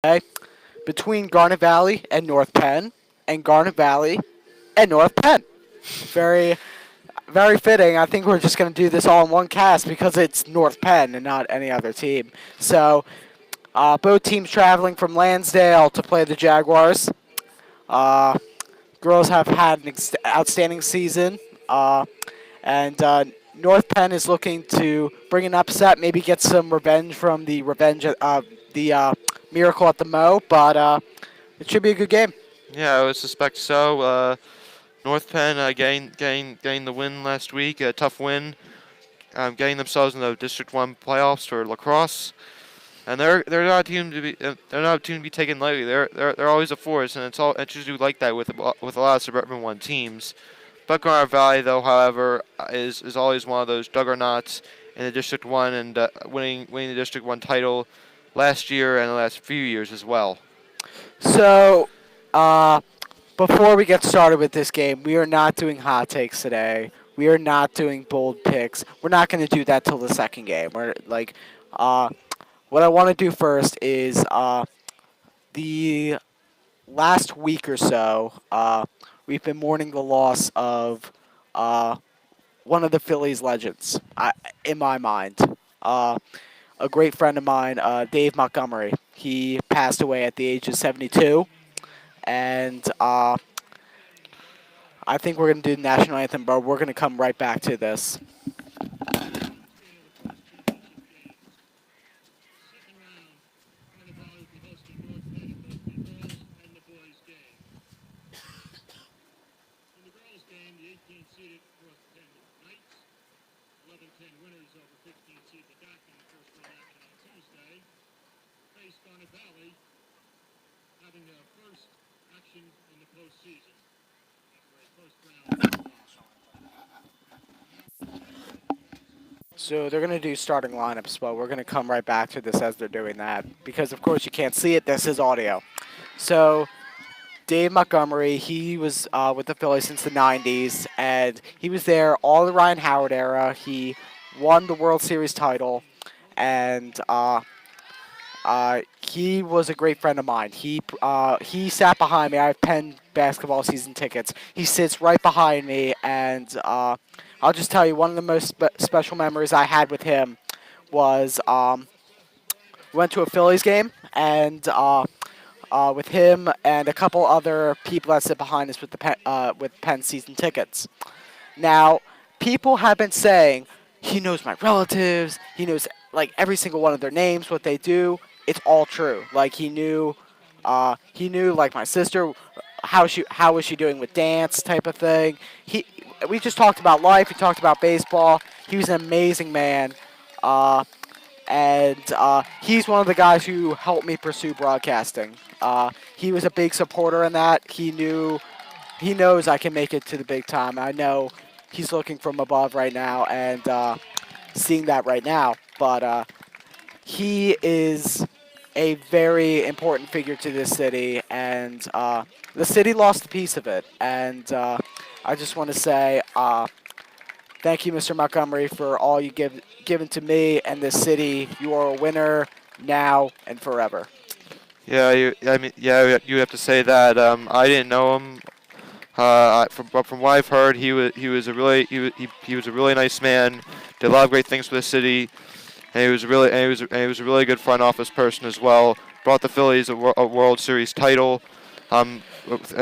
Okay? Between Garnet Valley and North Penn, and Garnet Valley and North Penn. Very, very fitting. I think we're just going to do this all in one cast because it's North Penn and not any other team. So, both teams traveling from Lansdale to play the Jaguars. Uh, Girls have had an outstanding season, and North Penn is looking to bring an upset, maybe get some revenge from the Miracle at the Mo, but it should be a good game. Yeah, I would suspect so. North Penn getting the win last week, a tough win, getting themselves in the District 1 playoffs for Lacrosse. And they're not a team to be they're not a team to be taken lightly. They're always a force, and it's usually like that with a lot of suburban one teams. Buckner Valley, though, however, is always one of those juggernauts in the District 1 and winning the District 1 title last year and the last few years as well. So, uh, before we get started with this game, we are not doing hot takes today. We are not doing bold picks. We're not going to do that till the second game. Uh, what I want to do first is the last week or so, we've been mourning the loss of uh, one of the Phillies legends, in my mind. Uh, a great friend of mine, Dave Montgomery. He passed away at the age of 72, and I think we're going to do the national anthem, but we're going to come right back to this. So they're going to do starting lineups, but we're going to come right back to this as they're doing that. Because, of course, you can't see it. This is audio. So Dave Montgomery, he was with the Phillies since the 90s, and he was there all the Ryan Howard era. He won the World Series title, and he was a great friend of mine. He sat behind me. I have Penn basketball season tickets. He sits right behind me, and I'll just tell you one of the most special memories I had with him was went to a Phillies game, and with him and a couple other people that sit behind us with with Penn season tickets. Now, people have been saying he knows my relatives. He knows like every single one of their names, what they do. It's all true. Like he knew like my sister, how was she doing with dance type of thing. We just talked about life. We talked about baseball. He was an amazing man. Uh, and he's one of the guys who helped me pursue broadcasting. He was a big supporter in that. He knows I can make it to the big time. I know he's looking from above right now and seeing that right now. But he is a very important figure to this city, and the city lost a piece of it. And I just want to say thank you, Mr. Montgomery, for all you given to me and this city. You are a winner now and forever. Yeah, you have to say that. I didn't know him. But from what I've heard, he was a really nice man. Did a lot of great things for the city, and he was a really good front office person as well. Brought the Phillies a World Series title, and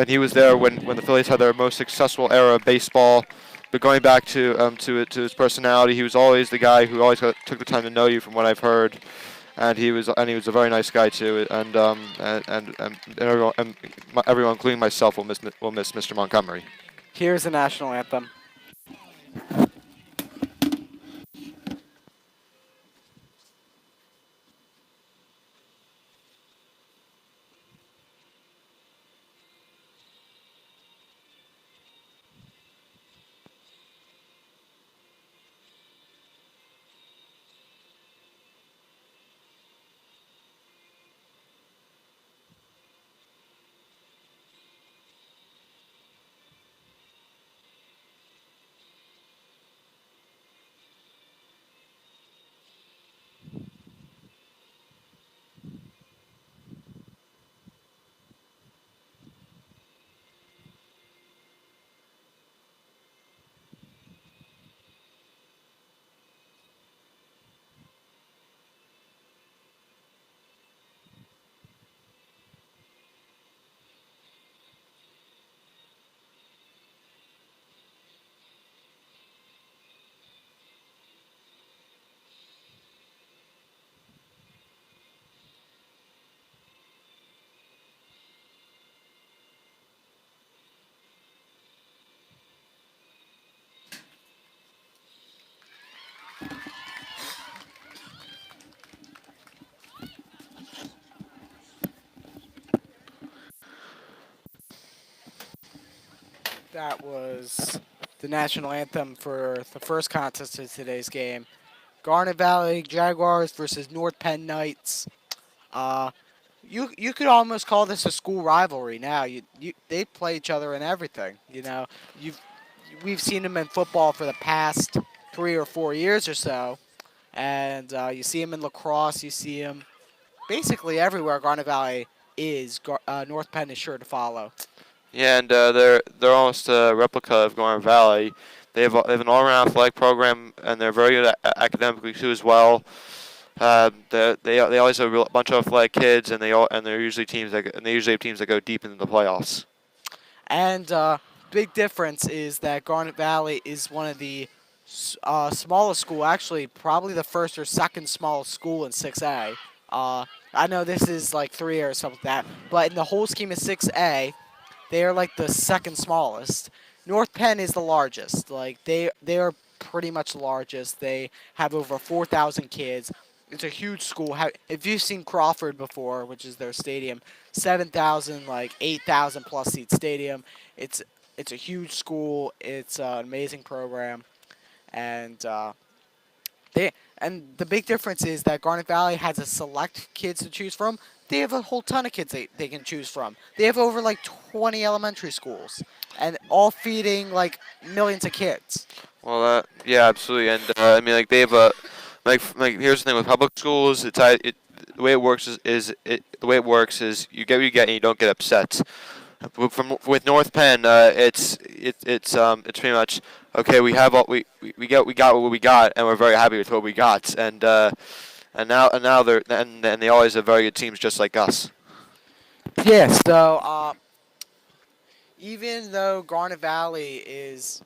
he was there when the Phillies had their most successful era of baseball. But going back to his personality, he was always the guy who always took the time to know you, from what I've heard. And he was a very nice guy too. Everyone, including myself, will miss Mr. Montgomery. Here's the national anthem. That was the national anthem for the first contest of today's game. Garnet Valley Jaguars versus North Penn Knights. Uh, you could almost call this a school rivalry now. They play each other in everything. You've we've seen them in football for the past 3 or 4 years or so, and you see them in lacrosse. You see them basically everywhere. Garnet Valley is. North Penn is sure to follow. Yeah, and they're almost a replica of Garnet Valley. They have an all-around athletic program, and they're very good academically too as well. They always have a bunch of athletic kids, and they're usually and they usually have teams that go deep into the playoffs. And big difference is that Garnet Valley is one of the smallest school, actually probably the first or second smallest school in 6A. I know this is like 3A or something like that, but in the whole scheme of 6A, they are like the second smallest. North Penn is the largest. Like they are pretty much the largest. They have over 4,000 kids. It's a huge school. If you've seen Crawford before, which is their stadium, 7,000, like 8,000 plus seat stadium. It's it's a huge school. It's an amazing program, and they and the big difference is that Garnet Valley has a select kids to choose from. They have a whole ton of kids they can choose from. They have over like 20 elementary schools, and all feeding like millions of kids. Well, yeah, absolutely, and I mean, like they have a like here's the thing with public schools. The way it works the way it works is you get what you get and you don't get upset. With North Penn, it's pretty much okay. We have all we got what we got, and we're very happy with what we got, and now and they always have very good teams just like us. Yeah. So even though Garnet Valley is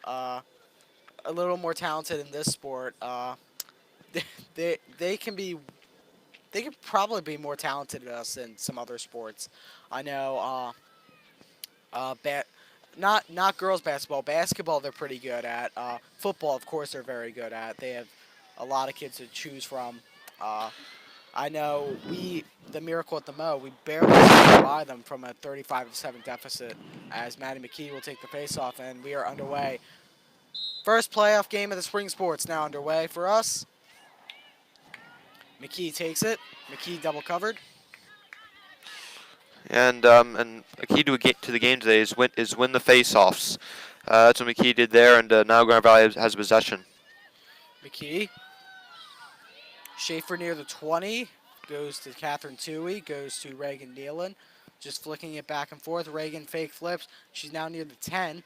uh, a little more talented in this sport, they can be they could probably be more talented than us in some other sports. I know, not girls basketball. Basketball they're pretty good at. Football, of course, they're very good at. They have a lot of kids to choose from. Uh, I know the Miracle at the Mo, we barely squeaked by them from a 35-7 deficit as Maddie McKee will take the face-off, and we are underway. First playoff game of the spring sports now underway for us. McKee takes it. McKee double covered. And a key to the game today is win the face-offs. That's what McKee did there, and now Grand Valley has possession. McKee. Schaefer near the 20. Goes to Catherine Toohey. Goes to Reagan Nealon. Just flicking it back and forth. Reagan fake flips. She's now near the 10.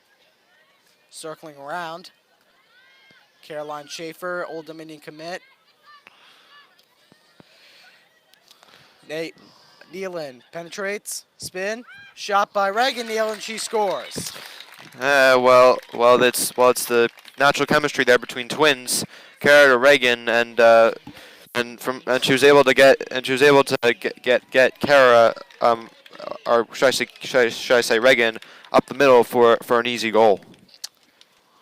Circling around. Caroline Schaefer, Old Dominion commit. Nate Nealon penetrates. Spin. Shot by Reagan Nealon. She scores. It's the natural chemistry there between twins, Kara and Reagan, and she was able to get Kara, or should I say Reagan, up the middle for an easy goal.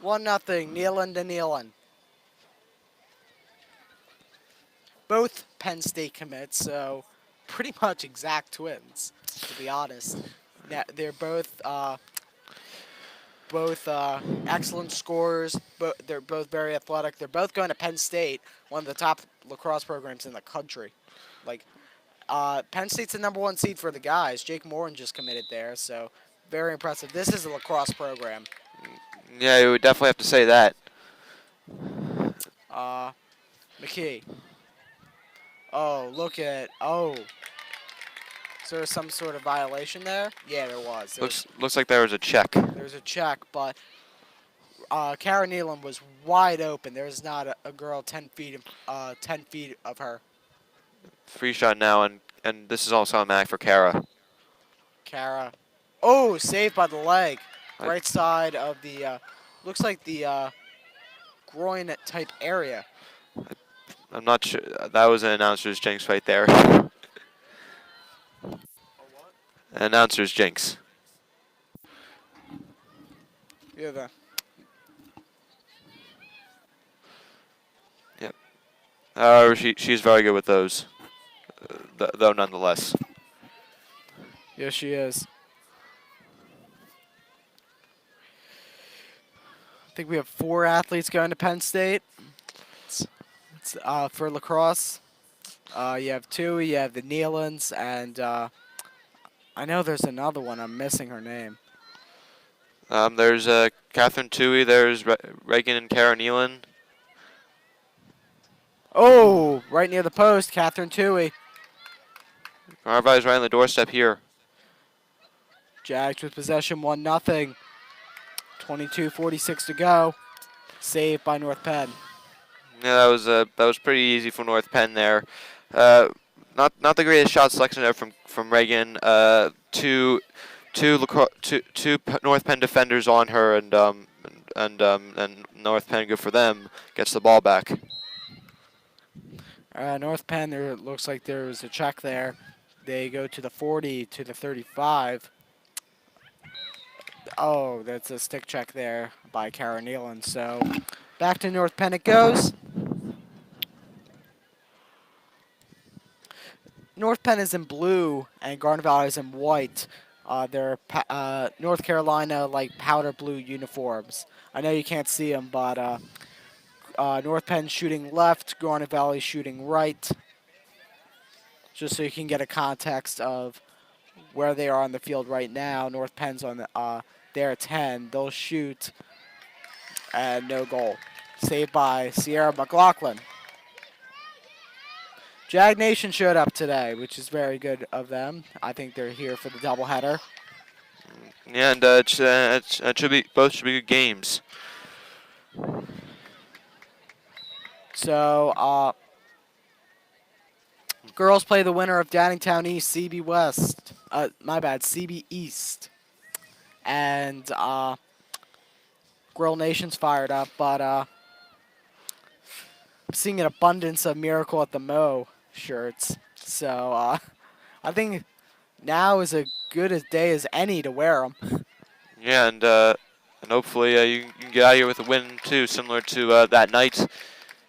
1-0. Nealon to Nealon. Both Penn State commits, so pretty much exact twins, to be honest. They're both excellent scorers. They're both very athletic. They're both going to Penn State, one of the top lacrosse programs in the country. Like, Penn State's the #1 seed for the guys. Jake Morin just committed there, so very impressive. This is a lacrosse program. Yeah, you would definitely have to say that. McKee. Oh, look at Is there some sort of violation there? Yeah, there was. Looks like there was a check. There's a check, but Kara Nealon was wide open. There's not a girl 10 feet of her. Free shot now, and this is also a mag for Kara. Kara. Oh, saved by the leg. Right side of the, looks like the groin type area. I'm not sure. That was an announcer's jinx right there. Announcer's jinx. Yeah, Yep. She's very good with those, though nonetheless. Yes, she is. think we have 4 athletes going to Penn State. For lacrosse. You have two. You have the Nealons, and I know there's another one. I'm missing her name. There's Catherine Toohey. There's Reagan and Karen Nealon. Oh, right near the post, Catherine Toohey. Garnet Valley's right on the doorstep here. Jags with possession, 1-0. 22:46 to go. Saved by North Penn. Yeah, that was pretty easy for North Penn there. Not the greatest shot selection there from Reagan. Two North Penn defenders on her, and North Penn, good for them, gets the ball back. North Penn, there looks like there was a check there. They go to the 40 to the 35. Oh, that's a stick check there by Kara Nealon. So back to North Penn it goes. North Penn is in blue and Garnet Valley is in white. They're North Carolina like powder blue uniforms. I know you can't see them, but North Penn shooting left, Garnet Valley shooting right. Just so you can get a context of where they are on the field right now. North Penn's on the they're 10. They'll shoot and no goal. Saved by Sierra McLaughlin. Jag Nation showed up today, which is very good of them. I think they're here for the doubleheader. Yeah, and both should be good games. So, girls play the winner of Downingtown East, CB West. CB East. And Grill Nation's fired up, but I'm seeing an abundance of Miracle at the Mo shirts. So I think now is as good a day as any to wear them. Yeah, and hopefully you can get out here with a win too, similar to that night,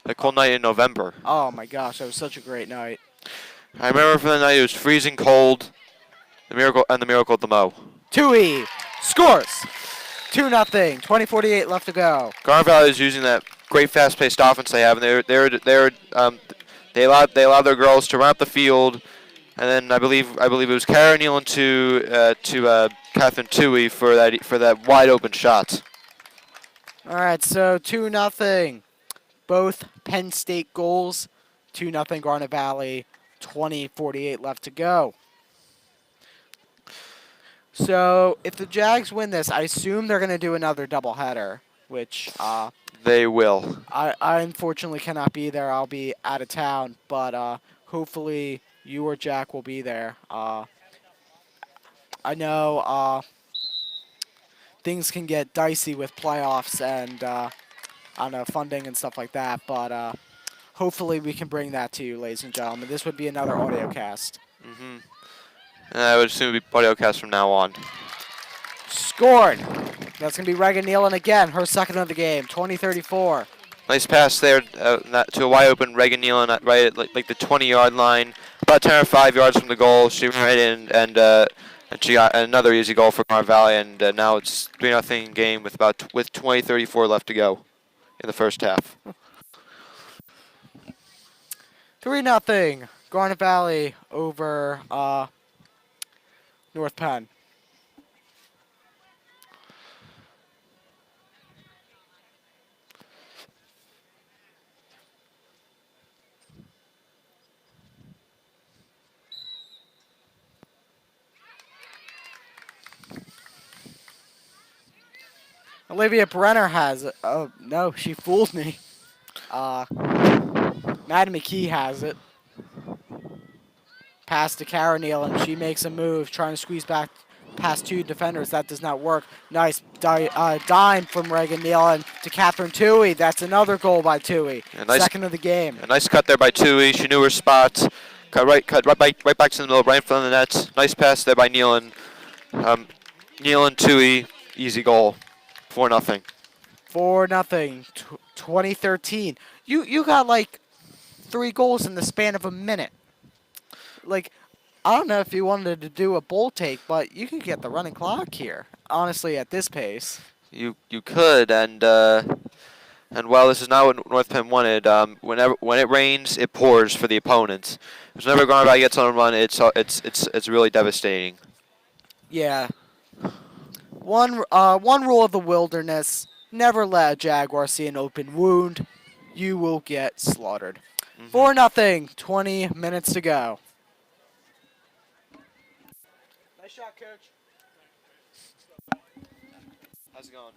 that cold night in November. Oh my gosh, that was such a great night. I remember from the night it was freezing cold. The Miracle at the Mo. Toohey scores. 2-0. 20:48 left to go. Garnet Valley is using that great fast-paced offense they have, and they allowed their girls to run up the field, and then I believe it was Karen Nealon to Catherine Toohey for that wide open shot. All right, so 2-0. Both Penn State goals. 2-0 Garnet Valley. 20:48 left to go. So if the Jags win this, I assume they're going to do another doubleheader, which they will. I unfortunately cannot be there. I'll be out of town, but hopefully you or Jack will be there. I know things can get dicey with playoffs and I don't know, funding and stuff like that, but hopefully we can bring that to you, ladies and gentlemen. This would be another audio cast. Mm-hmm. I would assume it would be audio cast from now on. Scored. That's going to be Reagan Nealon again, her second of the game, 20-34. Nice pass there to a wide open Reagan Nealon right at like the 20-yard line, about 10 or 5 yards from the goal. She went right in and she got another easy goal for Garnet Valley, and now it's 3-0 game with 20:34 left to go in the first half. 3-0 Garnet Valley over North Penn. Olivia Brenner has it. Oh, no, she fooled me. Madden McKee has it. Pass to Kara Nealon. She makes a move, trying to squeeze back past two defenders. That does not work. Nice dime from Reagan Nealon to Catherine Toohey. That's another goal by Toohey. Second of the game. A nice cut there by Toohey. She knew her spot. Cut right back to the middle, right in front of the net. Nice pass there by Nealon. Nealon, Toohey, easy goal. 4-0. 4-0. 2013. You got like 3 goals in the span of a minute. Like, I don't know if you wanted to do a bowl take, but you can get the running clock here. Honestly, at this pace. You could, and while this is not what North Penn wanted, when it rains, it pours for the opponents. Whenever Garnet Valley gets on a run, it's really devastating. Yeah. One rule of the wilderness: never let a jaguar see an open wound. You will get slaughtered. Hmm. 4-0. 20 minutes to go. Nice shot, coach. How's it going?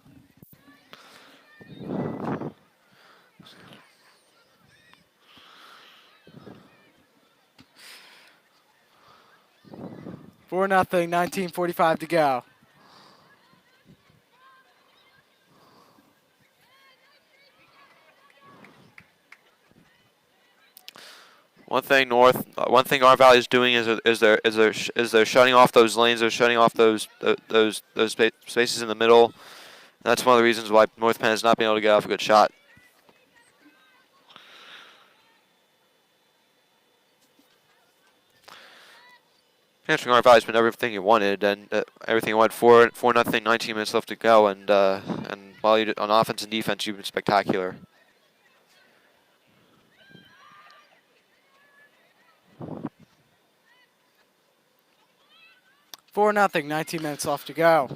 4-0. 19:45 to go. One thing Garnet Valley is doing is they're shutting off those lanes. They're shutting off those spaces in the middle. And that's one of the reasons why North Penn has not been able to get off a good shot. Hampshire Garnet Valley's been everything you wanted, and everything you wanted. 4-0, 19 minutes left to go, and while you on offense and defense, you've been spectacular. 4-0. 19 minutes left to go.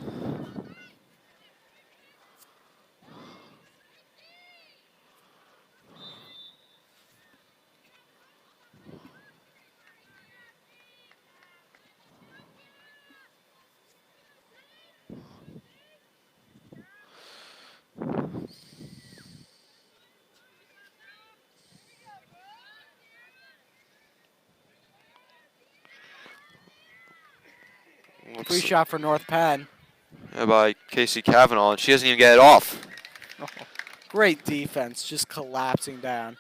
Free shot for North Penn. By Casey Cavanaugh, and she doesn't even get it off. Great defense, just collapsing down.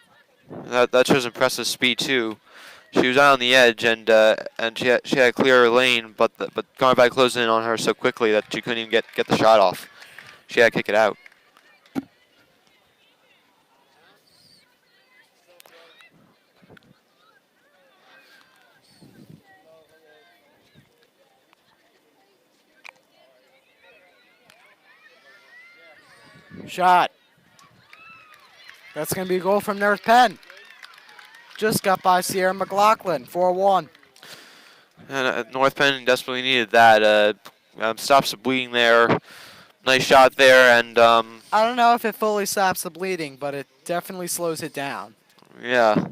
That shows impressive speed too. She was out on the edge, and she had a clear lane, but Garnet Valley closed in on her so quickly that she couldn't even get the shot off. She had to kick it out. Shot. That's going to be a goal from North Penn. Just got by Sierra McLaughlin. 4-1. And North Penn desperately needed that. Stops the bleeding there. Nice shot there, and I don't know if it fully stops the bleeding, but it definitely slows it down. yeah,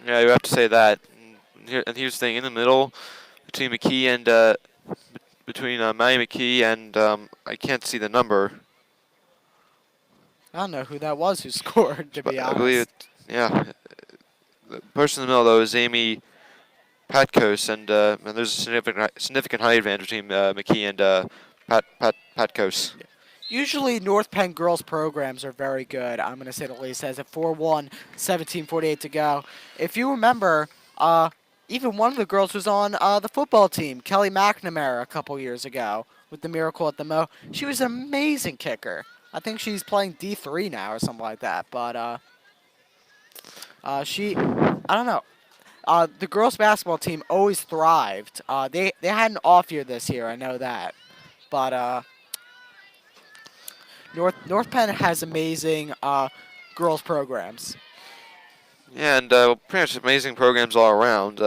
you have to say that. And here's the thing: in the middle, between McKee and between Maddie McKee and I can't see the number. I don't know who that was who scored, to But be I believe honest. yeah. The person in the middle though is Amy Patkos, and there's a significant height advantage between McKee and Patkos. Usually North Penn girls programs are very good. I'm going to say the least. As a 4-1, 17:48 to go. If you remember, even one of the girls was on the football team, Kelly McNamara, a couple years ago with the Miracle at the Mo. She was an amazing kicker. I think she's playing D3 now or something like that. But I don't know. The girls basketball team always thrived. They had an off year this year. I know that. But North Penn has amazing girls programs. Yeah, and pretty much amazing programs all around.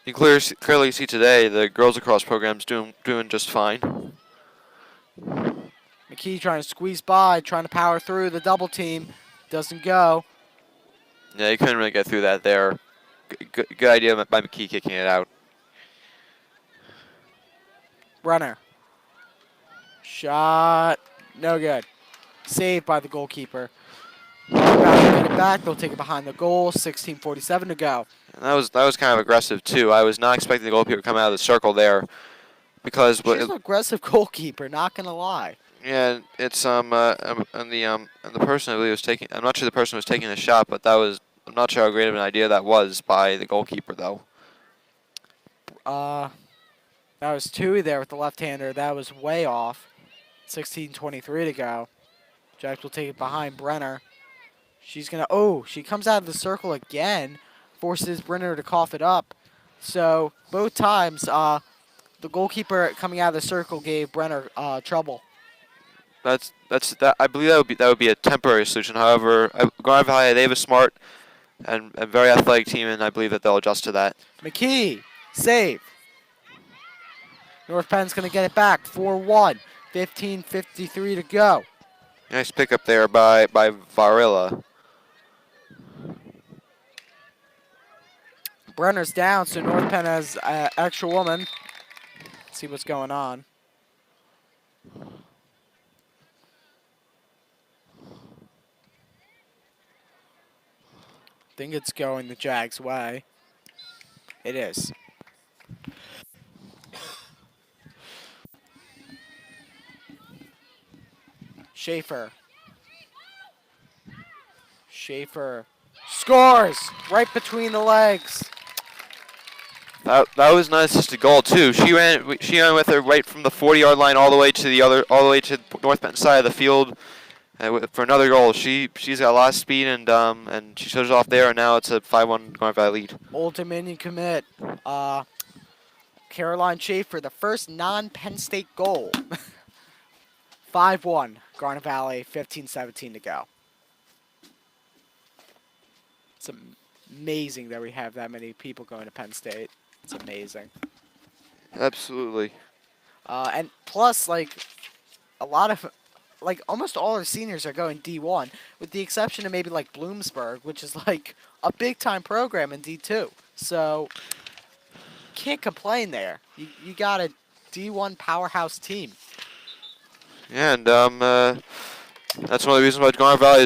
You clearly see today the girls lacrosse program's doing just fine. McKee trying to squeeze by, trying to power through the double team. Doesn't go. Yeah, you couldn't really get through that there. Good idea by McKee kicking it out. Runner. Shot. No good. Saved by the goalkeeper. Get it back. They'll take it behind the goal. 16:47 to go. And that was kind of aggressive too. I was not expecting the goalkeeper to come out of the circle there, because She's an aggressive goalkeeper. Not gonna lie. yeah, it's and the person I believe was taking. I'm not sure the person was taking the shot, but I'm not sure how great of an idea that was by the goalkeeper though. That was Tui there with the left-hander. That was way off. 16:23 to go. Jacks will take it behind Brenner. She's gonna. Oh, she comes out of the circle again. Forces Brenner to cough it up. So both times, The goalkeeper coming out of the circle gave Brenner trouble. That's that. I believe that would be a temporary solution. However, Garnet Valley, they have a smart and very athletic team, and I believe that they'll adjust to that. McKee, save. North Penn's going to get it back. 4-1. 15:53 to go. Nice pickup there by Varela. Brenner's down, so North Penn has extra woman. Let's see what's going on. Think it's going the Jags' way. It is. Schaefer. Schaefer scores right between the legs. That was an unassisted goal too. She ran with her right from the 40-yard line all the way to the North Penn side of the field for another goal. She's got a lot of speed and she shows it off there, and now it's a 5-1 Garnet Valley lead. Old Dominion commit. Caroline Schaefer, the first non-Penn State goal. 5-1 Garnet Valley. 15:17 to go. It's amazing that we have that many people going to Penn State. It's amazing. Absolutely. And plus, like, a lot of, like, almost all our seniors are going D1, with the exception of maybe, like, Bloomsburg, which is, like, a big-time program in D2. So, can't complain there. You got a D1 powerhouse team. Yeah, and that's one of the reasons why Garnet Valley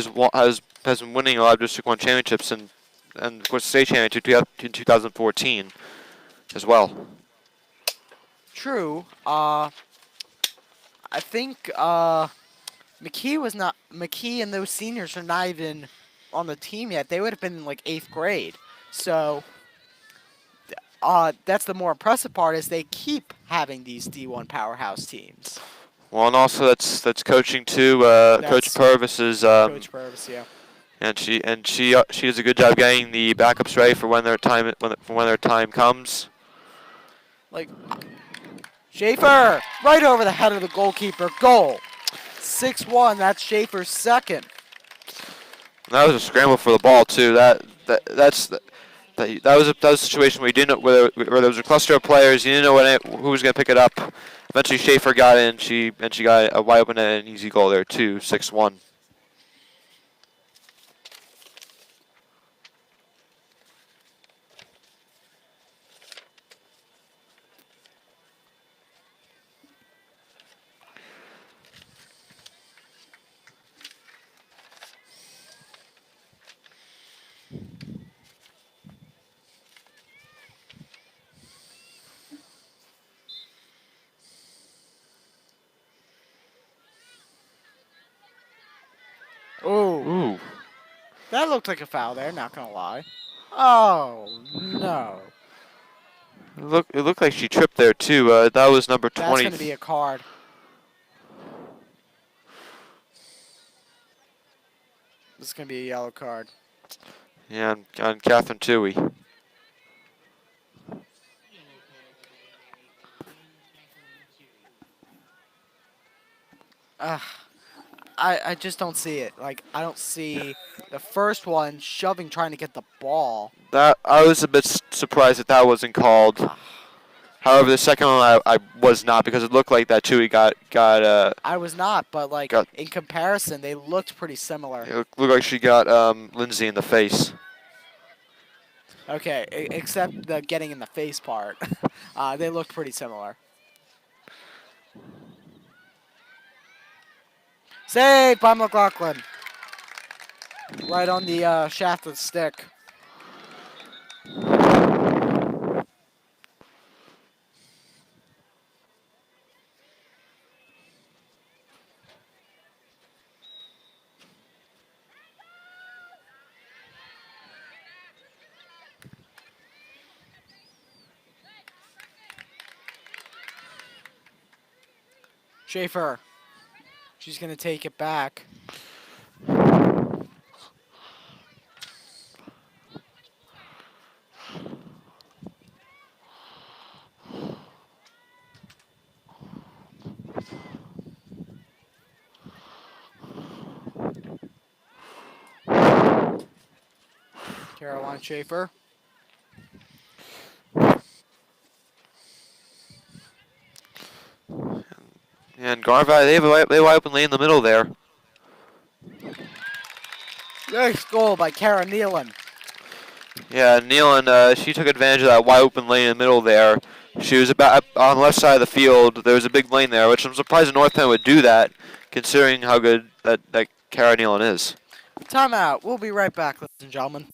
has been winning a lot of District 1 championships and of course, state championship in 2014 as well. True. I think McKee and those seniors are not even on the team yet. They would have been in like 8th grade. So that's the more impressive part is they keep having these D1 powerhouse teams. Well, and also that's coaching too. Coach Purvis is Coach Purvis, yeah. And she does a good job getting the backups ready for when their time comes. Like Schaefer right over the head of the goalkeeper. Goal. 6-1. That's Schaefer's second. And that was a scramble for the ball too. That was a situation where you didn't know where there was a cluster of players. You didn't know who was going to pick it up. Eventually, Schaefer got in. She got a wide open and an easy goal there too. 6-1. Ooh. That looked like a foul there, not gonna lie. Oh no. It looked like she tripped there too. That was number 20. That's gonna be a card. This is gonna be a yellow card. Yeah, on Catherine Toohey. I just don't see it. Like, I don't see the first one shoving, trying to get the ball. That I was a bit surprised that wasn't called. However, the second one I was not, because it looked like that Toohey got. I was not, but like in comparison, they looked pretty similar. It looked like she got Lindsay in the face. Okay, except the getting in the face part. They looked pretty similar. Save by McLaughlin. Right on the shaft of the stick. Schaefer. She's going to take it back. Caroline Schaefer. And Garnet Valley, they have a wide open lane in the middle there. Nice goal by Kara Nealon. Yeah, Nealon, she took advantage of that wide open lane in the middle there. She was about on the left side of the field. There was a big lane there, which I'm surprised North Penn would do that, considering how good that Kara Nealon is. Timeout. We'll be right back, ladies and gentlemen.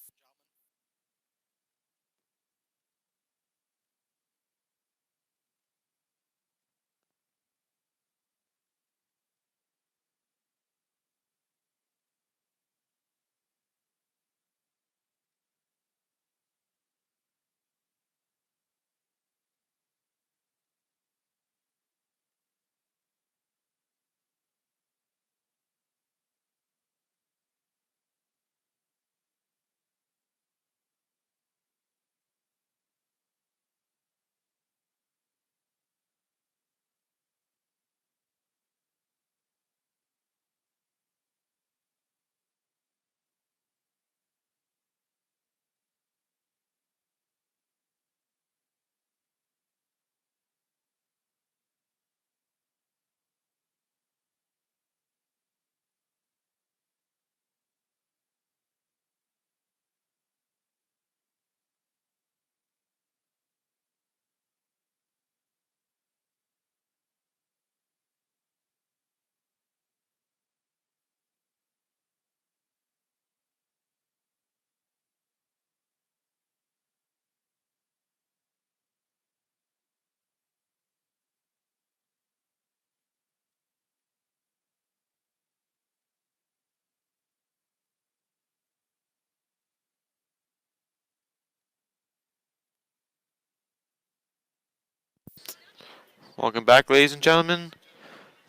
Welcome back, ladies and gentlemen.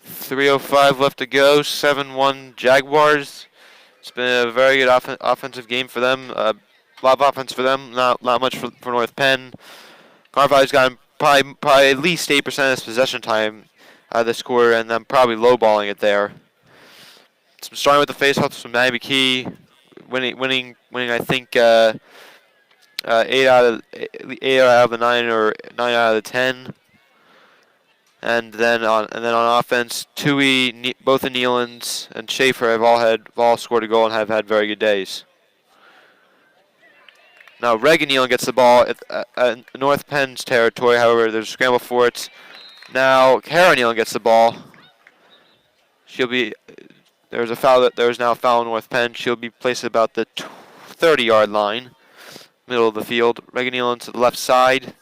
3:05 left to go. 7-1 Jaguars. It's been a very good offensive game for them. A lot of offense for them. Not much for North Penn. Garnet Valley's gotten probably at least 8% of his possession time out of this quarter, and then probably lowballing it there. So starting with the faceoffs from Maddie McKee, winning. I think 8 out of the 9 or 9 out of the 10. And then on offense, Tui, both the Nealons, and Schaefer have all scored a goal and have had very good days. Now Reagan Nealon gets the ball at North Penn's territory. However, there's a scramble for it. Now Kara Nealon gets the ball. There's now a foul on North Penn. She'll be placed at about the 30-yard line, middle of the field. Reagan Nealon to the left side.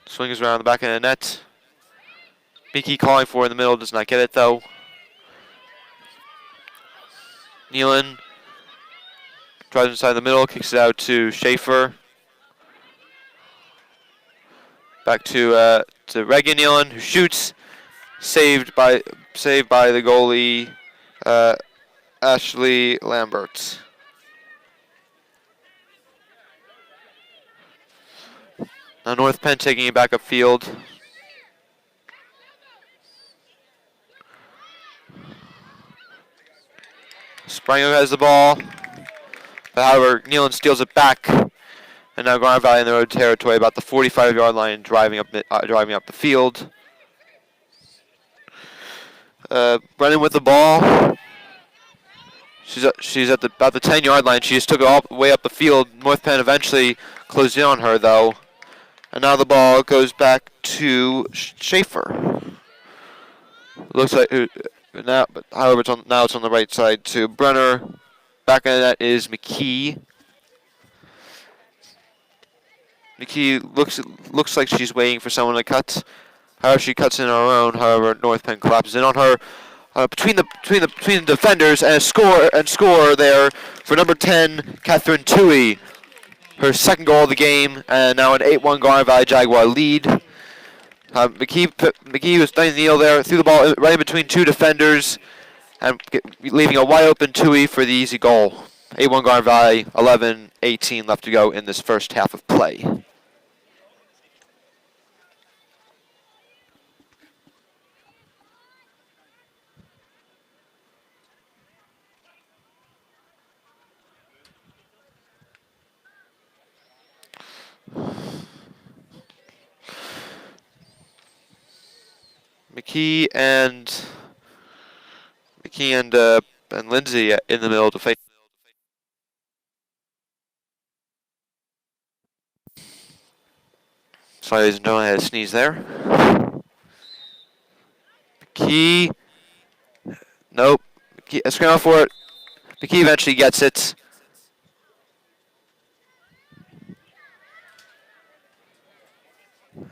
Swings around the back of the net. Miki calling for it in the middle, does not get it though. Nealon drives inside the middle, kicks it out to Schaefer. Back to Reagan Nealon, who shoots, saved by the goalie Ashley Lambert. Now North Penn taking it back upfield. Spranger has the ball. But however, Nealon steals it back. And now Garnet Valley in their own territory, about the 45-yard line, driving up the field. Brennan with the ball. She's at about the 10-yard line. She just took it all the way up the field. North Penn eventually closed in on her, though. And now the ball goes back to Schaefer. Looks like now, but however, it's on the right side to Brenner. Back in the net is McKee. McKee looks like she's waiting for someone to cut. However, she cuts in her own. However, North Penn collapses in on her. Between the defenders and score there for number 10, Catherine Tui. Her second goal of the game, and now an 8-1 Garnet Valley Jaguar lead. McKee was playing the kneel there, threw the ball right in between two defenders, and leaving a wide open Tui for the easy goal. 8-1 Garnet Valley, 11:18 left to go in this first half of play. McKee and Lindsay in the middle to face. Sorry, ladies and gentlemen, I had a sneeze there. McKee, nope. McKee, a scramble for it. McKee eventually gets it.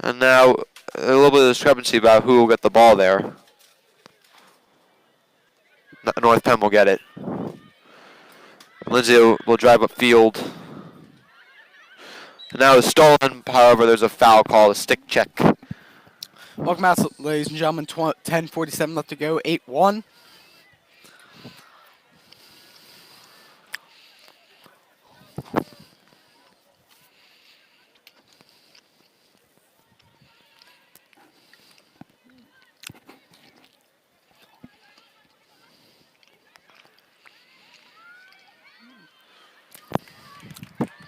And now a little bit of discrepancy about who will get the ball there. North Penn will get it. Lindsay will drive up field. And now it's stolen. However, there's a foul call, a stick check. Welcome out, ladies and gentlemen. 10:47 left to go. 8-1.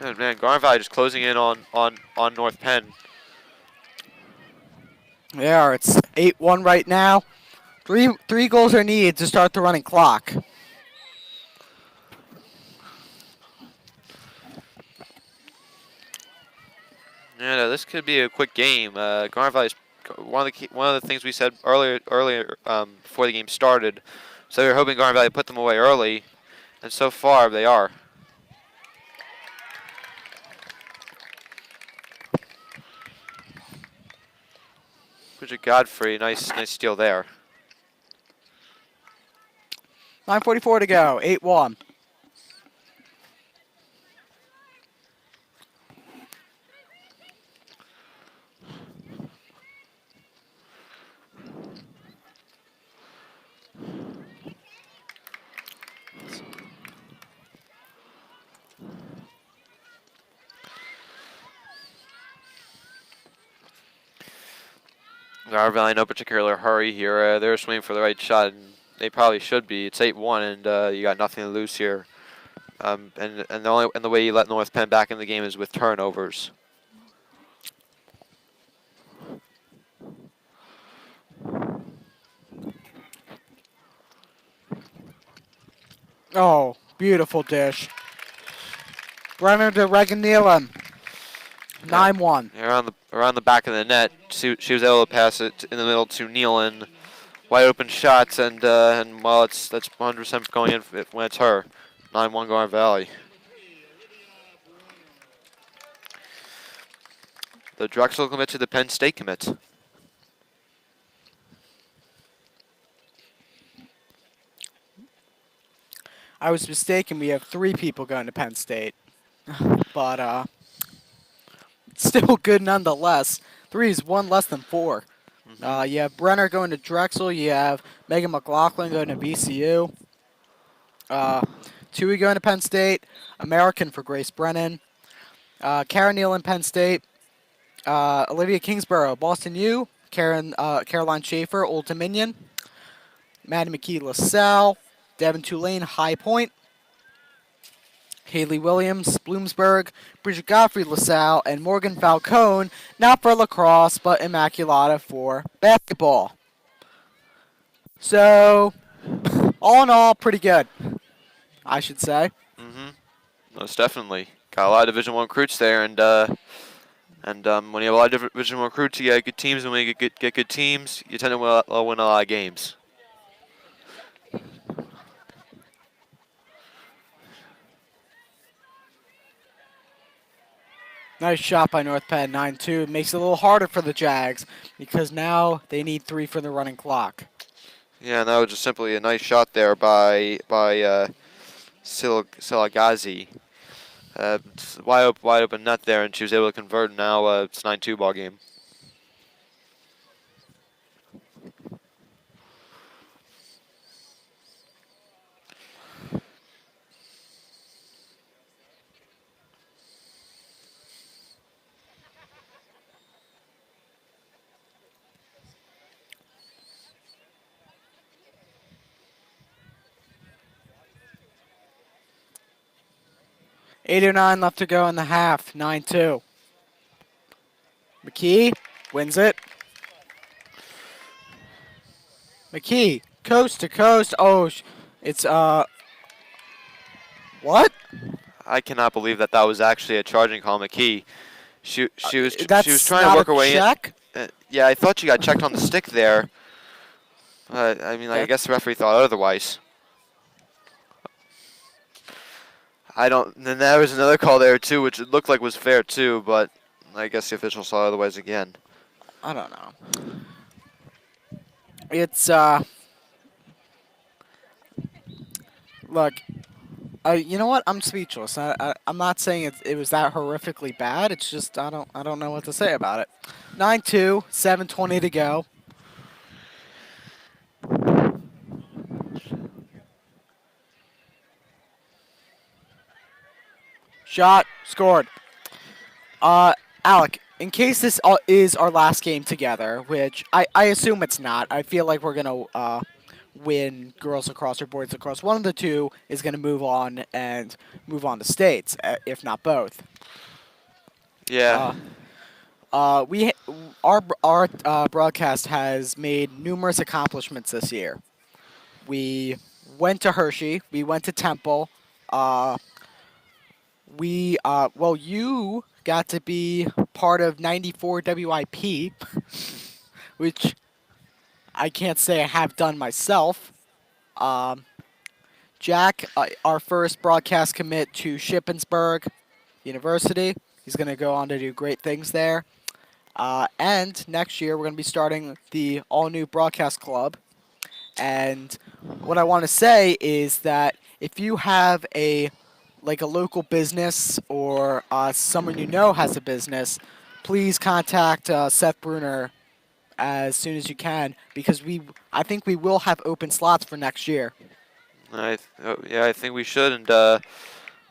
Oh, man, Garnet Valley just closing in on North Penn. Yeah, it's 8-1 right now. Three goals are needed to start the running clock. Yeah, no, this could be a quick game. Garnet Valley's one of the things we said earlier before the game started. So we were hoping Garnet Valley put them away early, and so far they are. Bridget Godfrey, nice steal there. 9:44 to go. 8-1. Garnet Valley, no particular hurry here. They're swinging for the right shot, and they probably should be. It's 8-1, and you got nothing to lose here. And the way you let North Penn back in the game is with turnovers. Oh, beautiful dish. Brenner to Regan Nealon. 9-1. Around the back of the net, she was able to pass it in the middle to Nealon. Wide open shots, and well, that's 100% going in when it's her. 9-1 Garnet Valley. The Drexel commit to the Penn State commit. I was mistaken. We have 3 people going to Penn State. But still good nonetheless. 3 is 1 less than 4. You have Brenner going to Drexel. You have Megan McLaughlin going to VCU. Tui going to Penn State. American for Grace Brennan. Karen Nealon, Penn State. Olivia Kingsborough, Boston U. Caroline Schaefer, Old Dominion. Maddie McKee, LaSalle. Devin Tulane, High Point. Haley Williams, Bloomsburg. Bridget Godfrey, LaSalle. And Morgan Falcone, not for lacrosse, but Immaculata for basketball. So, all in all, pretty good, I should say. Most definitely. Got a lot of Division I recruits there, and when you have a lot of Division I recruits, you get good teams, and when you get good teams, you tend to win a lot of games. Nice shot by North Penn, 9-2. Makes it a little harder for the Jags because now they need 3 for the running clock. Yeah, and that was just simply a nice shot there by Silagazi. Wide open net there, and she was able to convert. And now it's a 9-2 ball game. .809 left to go in the half, 9-2. McKee wins it. McKee, coast to coast. Oh, it's what? I cannot believe that that was actually a charging call, McKee. She was That's trying to not a work her way in. check. Yeah, I thought she got checked on the stick there. I mean, like, I That guess the referee thought otherwise. I don't. Then there was another call there too, which it looked like was fair too, but I guess the official saw otherwise again. I don't know. It's look. You know what? I'm speechless. I'm not saying it was that horrifically bad. It's just I don't know what to say about it. 9-2, 7:20 to go. Shot scored. Uh, Alec, in case this is our last game together, which I assume it's not. I feel like we're gonna win girls lacrosse or boys lacrosse. One of the two is gonna move on to states, if not both. Yeah. Uh, we our broadcast has made numerous accomplishments this year. We went to Hershey. We went to Temple. Uh, well, you got to be part of 94 WIP, which I can't say I have done myself. Um, Jack, our first broadcast commit to Shippensburg University. He's going to go on to do great things there. And next year, we're going to be starting the all new broadcast club. And what I want to say is that if you have a local business or someone you know has a business, please contact Seth Bruner as soon as you can because I think we will have open slots for next year. Yeah, I think we should, and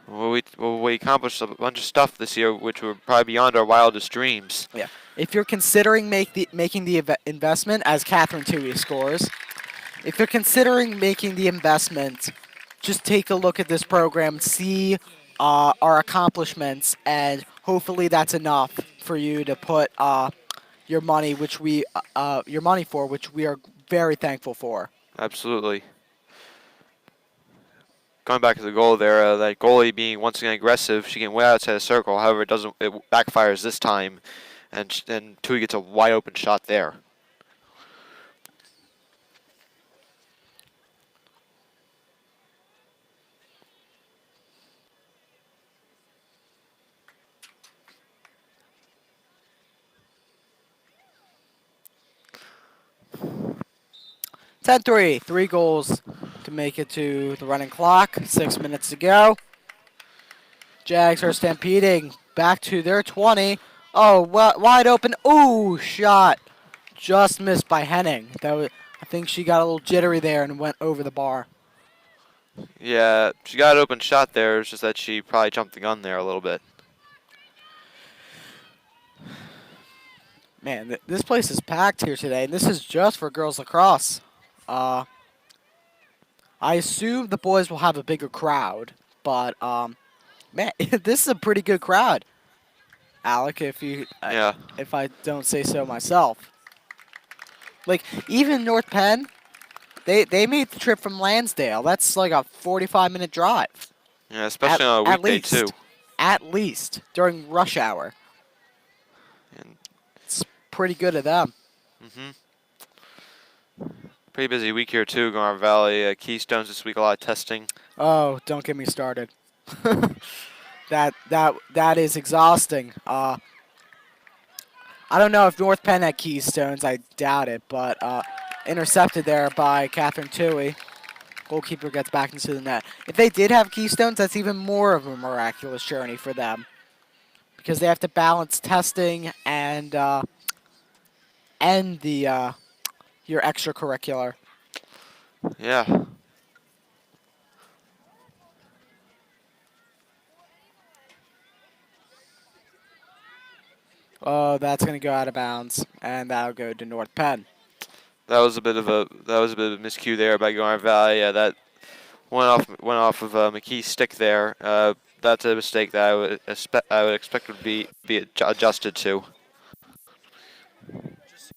we accomplished a bunch of stuff this year, which were probably beyond our wildest dreams. Yeah. If you're considering making the investment, as Catherine Tui scores, if you're considering making the investment, just take a look at this program, see our accomplishments, and hopefully that's enough for you to put your money for, which we are very thankful for. Absolutely. Going back to the goal there, that goalie being once again aggressive, she getting way outside the circle. However, it backfires this time, and Tui gets a wide open shot there. Ten three, 3 goals to make it to the running clock. 6 minutes to go. Jags are stampeding back to their 20. Oh, wide open. Ooh, shot. Just missed by Henning. I think she got a little jittery there and went over the bar. Yeah, she got an open shot there. It's just that she probably jumped the gun there a little bit. Man, this place is packed here today, and this is just for girls lacrosse. I assume the boys will have a bigger crowd, but man, this is a pretty good crowd. Alec, Yeah. if I don't say so myself. Like even North Penn, they made the trip from Lansdale. That's like a 45-minute drive. Yeah, especially on a At weekday least. too. At least during rush hour. And It's pretty good of them. pretty busy week here too, Garnet Valley. Keystones this week, a lot of testing. Oh, don't get me started. That is exhausting. I don't know if North Penn had keystones. I doubt it, but intercepted there by Catherine Tui. Goalkeeper gets back into the net. If they did have keystones, that's even more of a miraculous journey for them because they have to balance testing and the your extracurricular. Yeah. Oh, that's gonna go out of bounds, and that'll go to North Penn. That was a bit of a miscue there by Garnet Valley. Yeah, that went off of McKee's stick there. That's a mistake that I would expect would be adjusted to.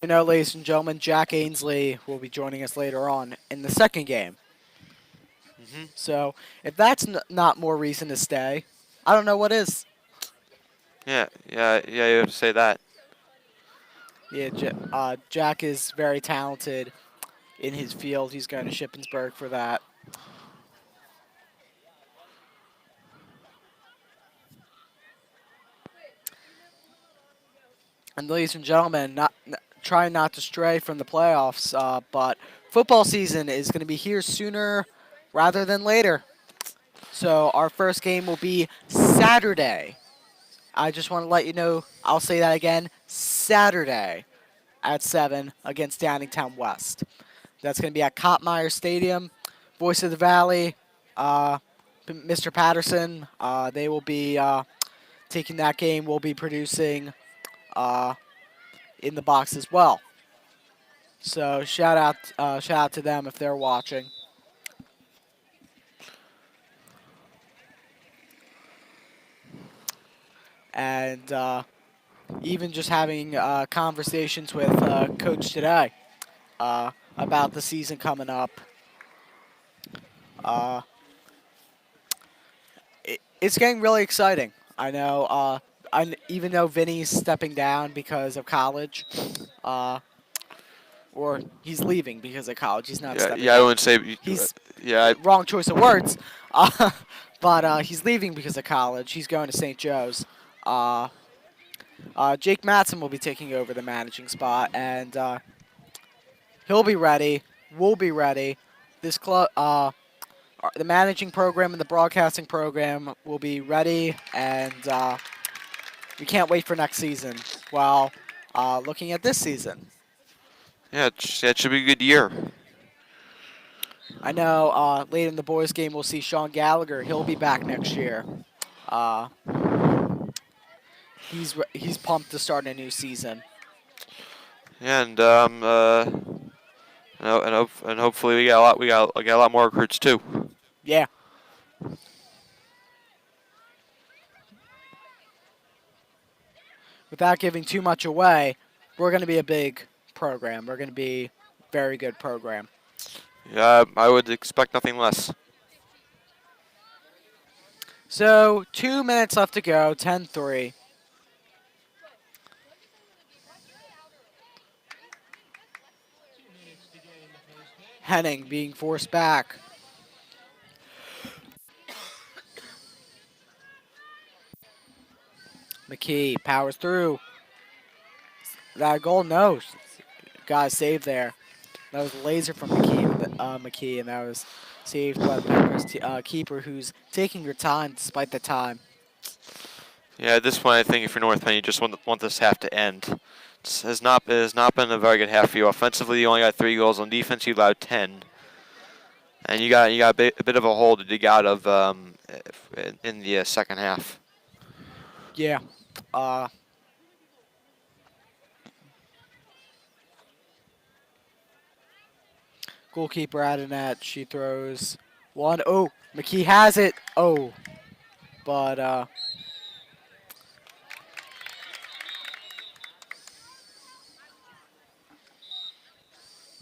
Ladies and gentlemen, Jack Ainsley will be joining us later on in the second game. Hmm. So if that's not more reason to stay, I don't know what is. Yeah, yeah, yeah. You have to say that. Yeah, Jack is very talented in his field. He's going to Shippensburg for that. And ladies and gentlemen, trying not to stray from the playoffs, but football season is going to be here sooner rather than later. So our first game will be Saturday. I just want to let you know, I'll say that again, Saturday at 7 against Downingtown West. That's going to be at Kottmeyer Stadium. Voice of the Valley, uh, Mr. Patterson, they will be taking that game. We'll be producing uh, in the box as well. So shout out to them if they're watching. And even just having conversations with Coach today about the season coming up. Uh, it's getting really exciting. I know. Even though Vinny's stepping down because of college, uh, or he's leaving because of college. He's not Yeah, stepping yeah. I down. wouldn't say. He's Yeah, wrong choice of words. But he's leaving because of college. He's going to St. Joe's. Uh, Jake Matson will be taking over the managing spot, and he'll be ready. We'll be ready. This club, the managing program and the broadcasting program will be ready, and we can't wait for next season. While looking at this season, yeah. It should be a good year. I know late in the boys' game we'll see Sean Gallagher. He'll be back next year. Uh, he's pumped to start a new season. Yeah, and hopefully we got a lot more recruits too. Yeah. Without giving too much away, we're going to be a big program. We're going to be a very good program. Yeah, I would expect nothing less. So 2 minutes left to go. 10-3. Henning being forced back. McKee powers through. That goal? No. Got a save there. That was a laser from McKee, and that was saved by the Penrose keeper, who's taking your time despite the time. Yeah, at this point, I think if you're North Penn, you just want this half to end. It has not been a very good half for you. Offensively, you only got 3 goals. On defense, you allowed 10, and you got a bit of a hole to dig out of in the second half. Yeah. Uh, Goalkeeper out of net. She throws one. Oh, McKee has it. Oh, but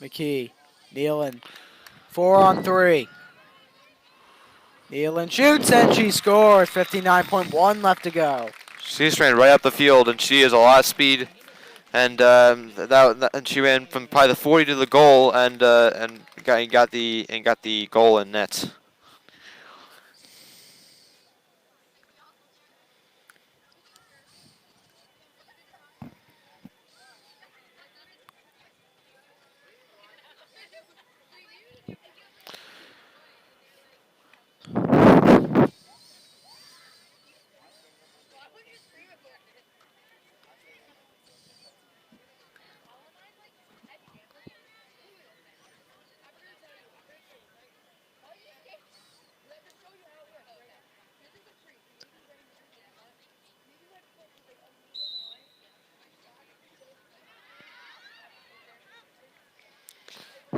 McKee, Nealon, 4-on-3. Nealon shoots and she scores. 59.1 left to go. She's ran right up the field, and she has a lot of speed. And and she ran from probably the 40 to the goal, and got the goal in net.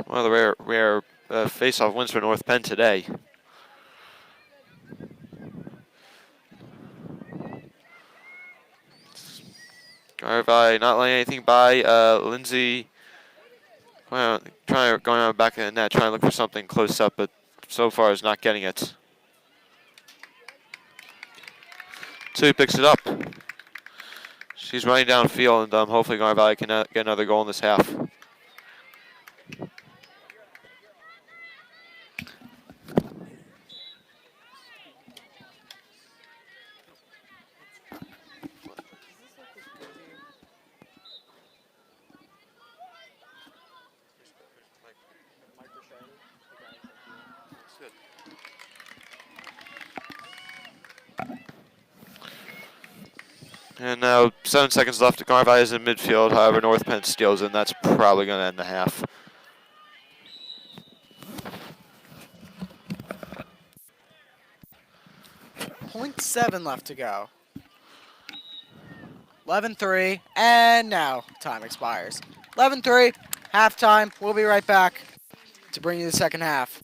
One of the rare face-off wins for North Penn today. Garnet Valley not letting anything by. Lindsay going on the back of the net, trying to look for something close up, but so far is not getting it. So he picks it up. She's running downfield, and hopefully Garnet Valley can get another goal in this half. And now 7 seconds left. Garnet Valley is in midfield. However, North Penn steals it, and that's probably going to end the half. .7 left to go. 11-3, and now time expires. 11-3, halftime. We'll be right back to bring you the second half.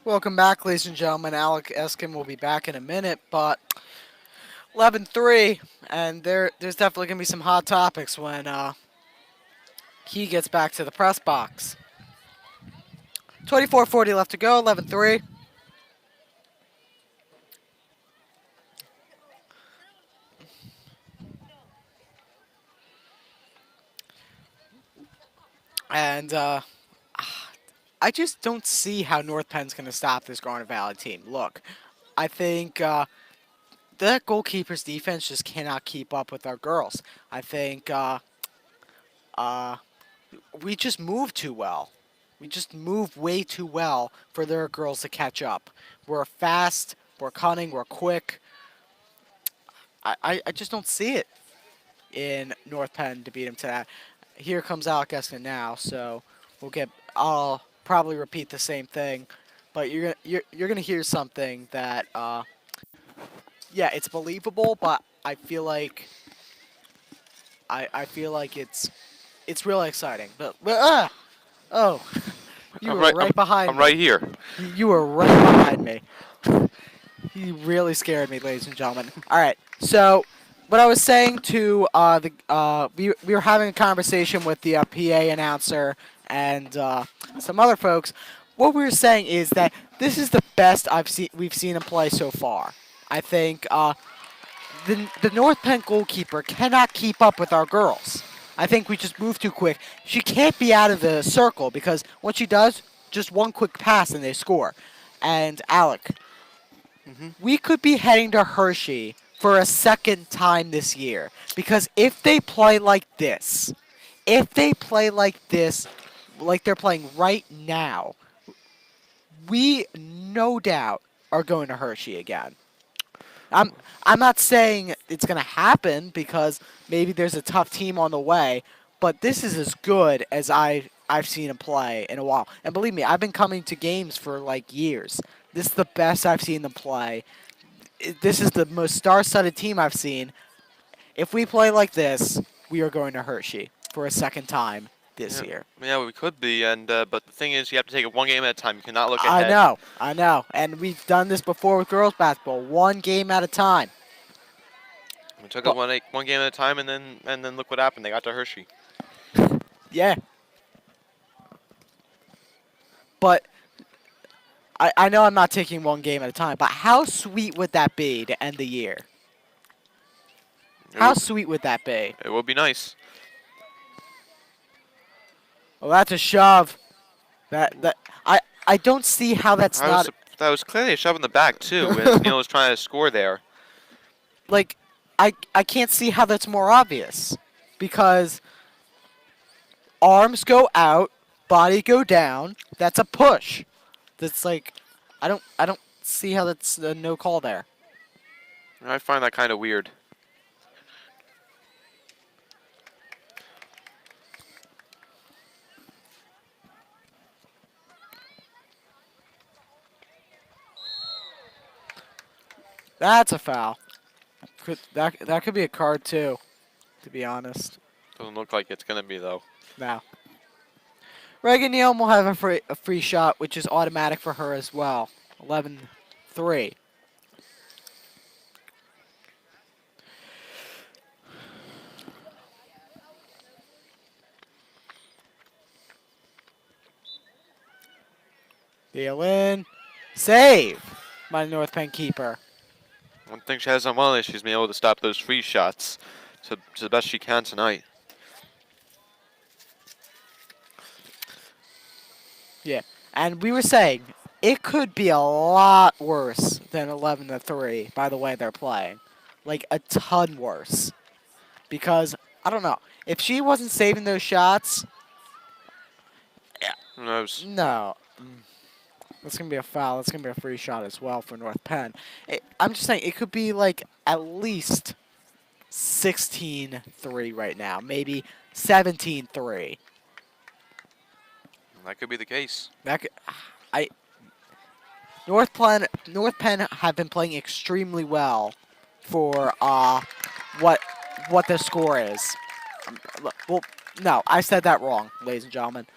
Welcome back, ladies and gentlemen. Alec Eskin will be back in a minute, but 11-3, and there's definitely going to be some hot topics when he gets back to the press box. 24:40 left to go, 11-3. And I just don't see how North Penn's going to stop this Garnet Valley team. Look, I think that goalkeeper's defense just cannot keep up with our girls. I think uh, we just move too well. We just move way too well for their girls to catch up. We're fast, we're cunning, we're quick. I just don't see it in North Penn to beat him to that. Here comes Alec Eskin now, so I'll probably repeat the same thing, but you're gonna hear something that yeah, it's believable, but I feel like it's really exciting. But oh, you I'm were right. right behind I'm me. right here. You were right behind me. He really scared me, ladies and gentlemen. All right, so what I was saying to we were having a conversation with the PA announcer and some other folks. What we were saying is that this is the best we've seen him play so far. I think the North Penn goalkeeper cannot keep up with our girls. I think we just move too quick. She can't be out of the circle because when she does, just one quick pass and they score. And Alec, Hmm. we could be heading to Hershey for a second time this year because if they play like this, like they're playing right now, we no doubt are going to Hershey again. I'm I'm not saying it's gonna happen because maybe there's a tough team on the way, but this is as good as I've seen him play in a while. And believe me, I've been coming to games for like years. This is the best I've seen them play. This is the most star-studded team I've seen. If we play like this, we are going to Hershey for a second time this Yeah, year. yeah, we could be, and but the thing is, you have to take it one game at a time. You cannot look ahead. I know, and we've done this before with girls basketball, one game at a time. We took it But one game at a time, and then look what happened. They got to Hershey. yeah, but I know I'm not taking one game at a time, but how sweet would that be to end the year? It How would, sweet would that be? it would be nice. Well, that's a shove. That I don't see how that's not That was clearly a shove in the back too, as Neil was trying to score there. like I can't see how that's more obvious because arms go out, body go down. That's a push. That's like I don't see how that's a no call there. I find that kind of weird. That's a foul. That could be a card too, to be honest. Doesn't look like it's gonna be though. Now, Reagan Nealon will have a free shot, which is automatic for her as well. 11-3. Deal in. Save by the North Penn keeper. One thing she has on well is she's been able to stop those free shots to the best she can tonight. Yeah. And we were saying it could be a lot worse than 11-3 by the way they're playing. Like a ton worse. Because I don't know. If she wasn't saving those shots, Who knows? no. That's going to be a foul. That's going to be a free shot as well for North Penn. I'm just saying, it could be like at least 16-3 right now. Maybe 17-3. That could be the case. That could, I North Penn have been playing extremely well for what their score is. Well, no, I said that wrong, ladies and gentlemen.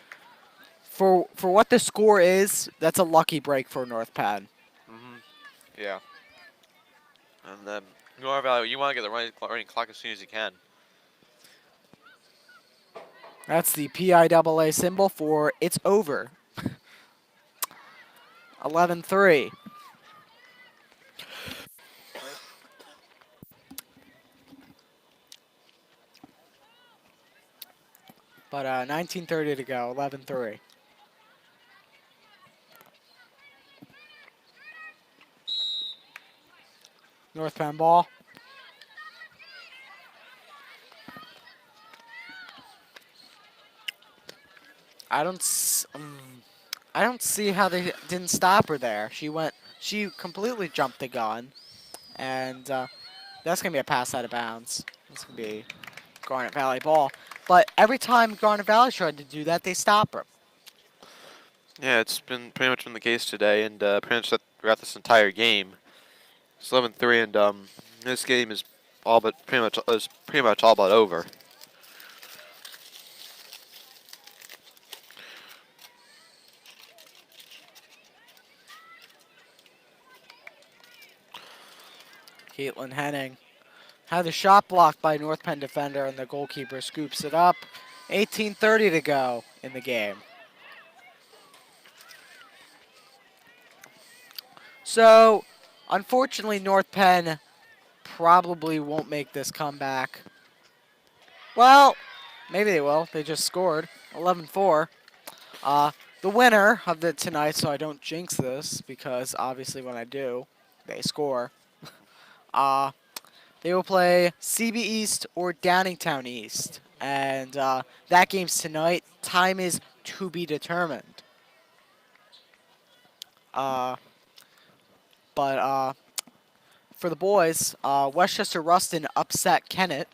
for what the score is, that's a lucky break for North Penn. Yeah. And then North Valley, you want to get the running clock as soon as you can. That's the PIAA symbol for it's over. 11-3. But 19:30 to go. 11-3. North Penn ball. I don't. I don't see how they didn't stop her there. She went. She completely jumped the gun, and that's gonna be a pass out of bounds. That's gonna be Garnet Valley ball. But every time Garnet Valley tried to do that, they stop her. Yeah, it's been pretty much been the case today, and pretty much throughout this entire game. It's 11-3, and this game is pretty much all but over. Caitlin Henning had the shot blocked by North Penn defender, and the goalkeeper scoops it up. 18:30 to go in the game. So, unfortunately, North Penn probably won't make this comeback. Well, maybe they will. They just scored 11-4. The winner of the tonight, so I don't jinx this, because obviously when I do, they score. They will play CB East or Downingtown East. And that game's tonight. Time is to be determined. But for the boys, Westchester Ruston upset Kennett,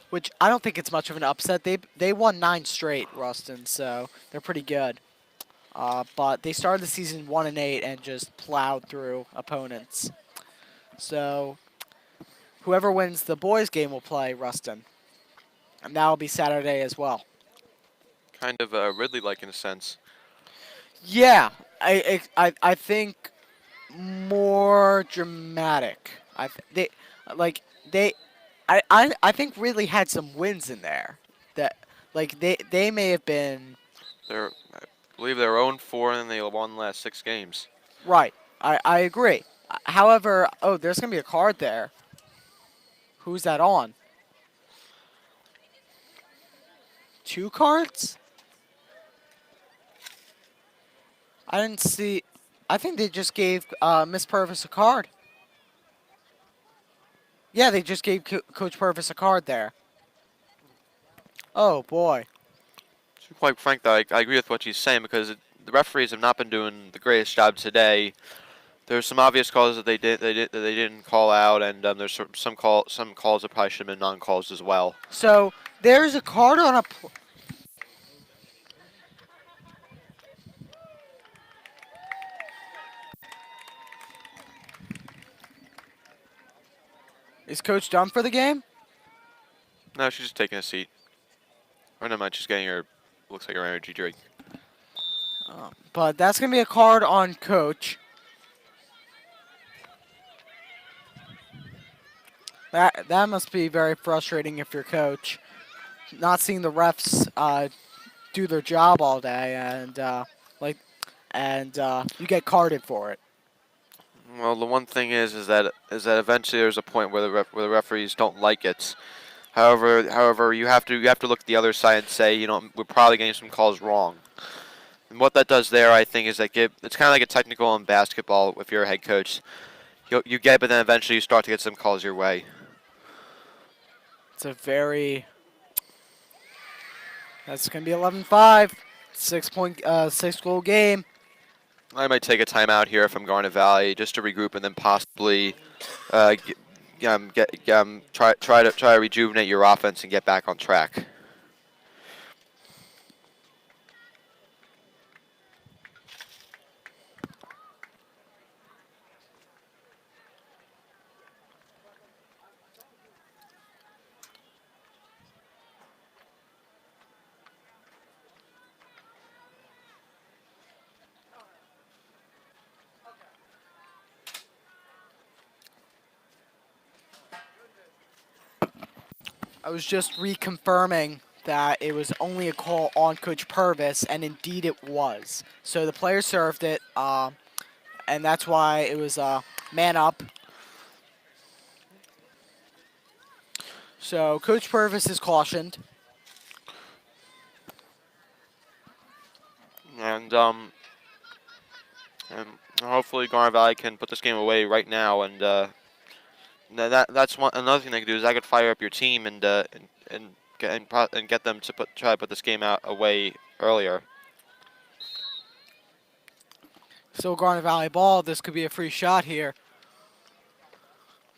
which I don't think it's much of an upset. They won 9 straight, Ruston, so they're pretty good. But they started the season 1-8 and just plowed through opponents. So whoever wins the boys' game will play Ruston, and that will be Saturday as well. Kind of Ridley-like in a sense. Yeah, I think more dramatic. They like they I think Ridley had some wins in there that like they may have been I believe they're 0-4, and they won the last 6 games. right. I agree. However, oh, there's gonna be a card there. Who's that on? 2 cards? I didn't see. I think they just gave Miss Purvis a card. Yeah, they just gave Coach Purvis a card there. Oh boy. To be quite frank, though, I agree with what she's saying because the referees have not been doing the greatest job today. There's some obvious calls that they didn't call out, and there's some calls that probably should have been non-calls as well. So there's a card on a. Is Coach done for the game? No, she's just taking a seat. Or never mind, she's getting her, looks like her energy drink. But that's gonna be a card on Coach. That must be very frustrating if you're Coach, not seeing the refs do their job all day, and you get carded for it. Well, the one thing is that eventually there's a point where the referees don't like it. However, you have to look at the other side and say, we're probably getting some calls wrong. And what that does there, I think, is it's kind of like a technical in basketball. If you're a head coach, you get, but then eventually you start to get some calls your way. It's a very. That's gonna be 11-5, 6 goal game. I might take a timeout here from Garnet Valley just to regroup and then possibly try to rejuvenate your offense and get back on track. I was just reconfirming that it was only a call on Coach Purvis, and indeed it was. So the player served it, and that's why it was man up. So Coach Purvis is cautioned. And hopefully Garnet Valley can put this game away right now. And that's another thing they could do is I could fire up your team and get them to try to put this game out away earlier. Still Garnet Valley ball. This could be a free shot here.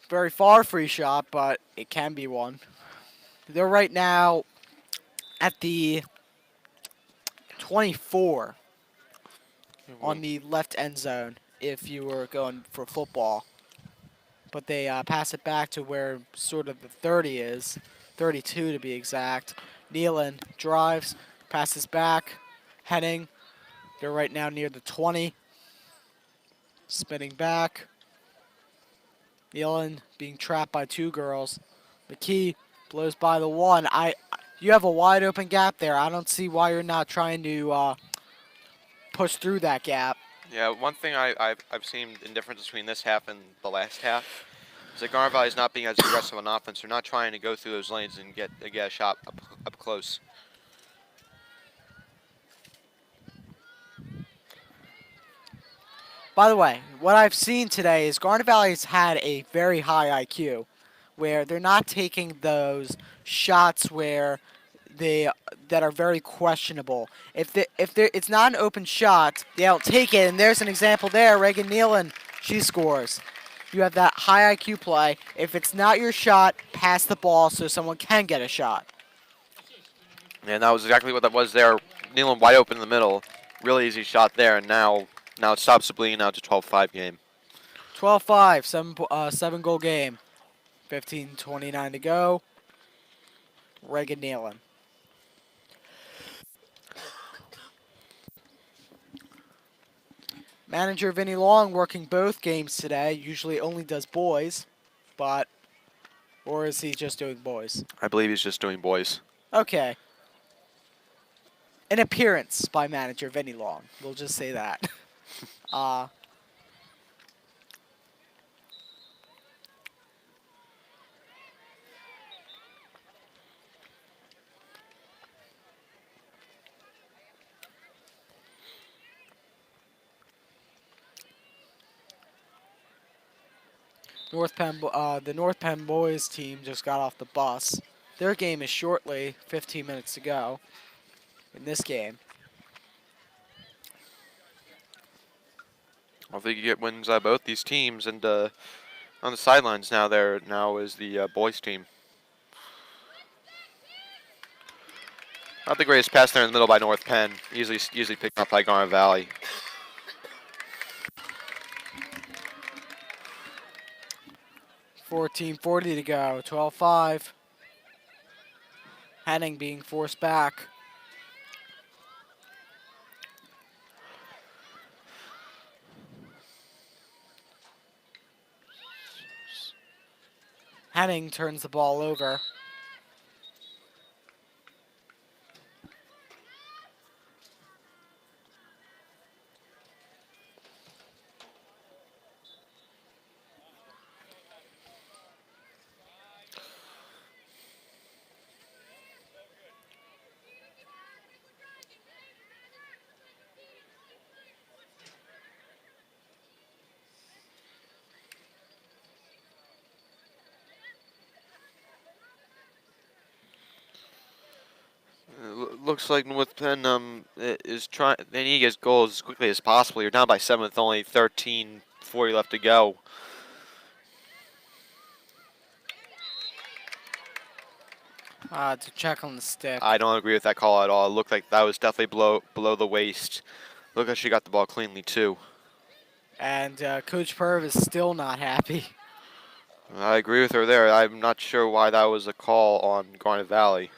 Very far free shot, but it can be one. They're right now at the 24 on the left end zone if you were going for football. But they pass it back to where sort of the 30 is, 32 to be exact. Nealon drives, passes back, heading. They're right now near the 20. Spinning back. Nealon being trapped by two girls. McKee blows by the one. You have a wide open gap there. I don't see why you're not trying to push through that gap. Yeah, one thing I've seen in difference between this half and the last half is that Garnet Valley is not being as aggressive on offense. They're not trying to go through those lanes and get a shot up close. By the way, what I've seen today is Garnet Valley's had a very high IQ, where they're not taking those shots where they that are very questionable. It's not an open shot, they don't take it. And there's an example there. Reagan Nealon, she scores. You have that high IQ play. If it's not your shot, pass the ball so someone can get a shot. And that was exactly what that was there. Nealon wide open in the middle. Really easy shot there, and now it stops the bleeding. Now it's a 12-5 game. 12-5, 7-goal game. 15:29 to go. Reagan Nealon. Manager Vinny Long working both games today. Usually only does boys, or is he just doing boys? I believe he's just doing boys. Okay. An appearance by manager Vinny Long. We'll just say that. The North Penn boys team just got off the bus. Their game is shortly, 15 minutes to go in this game. I think you get wins out of both these teams, and on the sidelines now is the boys team. Not the greatest pass there in the middle by North Penn. Easily picked up by Garnet Valley. 14:40 to go. 12-5. Henning being forced back. Henning turns the ball over. Looks like North Penn is trying. They need to get goals as quickly as possible. You're down by 7 with only 13:40 left to go. To check on the stick. I don't agree with that call at all. It looked like that was definitely below the waist. Look like she got the ball cleanly too. And Coach Perv is still not happy. I agree with her there. I'm not sure why that was a call on Garnet Valley.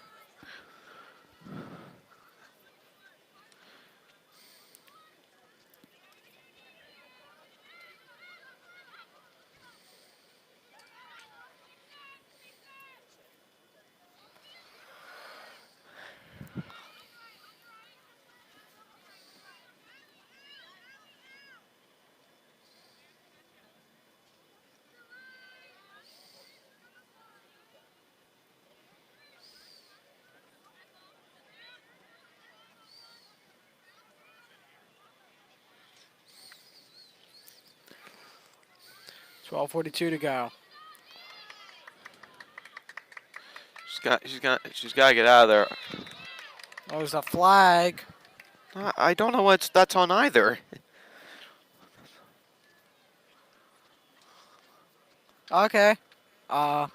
12:42 to go. She's got to get out of there. Oh, there's a flag. I don't know what that's on either. Okay. Uh,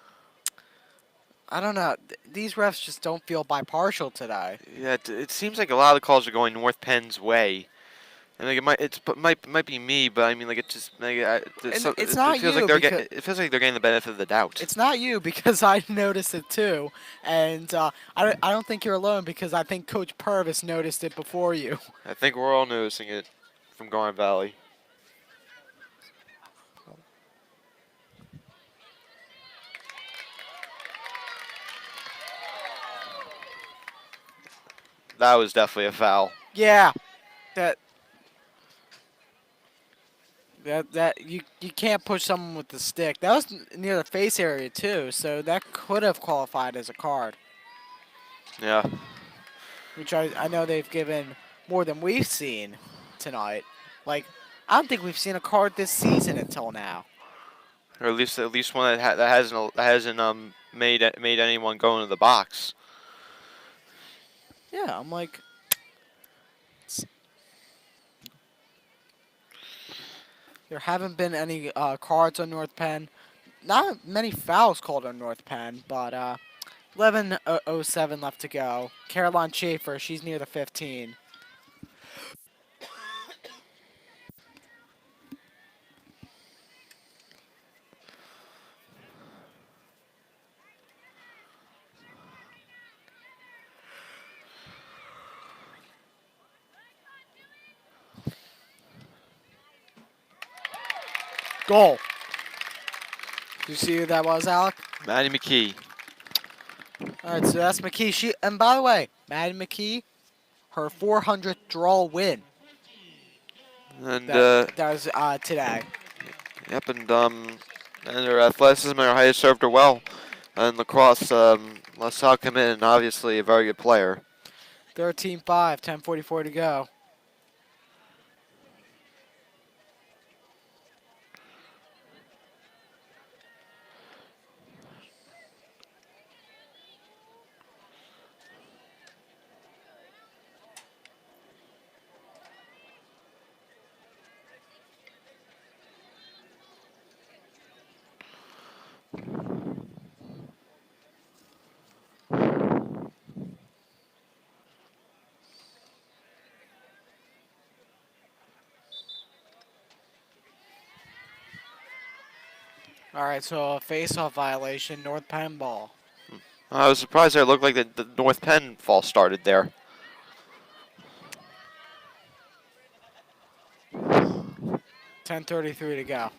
I don't know. These refs just don't feel bipartial today. Yeah, it seems like a lot of the calls are going North Penn's way. And like it might be me, but I mean like it just like And it's it not feels you like because it feels like they're getting the benefit of the doubt. it's not you because I noticed it too, and I don't think you're alone because I think Coach Purvis noticed it before you. I think we're all noticing it from Garnet Valley. That was definitely a foul. Yeah, that you can't push someone with the stick. That was near the face area too, so that could have qualified as a card, Yeah. which I know they've given more than we've seen tonight. Like I don't think we've seen a card this season until now. Or at least one that hasn't made anyone go into the box. Yeah, I'm like, there haven't been any cards on North Penn. Not many fouls called on North Penn, but 11:07 left to go. Caroline Schaefer, she's near the 15. Goal. Did you see who that was, Alec? Maddie McKee. All right, so that's McKee. And by the way, Maddie McKee, her 400th draw win. And That was today. yep, and her athleticism and her height served her well. And Lacrosse, LaSalle come in, and obviously a very good player. 13-5, 10:44 to go. All right, so a face-off violation, North Penn ball. I was surprised there. It looked like the North Penn fall started there. 10:33 to go.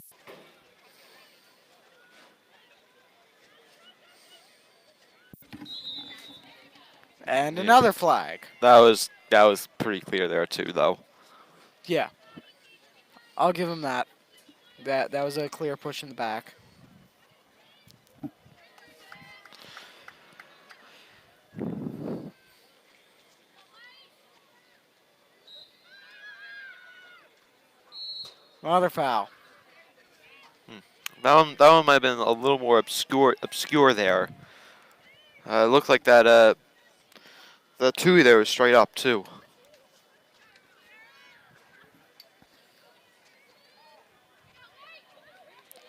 And Yeah. another flag. That was pretty clear there too, though. Yeah, I'll give him that. That was a clear push in the back. Another foul. That one might have been a little more obscure there. It looked like that the two there was straight up too.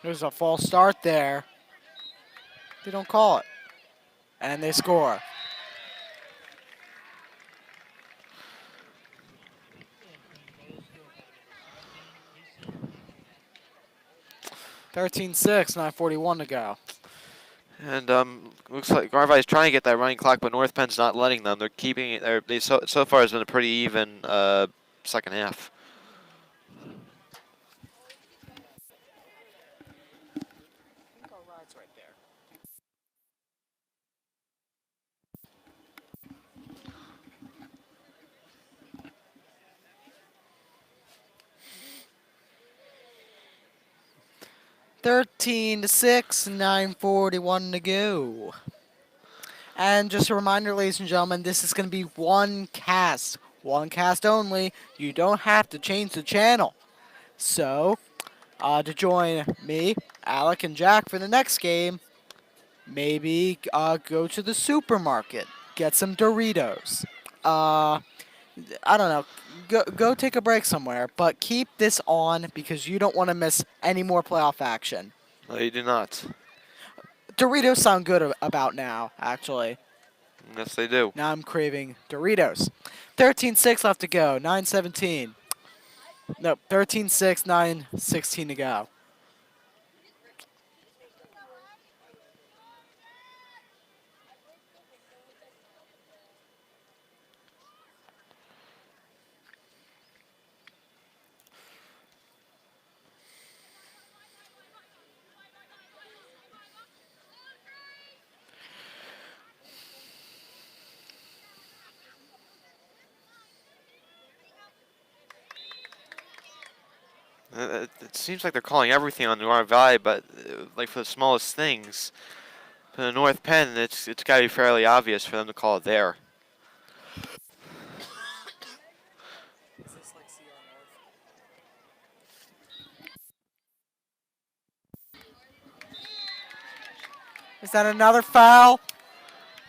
There's a false start there. They don't call it. And they score. (13-6), 9:41 to go. And looks like Garvey is trying to get that running clock, but North Penn's not letting them. They're keeping it. They so far has been a pretty even second half. (13-6), 9:41 to go. And just a reminder, ladies and gentlemen, this is going to be one cast only. You don't have to change the channel. So, to join me, Alec and Jack for the next game, maybe go to the supermarket, get some Doritos. I don't know. Go take a break somewhere, but keep this on because you don't want to miss any more playoff action. No, you do not. Doritos sound good about now, actually. Yes, they do. Now I'm craving Doritos. 13-6 left to go. 9-17. No, 13-6, 9-16 to go. It seems like they're calling everything on Garnet Valley, but like for the smallest things, for the North Penn, it's got to be fairly obvious for them to call it there. Is that another foul?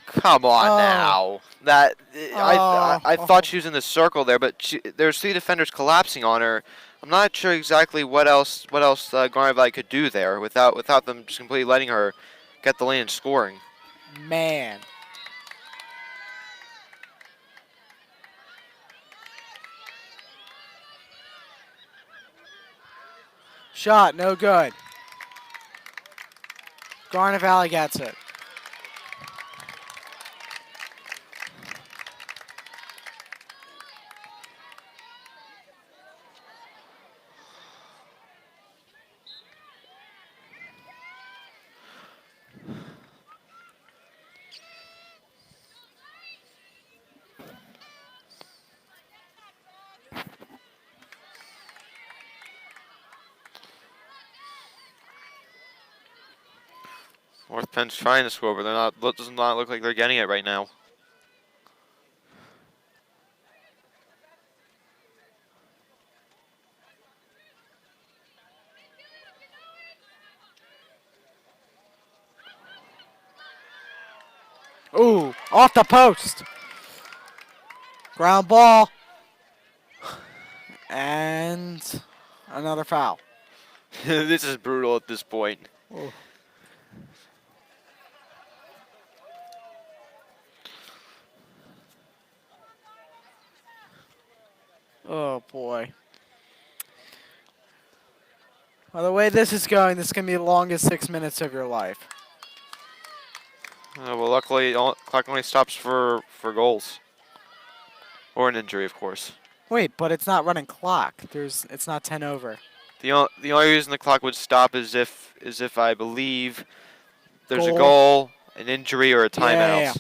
Come on Oh. now. That I Oh. thought she was in the circle there, but there's 3 defenders collapsing on her. I'm not sure exactly what else Garnet Valley could do there without them just completely letting her get the lane and scoring. Man. Shot, no good. Garnet Valley gets it. North Penn's trying to score, but they're not. Does not look like they're getting it right now. Ooh, off the post. Ground ball. And another foul. This is brutal at this point. Ooh. Oh, boy. Well, the way this is going, this is going to be the longest 6 minutes of your life. Well, luckily, clock only stops for goals. Or an injury, of course. Wait, but it's not running clock. It's not 10 over. The only reason the clock would stop is if I believe there's a Goal. goal, an injury, or a timeout. Yeah.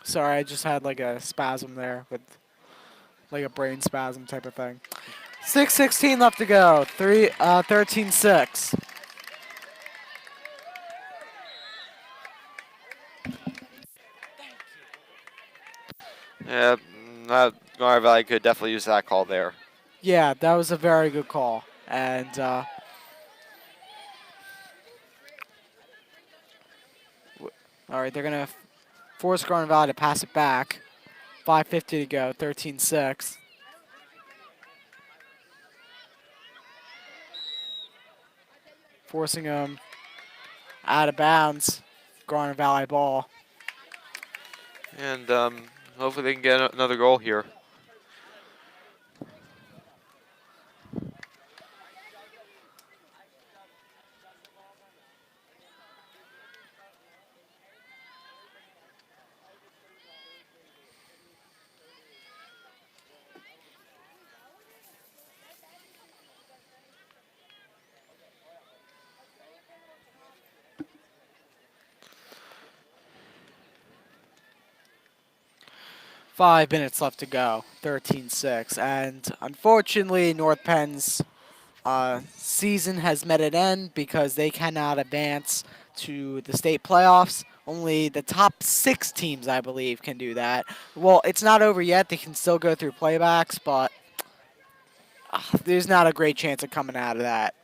Sorry, I just had like a spasm there with like a brain spasm type of thing. 6:16 left to go. 13-6. Yeah, Garnet Valley could definitely use that call there. Yeah, that was a very good call. And all right, they're going to force Garnet Valley to pass it back. 5:50 to go. 13-6. Forcing them out of bounds. Garnet Valley ball. And hopefully they can get another goal here. Five minutes left to go. 13-6. And unfortunately, North Penn's season has met an end because they cannot advance to the state playoffs. Only the top 6 teams, I believe, can do that. Well, it's not over yet. They can still go through playbacks, but there's not a great chance of coming out of that.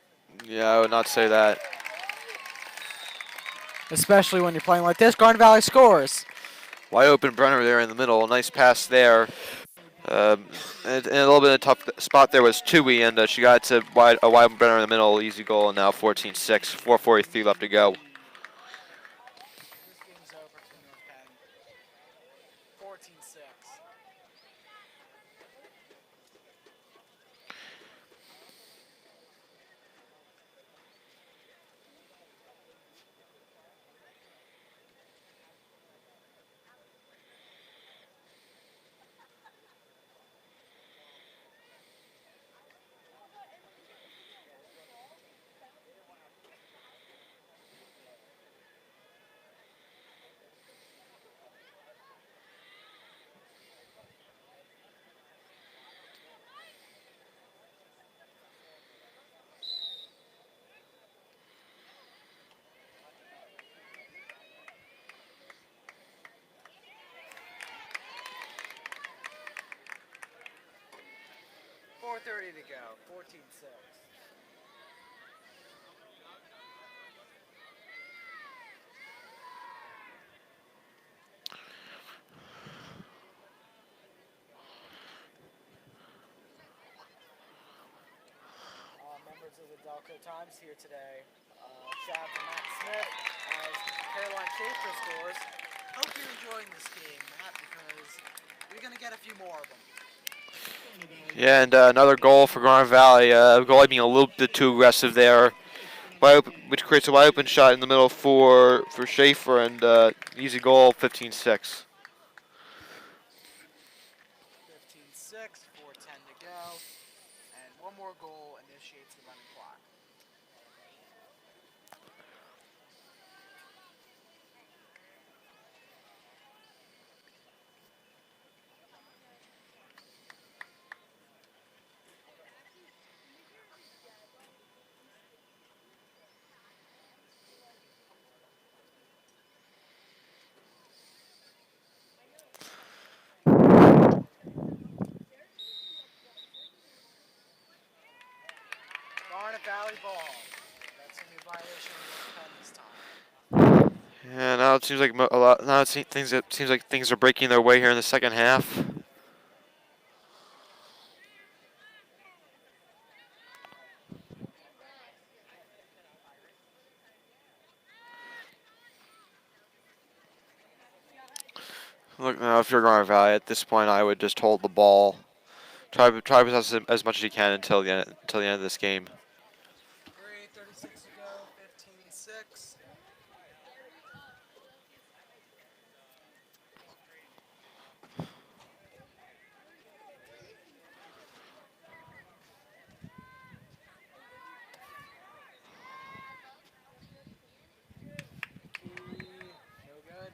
Yeah, I would not say that. especially when you're playing like this. Garnet Valley scores. Wide open Brenner there in the middle. Nice pass there. And a little bit of a tough spot there was Tui, and she got to a wide Brenner in the middle. Easy goal, and now 14-6. 4:43 left to go. This game's over for North Penn. 14-6. 4:30 to go. 14-6. Members of the Delco Times here today. Shout out to Matt Smith as Caroline Schaefer scores. Hope you're enjoying this game, Matt, because we're going to get a few more of them. Yeah, and another goal for Garnet Valley. Goalie being a little bit too aggressive there, which creates a wide open shot in the middle for Schaefer, and easy goal, 15-6. 15-6, 4:10 to go, and one more goal initiates the running clock. Garnet Valley ball. That's going to be a violation of North Penn this time. Yeah, now it seems like a lot. Now it seems like things are breaking their way here in the second half. Look, now if you're Garnet Valley at this point, I would just hold the ball, try to possess it as much as you can until the end of this game. 3:36 to go, 15-6. No good.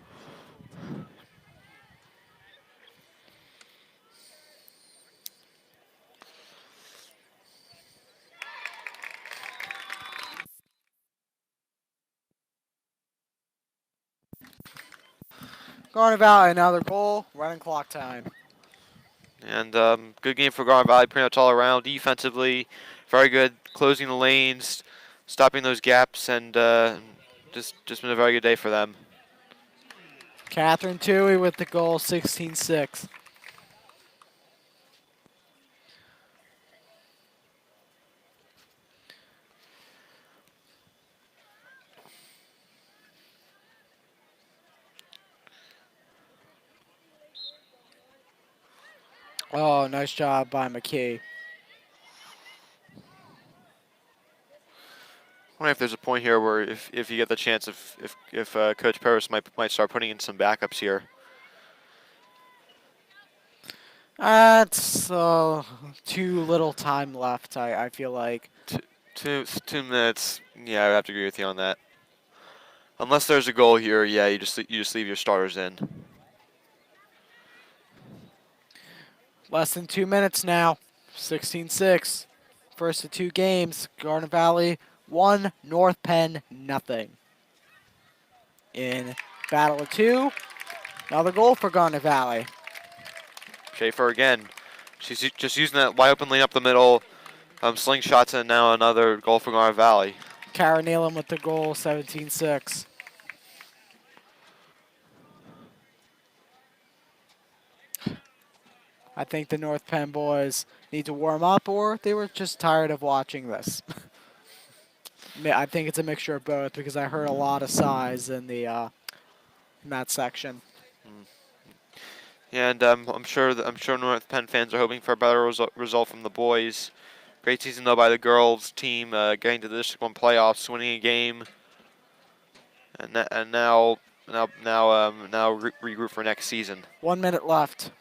Garnet Valley, another goal, running clock time. And good game for Garnet Valley, pretty much all around. Defensively, very good, closing the lanes, stopping those gaps, and just been a very good day for them. Catherine Tui with the goal, 16-6. Oh, nice job by McKee. I wonder if there's a point here where if you get the chance, if Coach Paris might start putting in some backups here. That's too little time left, I feel like. 2 minutes. Yeah, I would have to agree with you on that. Unless there's a goal here, yeah, you just leave your starters in. Less than 2 minutes now. 16-6. First of two games. Garnet Valley 1, North Penn nothing. In battle of two, another goal for Garnet Valley. Schaefer again. She's just using that wide open lane up the middle. Slingshots, and now another goal for Garnet Valley. Kara Nealon with the goal, 17-6. I think the North Penn boys need to warm up, or they were just tired of watching this. I think it's a mixture of both because I heard a lot of sighs in that section. Yeah, and I'm sure North Penn fans are hoping for a better result from the boys. Great season though by the girls team, getting to the District 1 playoffs, winning a game, and now regroup for next season. 1 minute left.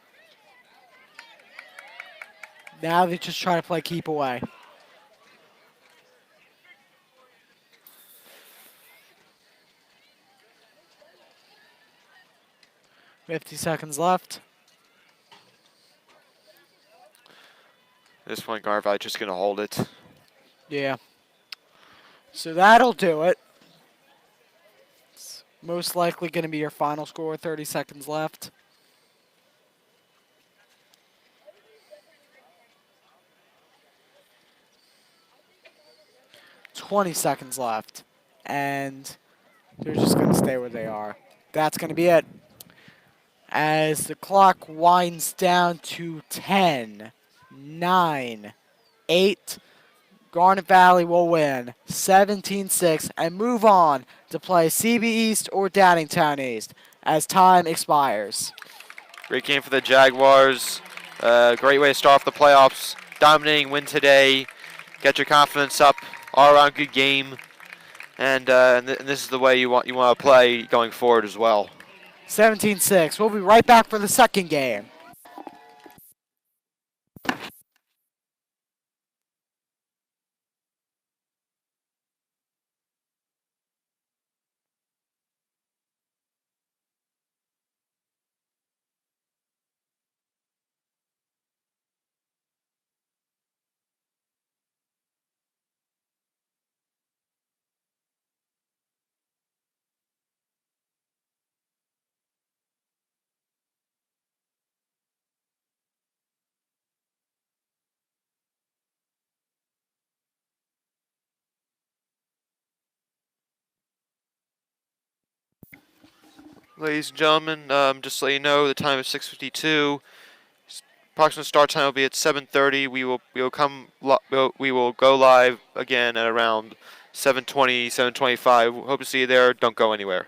Now they just try to play keep away. 50 seconds left. At this point, Garnet just gonna hold it. Yeah. So that'll do it. It's most likely going to be your final score. 30 seconds left. $20 left. And they're just going to stay where they are. That's going to be it. As the clock winds down to 10, 9, 8, Garnet Valley will win 17-6 and move on to play CB East or Downingtown East as time expires. Great game for the Jaguars. Great way to start off the playoffs. Dominating win today. Get your confidence up. All around good game. And this is the way you want to play going forward as well. 17-6. We'll be right back for the second game. Ladies and gentlemen, just to let you know, the time is 6:52. Approximate start time will be at 7:30. We will go live again at around 7:20, 7:25. Hope to see you there. Don't go anywhere.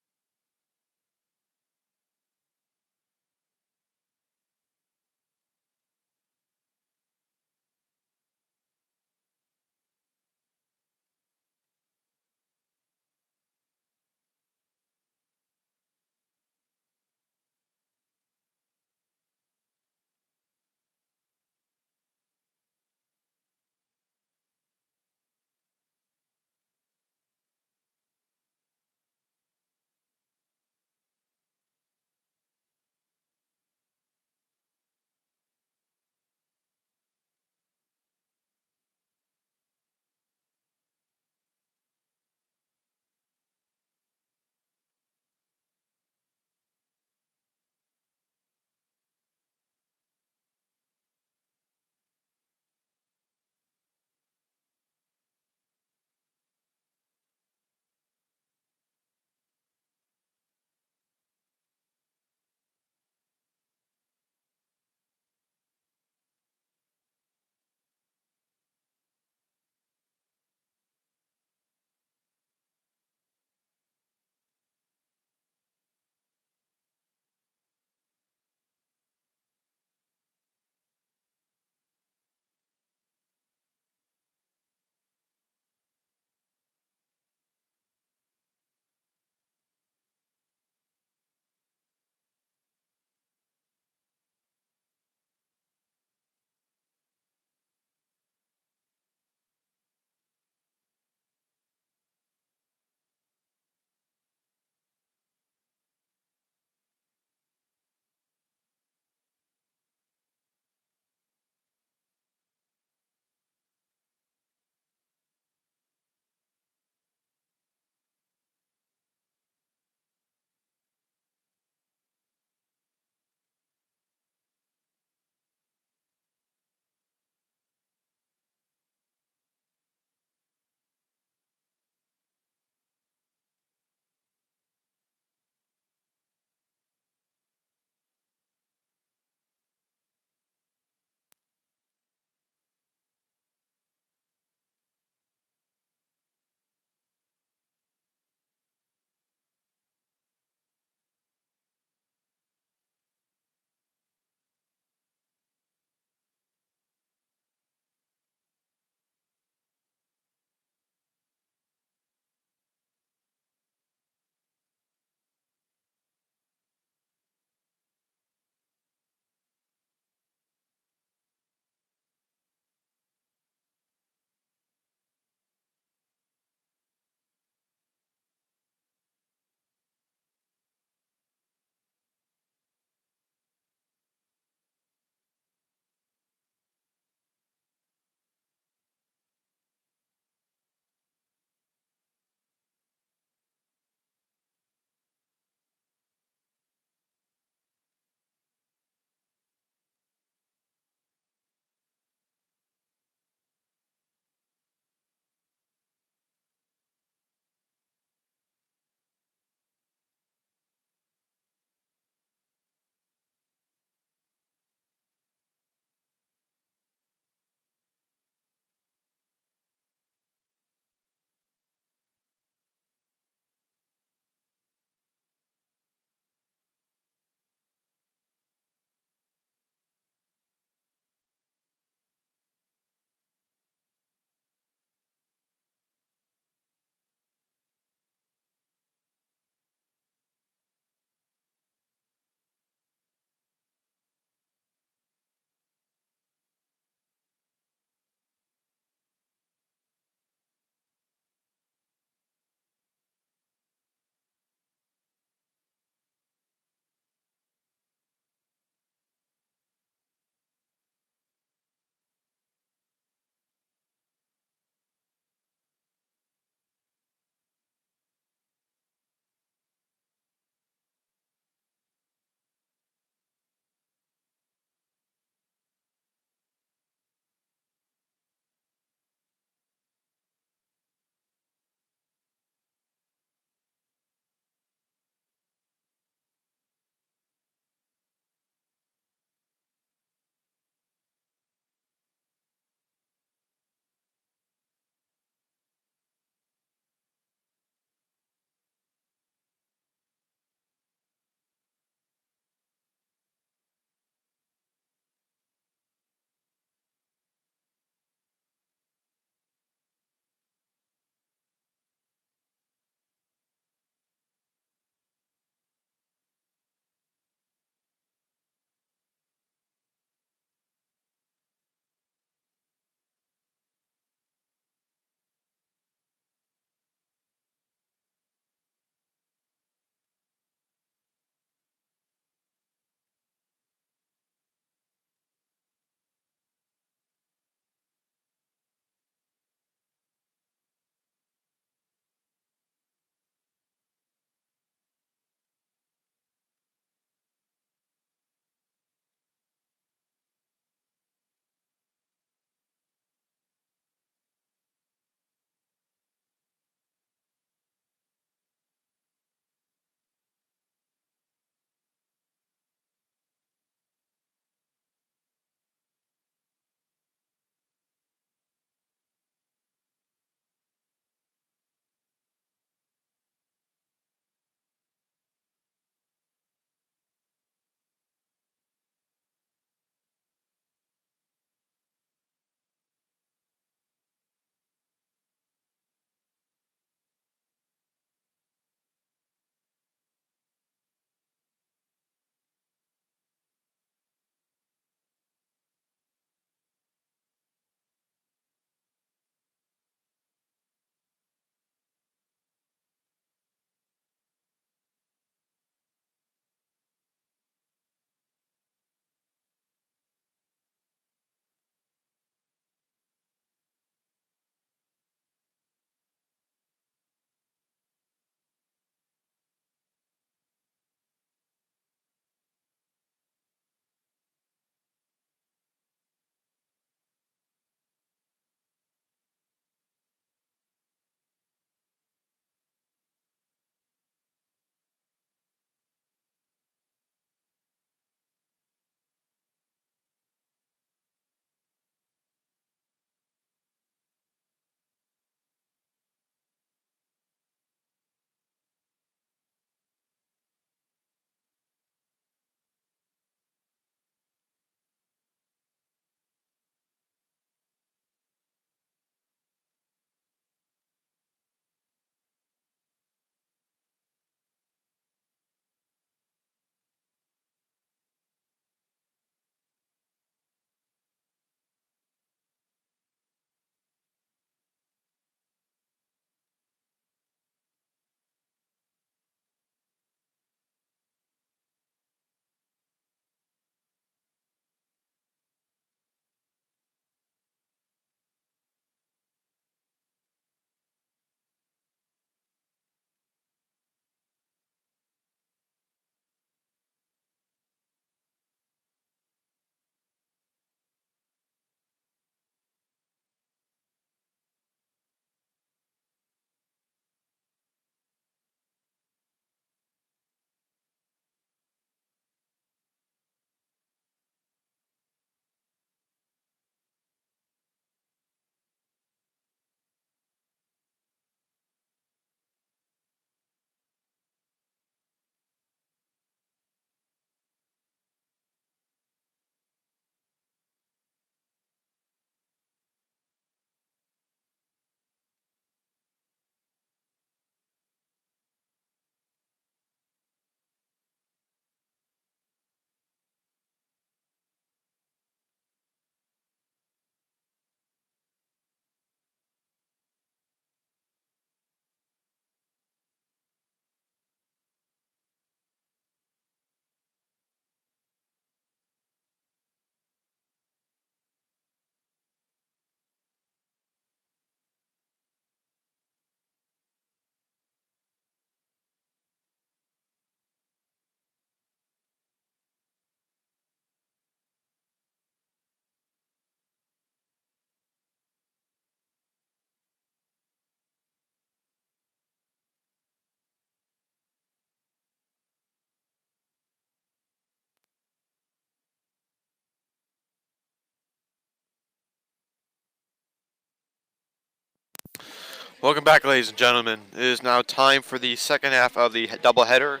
Welcome back, ladies and gentlemen. It is now time for the second half of the doubleheader.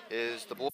Is the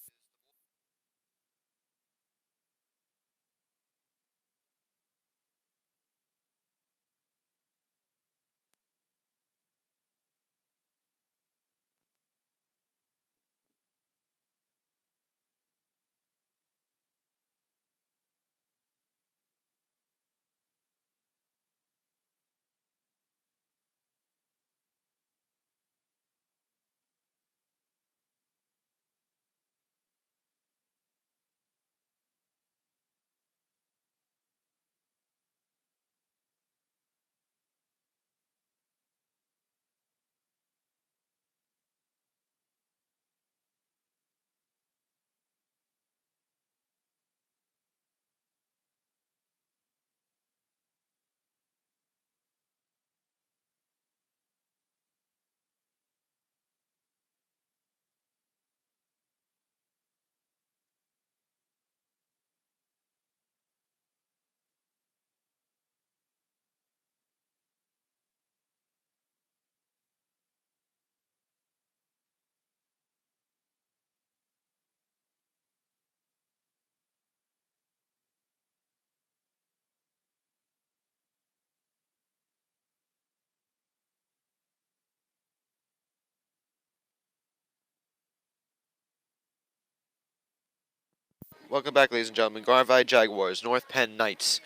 Welcome back, ladies and gentlemen. Garnet Valley Jaguars, North Penn Knights.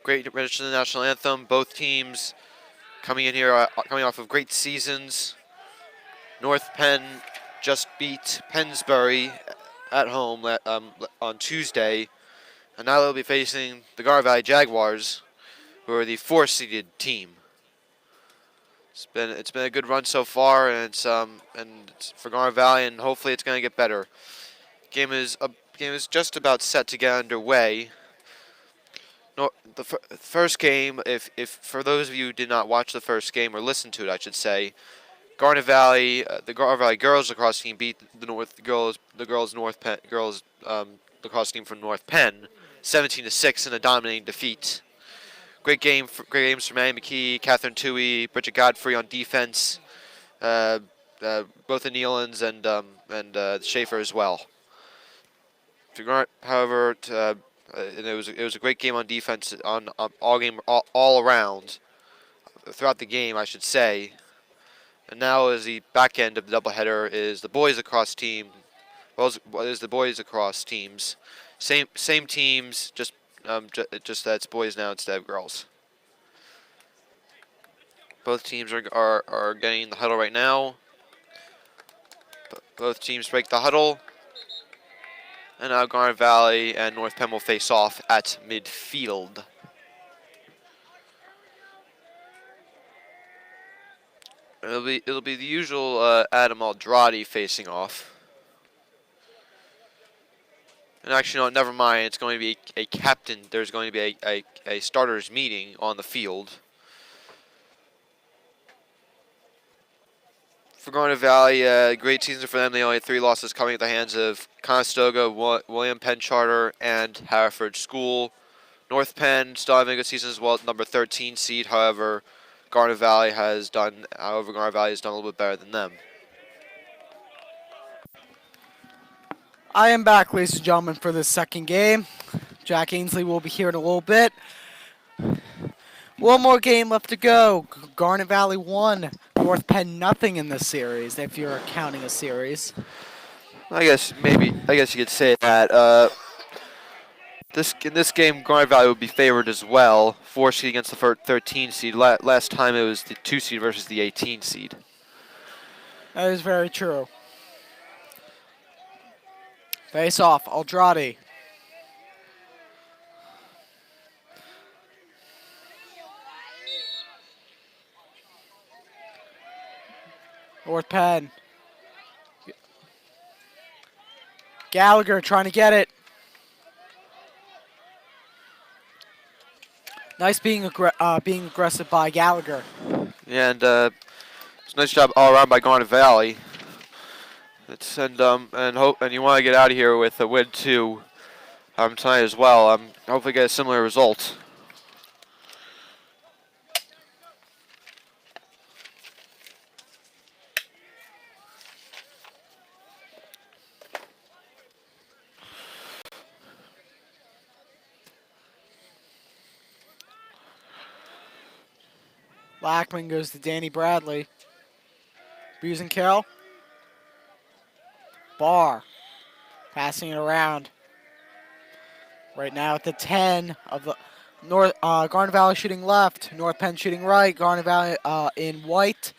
Great rendition of the national anthem. Both teams coming in here, coming off of great seasons. North Penn just beat Pennsbury at home on Tuesday, and now they'll be facing the Garnet Valley Jaguars, who are the four-seeded team. It's been a good run so far, and it's for Garnet Valley, and hopefully it's going to get better. Game is just about set to get underway. No, the first game, if for those of you who did not watch the first game or listen to it, I should say, Garnet Valley, the Garnet Valley girls lacrosse team beat the girls lacrosse team from North Penn, 17-6 in a dominating defeat. Great games from Annie McKee, Catherine Toohey, Bridget Godfrey on defense, both the Nealons and Schaefer as well. However, and it was a great game on defense on all around throughout the game, I should say. And now, as the back end of the doubleheader is the boys lacrosse team. Well, is the boys lacrosse teams. Same teams, just that it's boys now instead of girls. Both teams are getting in the huddle right now. Both teams break the huddle. And now Garnet Valley and North Penn will face off at midfield. It'll be the usual Adam Aldradi facing off. And actually, no, never mind. It's going to be a captain. There's going to be a starters meeting on the field. For Garnet Valley, great season for them. They only had 3 losses coming at the hands of Conestoga, William Penn Charter, and Hereford School. North Penn still having a good season as well, number 13 seed. However, Garnet Valley has done a little bit better than them. I am back, ladies and gentlemen, for the second game. Jack Ainsley will be here in a little bit. One more game left to go. Garnet Valley 1, North Penn nothing in this series, if you're counting a series. I guess you could say that. In this game, Garnet Valley would be favored as well. 4 seed against the 13 seed. Last time it was the 2 seed versus the 18 seed. That is very true. Face off, Aldradi. North Penn. Gallagher trying to get it. Nice being aggressive by Gallagher. Yeah, and it's a nice job all around by Garnet Valley. And you want to get out of here with a win too tonight as well. Hopefully get a similar result. Blackman goes to Danny Bradley. Busenkill. Barr. Passing it around. Right now at the 10 of the North Garnet Valley shooting left, North Penn shooting right, Garnet Valley in white,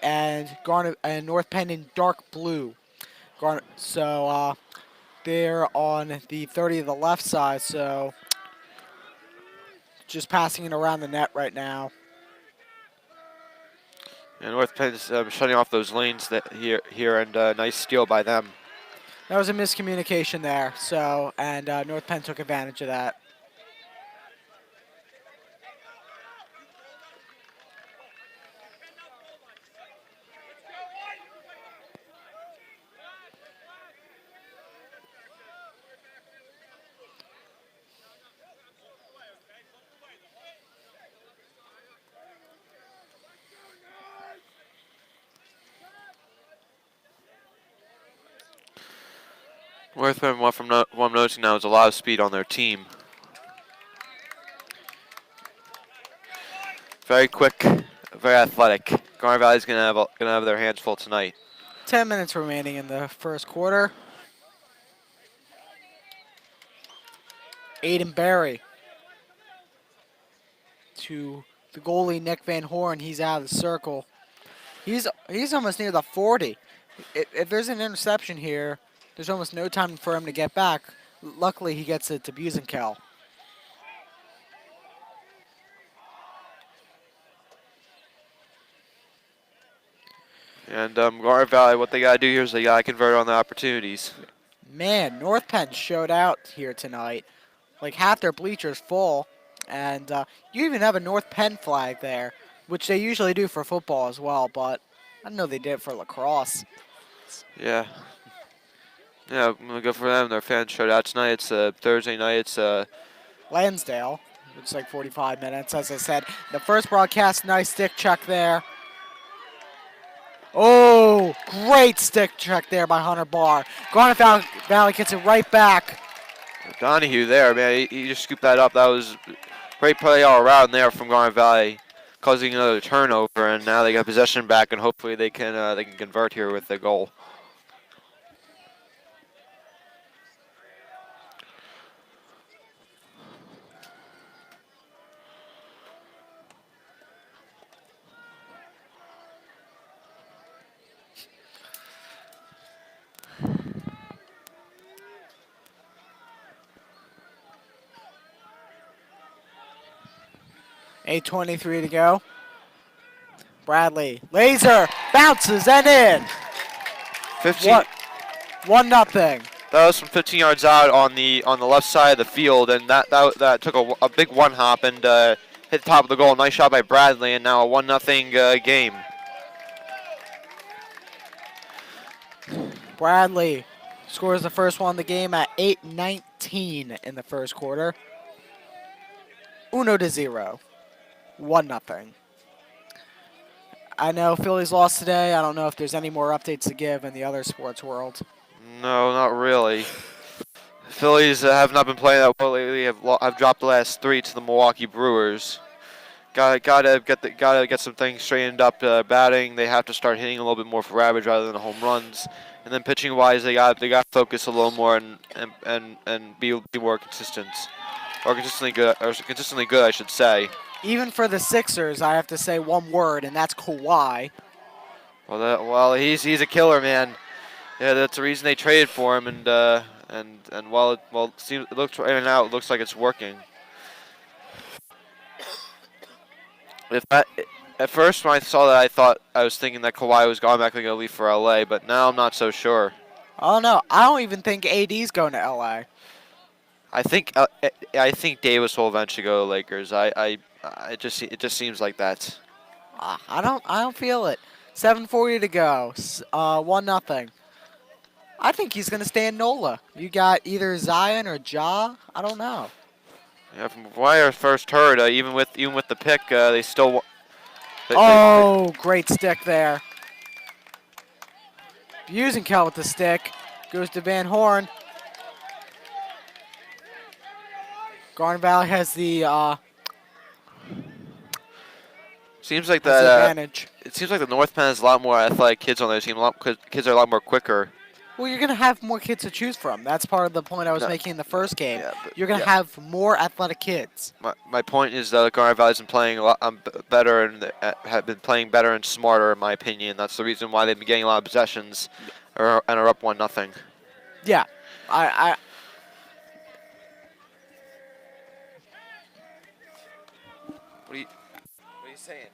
and North Penn in dark blue. So they're on the 30 of the left side, so just passing it around the net right now. And North Penn's shutting off those lanes here, and nice steal by them. That was a miscommunication there, so and North Penn took advantage of that. North Penn, what I'm noticing now is a lot of speed on their team. Very quick, very athletic. Garnet Valley's gonna have their hands full tonight. 10 minutes remaining in the first quarter. Aiden Barry to the goalie Nick Van Horn. He's out of the circle. He's almost near the 40. If there's an interception here, there's almost no time for him to get back. Luckily, he gets it to Busenkill. And Garnet Valley, what they gotta do here is they gotta convert on the opportunities. Man, North Penn showed out here tonight. Like half their bleachers full, and you even have a North Penn flag there, which they usually do for football as well. But I didn't know they did it for lacrosse. Yeah. Yeah, I'm gonna go for them. Their fans showed out tonight. It's Thursday night. It's Lansdale. It's like 45 minutes, as I said. The first broadcast, nice stick check there. Oh, great stick check there by Hunter Barr. Garnet Valley gets it right back. Donahue there, man. He just scooped that up. That was great play all around there from Garnet Valley, causing another turnover. And now they got possession back, and hopefully they can convert here with the goal. .8:23 to go. Bradley, laser, bounces and in. 15. 1-0. That was from 15 yards out on the left side of the field, and that took a big one hop and hit the top of the goal. Nice shot by Bradley, and now a 1-0 game. Bradley scores the first one of the game at 8:19 in the first quarter. 1-0. 1-0. I know Phillies lost today. I don't know if there's any more updates to give in the other sports world. No, not really. Phillies have not been playing that well lately. Have dropped the last 3 to the Milwaukee Brewers. Gotta get some things straightened up. Batting, they have to start hitting a little bit more for average rather than home runs. And then pitching wise, they got to focus a little more and be more consistent, or consistently good, I should say. Even for the Sixers, I have to say one word, and that's Kawhi. Well, he's a killer, man. Yeah, that's the reason they traded for him, and while it looks in and out, it looks like it's working. At first when I saw that, I was thinking that Kawhi was automatically going to leave for LA, but now I'm not so sure. Oh no, I don't even think AD's going to LA. I think Davis will eventually go to Lakers. It just seems like that. I don't feel it. 7:40 to go. 1-0. I think he's going to stay in NOLA. You got either Zion or Ja. I don't know. Yeah, from what I first heard, even with the pick, they still. Great stick there. Busenkill with the stick. Goes to Van Horn. Garnet Valley has the Seems like has the that. advantage. It seems like the North Penn has a lot more athletic kids on their team. Kids are a lot more quicker. Well, you're going to have more kids to choose from. That's part of the point I was No, making in the first game. yeah, but You're going to yeah. have more athletic kids. My point is that Garnet Valley's been playing a lot better and have been playing better and smarter, in my opinion. That's the reason why they've been getting a lot of possessions, and are up 1-0. Yeah. I What are you saying?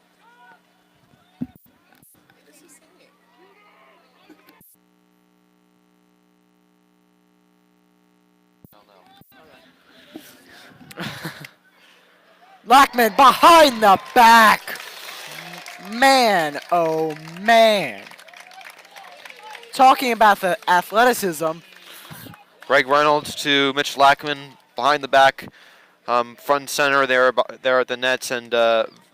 Lackman behind the back. Man, oh man. Talking about the athleticism, Greg Reynolds to Mitch Lackman behind the back, front and center there at the nets, and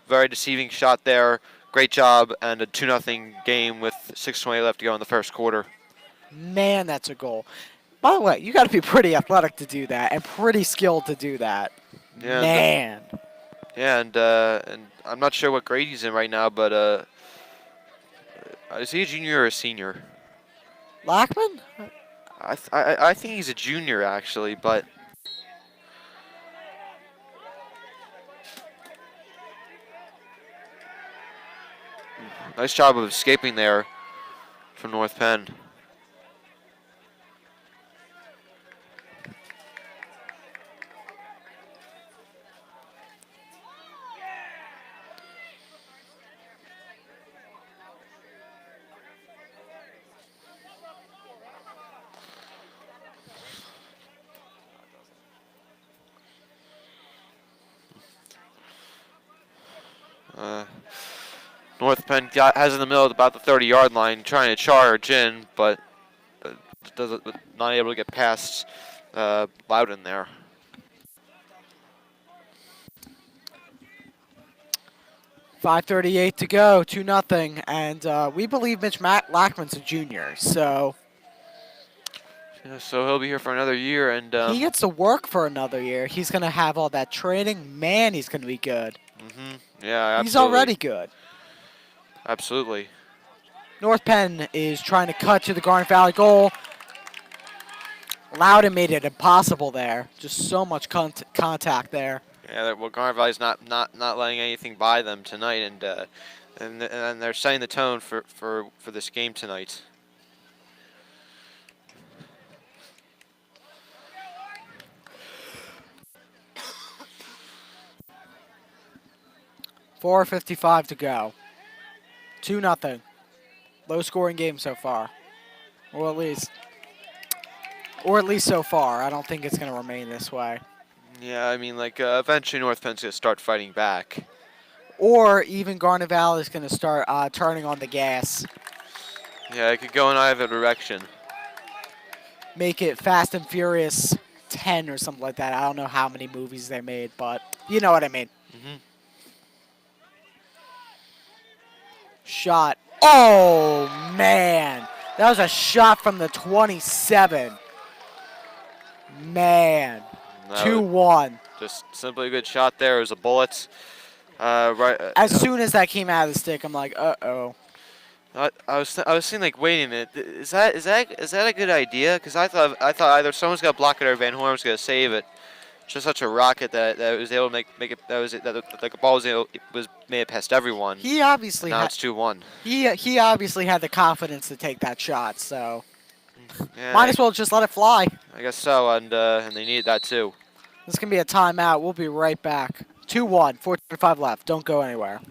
very deceiving shot there. Great job, and a 2-0 game with 6:20 left to go in the first quarter. man, that's a goal. By the way, you got to be pretty athletic to do that and pretty skilled to do that. Yeah, Man. and I'm not sure what grade he's in right now, but is he a junior or a senior? Lackman? I think he's a junior actually, but nice job of escaping there from North Penn. North Penn has in the middle of about the 30-yard line, trying to charge in, but not able to get past Loudon there. .538 to go, 2-0, and we believe Mitch Lackman's a junior, so Yeah, so he'll be here for another year, and he gets to work for another year. He's going to have all that training. Man, he's going to be good. yeah, absolutely. He's already good. Absolutely. North Penn is trying to cut to the Garnet Valley goal. Loudon made it impossible there. Just so much contact there. Yeah, well, Garnet Valley's not letting anything by them tonight, and they're setting the tone for this game tonight. .455 to go. 2-0. Low scoring game so far. Or at least so far. I don't think it's going to remain this way. Yeah, I mean, like, eventually North Penn's going to start fighting back. Or even Garnet Valley is going to start turning on the gas. Yeah, it could go in either direction. Make it Fast and Furious 10 or something like that. I don't know how many movies they made, but you know what I mean. Shot. Oh, man. That was a shot from the 27. Man. 2-1. Just simply a good shot there. It was a bullet. As soon as that came out of the stick, I'm like, uh-oh. I was thinking, like, wait a minute, is that a good idea? Because I thought either someone's gonna block it or Van Horn's gonna save it. Just such a rocket that was able to make it. That the ball made it past everyone. He obviously now it's 2-1. He obviously had the confidence to take that shot, so Yeah, might as well just let it fly. I guess so, and they needed that too. This is gonna be a timeout. We'll be right back. 2-1, 4:35 left. Don't go anywhere.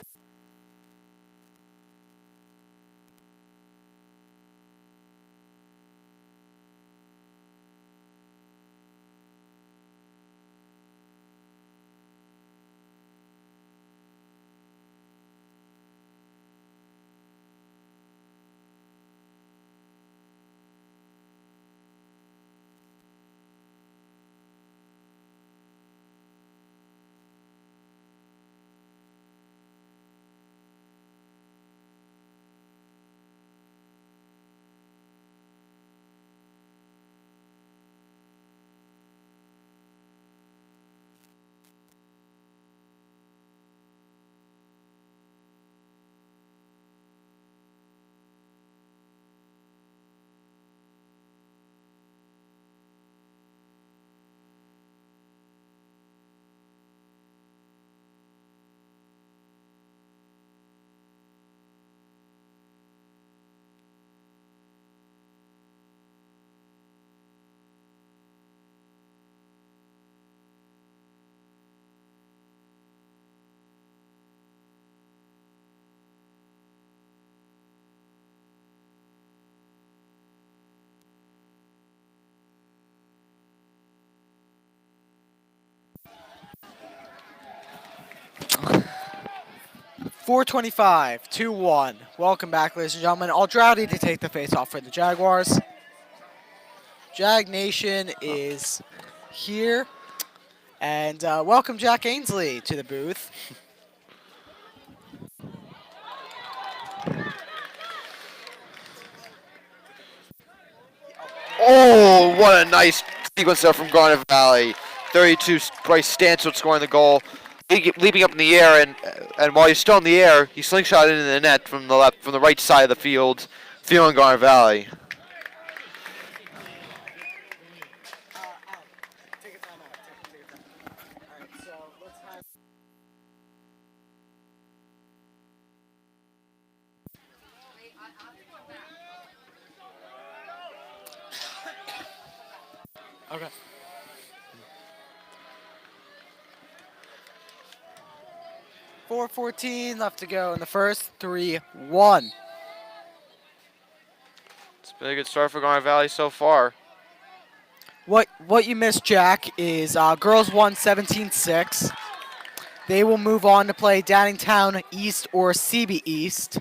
425, 2-1. Welcome back, ladies and gentlemen. Aldrowdy to take the face off for the Jaguars. Jag Nation is here. And welcome Jack Ainsley to the booth. Oh, what a nice sequence there from Garnet Valley. 32, Bryce Stansfield scoring the goal, leaping up in the air, and while he's still in the air, he slingshot it into the net from the right side of the field, feeling Garnet Valley. Okay. 4:14 left to go in the first. 3-1. It's been a good start for Garnet Valley so far. What you missed, Jack, is girls won 17-6. They will move on to play Downingtown East or CB East.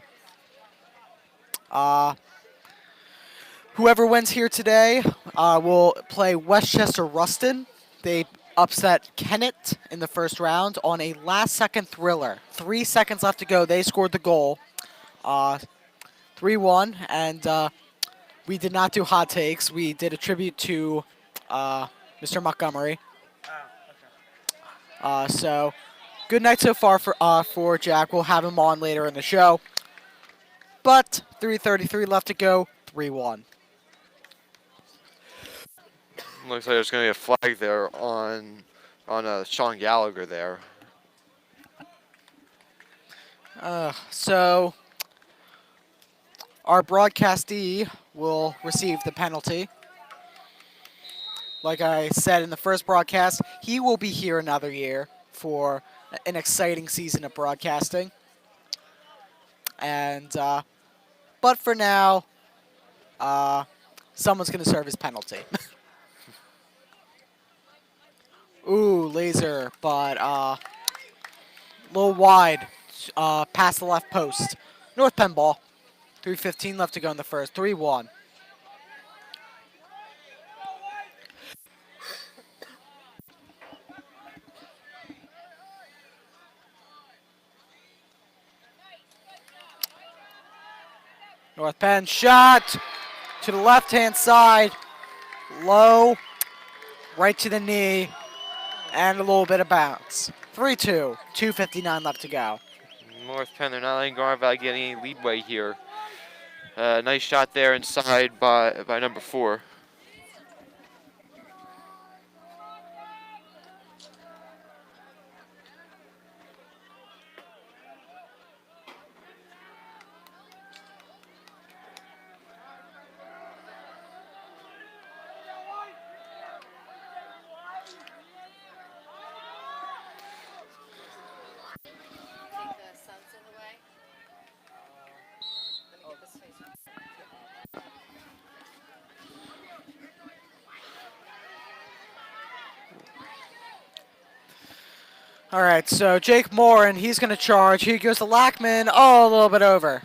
Whoever wins here today will play Westchester Ruston. They upset Kennett in the first round on a last-second thriller. 3 seconds left to go. They scored the goal. 3-1, and we did not do hot takes. We did a tribute to Mr. Montgomery. So, good night so far for Jack. We'll have him on later in the show. But 3:33 left to go. 3-1. Looks like there's going to be a flag there on Sean Gallagher there. So our broadcastee will receive the penalty. Like I said in the first broadcast, he will be here another year for an exciting season of broadcasting. And but for now, someone's going to serve his penalty. Ooh, laser, but a little wide, past the left post. North Penn ball. 3:15 left to go in the first. 3-1. North Penn shot to the left-hand side. Low, right to the knee, and a little bit of bounce. 3-2, 2:59 left to go. North Penn, they're not letting Garnet Valley get any leadway here. Nice shot there inside by number 4. All right, so Jake Moore, and he's going to charge. Here goes to Lackman. Oh, a little bit over.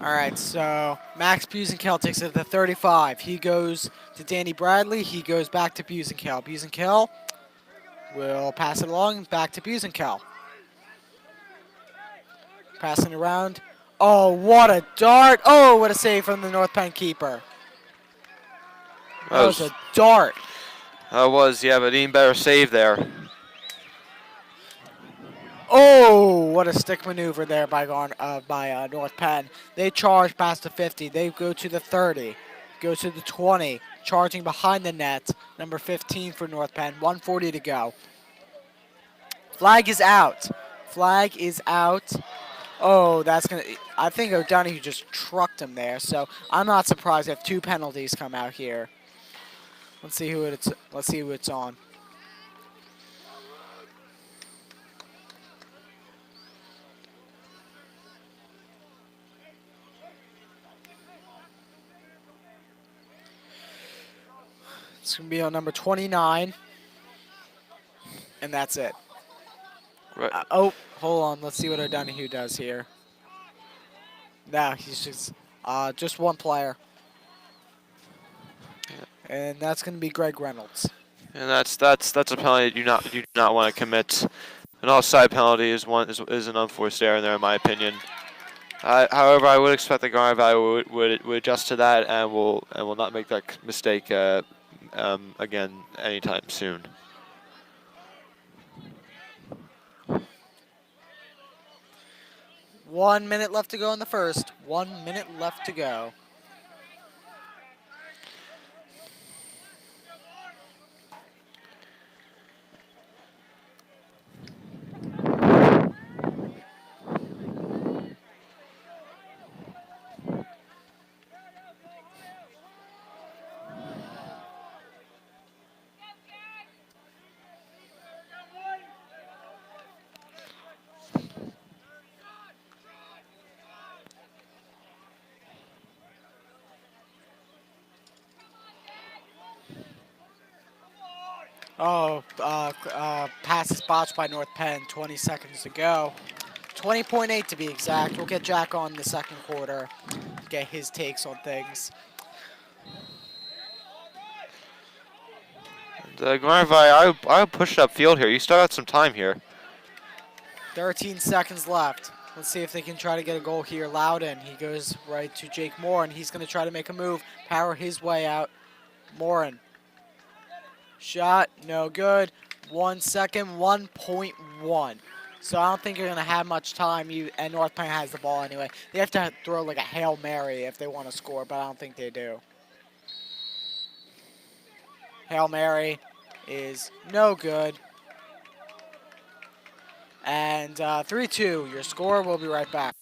All right, so Max Busenkel takes it to 35. He goes to Danny Bradley. He goes back to Busenkel. Busenkel will pass it along back to Busenkel. Passing around. Oh, what a dart. Oh, what a save from the North Penn keeper. That was a dart. That was, yeah, but even better save there. Oh, what a stick maneuver there by North Penn. They charge past the 50. They go to the 30. Go to the 20. Charging behind the net. Number 15 for North Penn. 1:40 to go. Flag is out. Flag is out. Oh, that's gonna. I think O'Donoghue just trucked him there. So I'm not surprised if 2 penalties come out here. Let's see who it's. Let's see who it's on. It's gonna be on number 29, and that's it. Right. Oh, hold on. Let's see what O'Donoghue does here. No, he's just one player, and that's gonna be Greg Reynolds. And that's a penalty you do not want to commit. An offside penalty is an unforced error in there, in my opinion. However, I would expect the Garnet Valley would adjust to that and will not make that mistake again anytime soon. One minute left to go in the first. 1 minute left to go. Oh, pass is botched by North Penn. 20 seconds to go. 20.8 to be exact. We'll get Jack on the second quarter to get his takes on things. The Garnet Valley, I would push it upfield here. You still got some time here. 13 seconds left. Let's see if they can try to get a goal here. Loudon, he goes right to Jake Moore, and he's going to try to make a move, power his way out. Morin. Shot, no good. 1 second, 1.1. So I don't think you're going to have much time, and North Penn has the ball anyway. They have to throw like a Hail Mary if they want to score, but I don't think they do. Hail Mary is no good. And 3-2, your score. We'll be right back.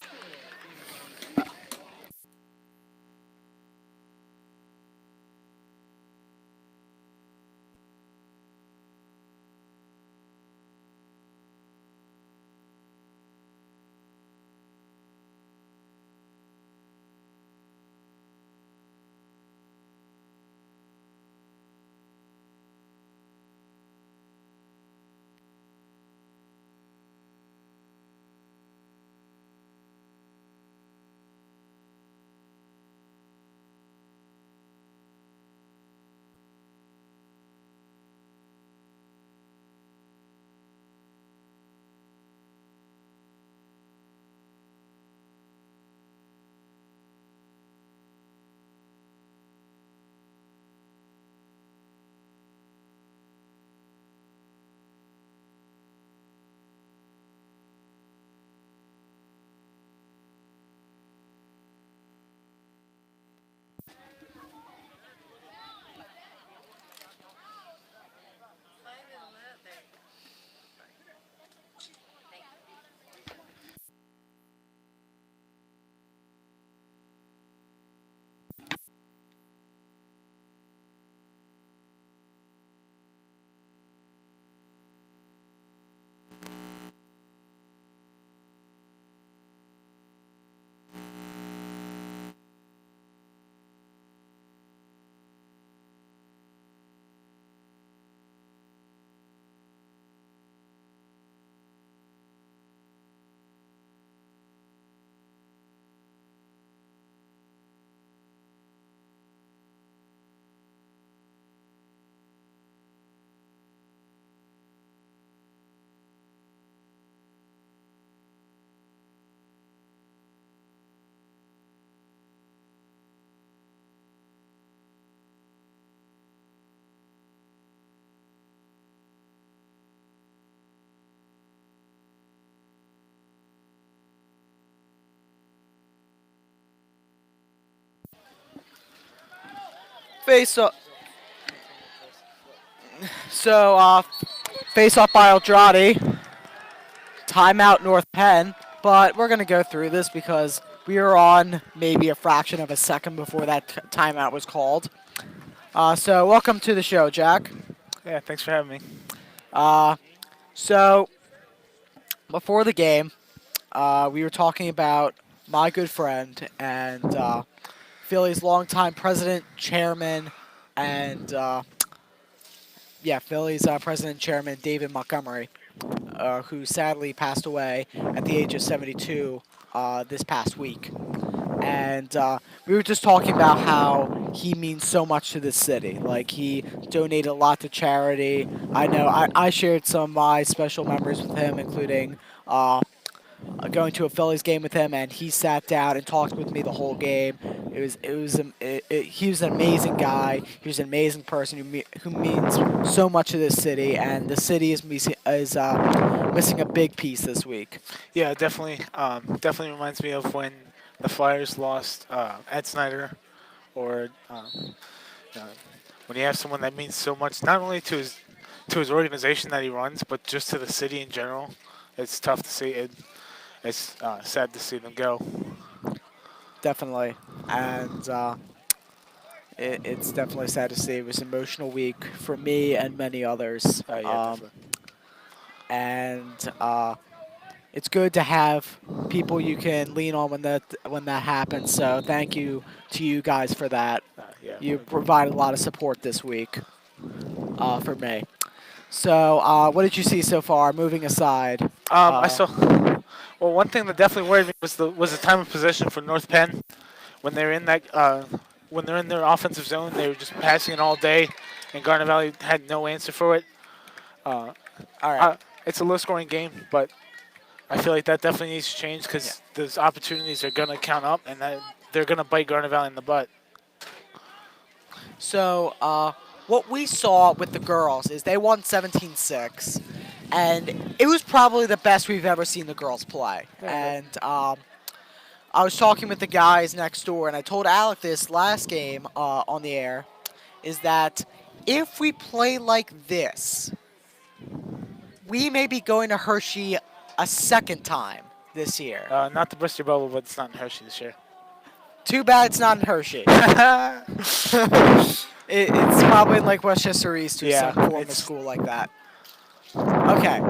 Face up. So, face off by Eldradi. timeout North Penn, but we're going to go through this because we were on maybe a fraction of a second before that timeout was called. So welcome to the show, Jack. Yeah, thanks for having me. Uh, so before the game, we were talking about my good friend and Philly's longtime president, chairman, and Philly's president and chairman, David Montgomery, who sadly passed away at the age of 72 this past week. And we were just talking about how he means so much to this city. Like, he donated a lot to charity. I know I shared some of my special memories with him, including going to a Phillies game with him, and he sat down and talked with me the whole game. He was an amazing guy. He was an amazing person who means so much to this city, and the city is missing a big piece this week. Yeah, definitely. Definitely reminds me of when the Flyers lost Ed Snyder, or uh, when you have someone that means so much, not only to his organization that he runs, but just to the city in general. It's tough to see it. It's sad to see them go. Definitely, and it's definitely sad to see. It was an emotional week for me and many others. Yeah, definitely. And it's good to have people you can lean on when that happens. So thank you to you guys for that. Yeah. You provided a lot of support this week for me. So what did you see so far? Moving aside, I saw. Well, one thing that definitely worried me was the time of possession for North Penn. When they're in that when they're in their offensive zone, they were just passing it all day, and Garnet Valley had no answer for it. all right. It's a low-scoring game, but I feel like that definitely needs to change because those opportunities are gonna count up, and they're gonna bite Garnet Valley in the butt. So what we saw with the girls is they won 17-6, and it was probably the best we've ever seen the girls play. And I was talking with the guys next door, and I told Alec this last game on the air, is that if we play like this, we may be going to Hershey a second time this year. Not to burst your bubble, but it's not in Hershey this year. Too bad it's not in Hershey. It's probably in like Westchester East or Yeah, some form of school like that. Okay,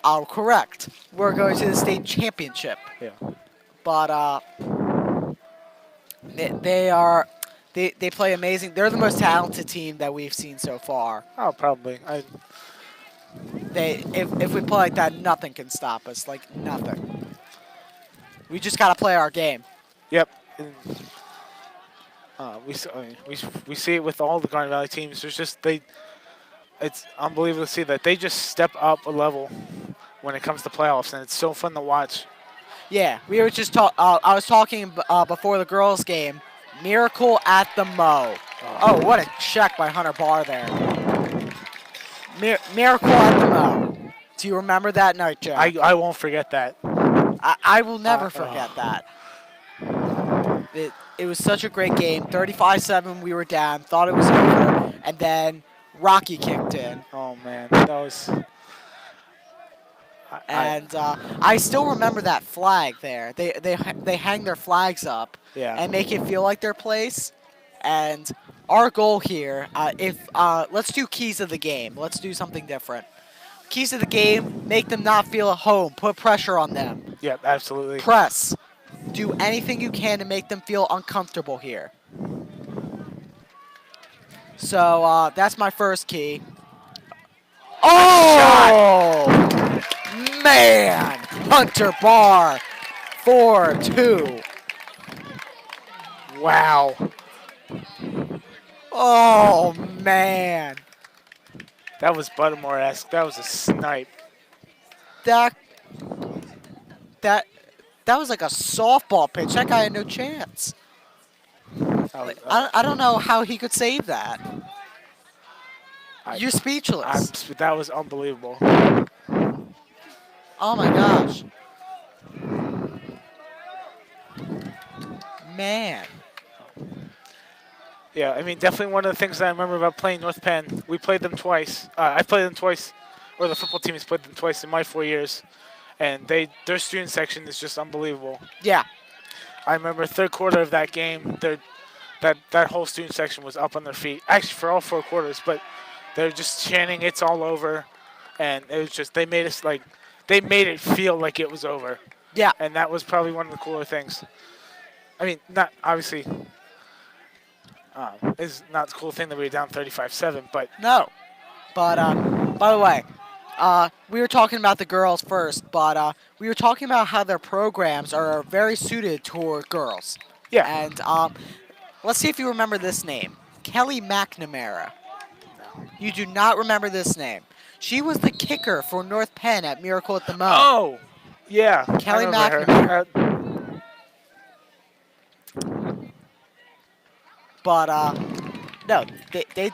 I'll correct. We're going to the state championship, Yeah. but they play amazing. They're the most talented team that we've seen so far. Oh, probably. If we play like that, nothing can stop us. Like nothing. We just gotta play our game. Yep. And, we see it with all the Garnet Valley teams. There's just it's unbelievable to see that they just step up a level when it comes to playoffs, and it's so fun to watch. Yeah, we were just I was talking before the girls' game. Miracle at the Mo. Oh, what a check by Hunter Barr there. Miracle at the Mo. Do you remember that night, Jack? I won't forget that. I will never forget that. It was such a great game. 35-7, we were down. Thought it was over, and then Rocky kicked in. Oh man, that was. And I still remember that flag there. They hang their flags up and make it feel like their place. And our goal here, let's do keys of the game. Let's do something different. Keys of the game: make them not feel at home. Put pressure on them. Yep, absolutely. Press. Do anything you can to make them feel uncomfortable here. So that's my first key. Oh, man! Hunter Barr, 4-2. Wow. Oh, man. That was Buttermore-esque. That was a snipe. That was like a softball pitch. That guy had no chance. I don't know how he could save that. You're speechless. That was unbelievable. Oh my gosh. Man. Yeah, I mean, definitely one of the things that I remember about playing North Penn. We played them twice. I played them twice, or the football team has played them twice in my 4 years. and their student section is just unbelievable. Yeah. I remember third quarter of that game, that whole student section was up on their feet. Actually, for all 4 quarters, but they're just chanting "It's all over," and it was just they made it feel like it was over, Yeah. and that was probably one of the cooler things. I mean, not obviously, it's not the cool thing that we were down 35-7, but No. But by the way, we were talking about the girls first, but we were talking about how their programs are very suited toward girls. yeah, And let's see if you remember this name, Kelly McNamara. You do not remember this name. She was the kicker for North Penn at Miracle at the Mo. oh, yeah, I Kelly remember McNamara. her. But no, they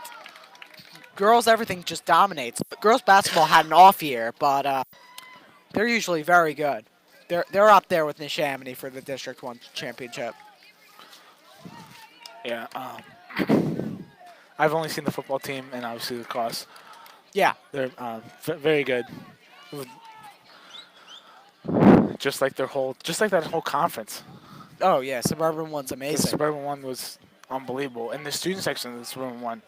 girls everything just dominates. Girls basketball had an off year, but they're usually very good. They're up there with Neshaminy for the District 1 championship. Yeah, I've only seen the football team and obviously the Lacrosse. Yeah. They're very good. Just like that whole conference. Oh yeah, Suburban one's The amazing. suburban one was unbelievable, and the student section of the suburban one.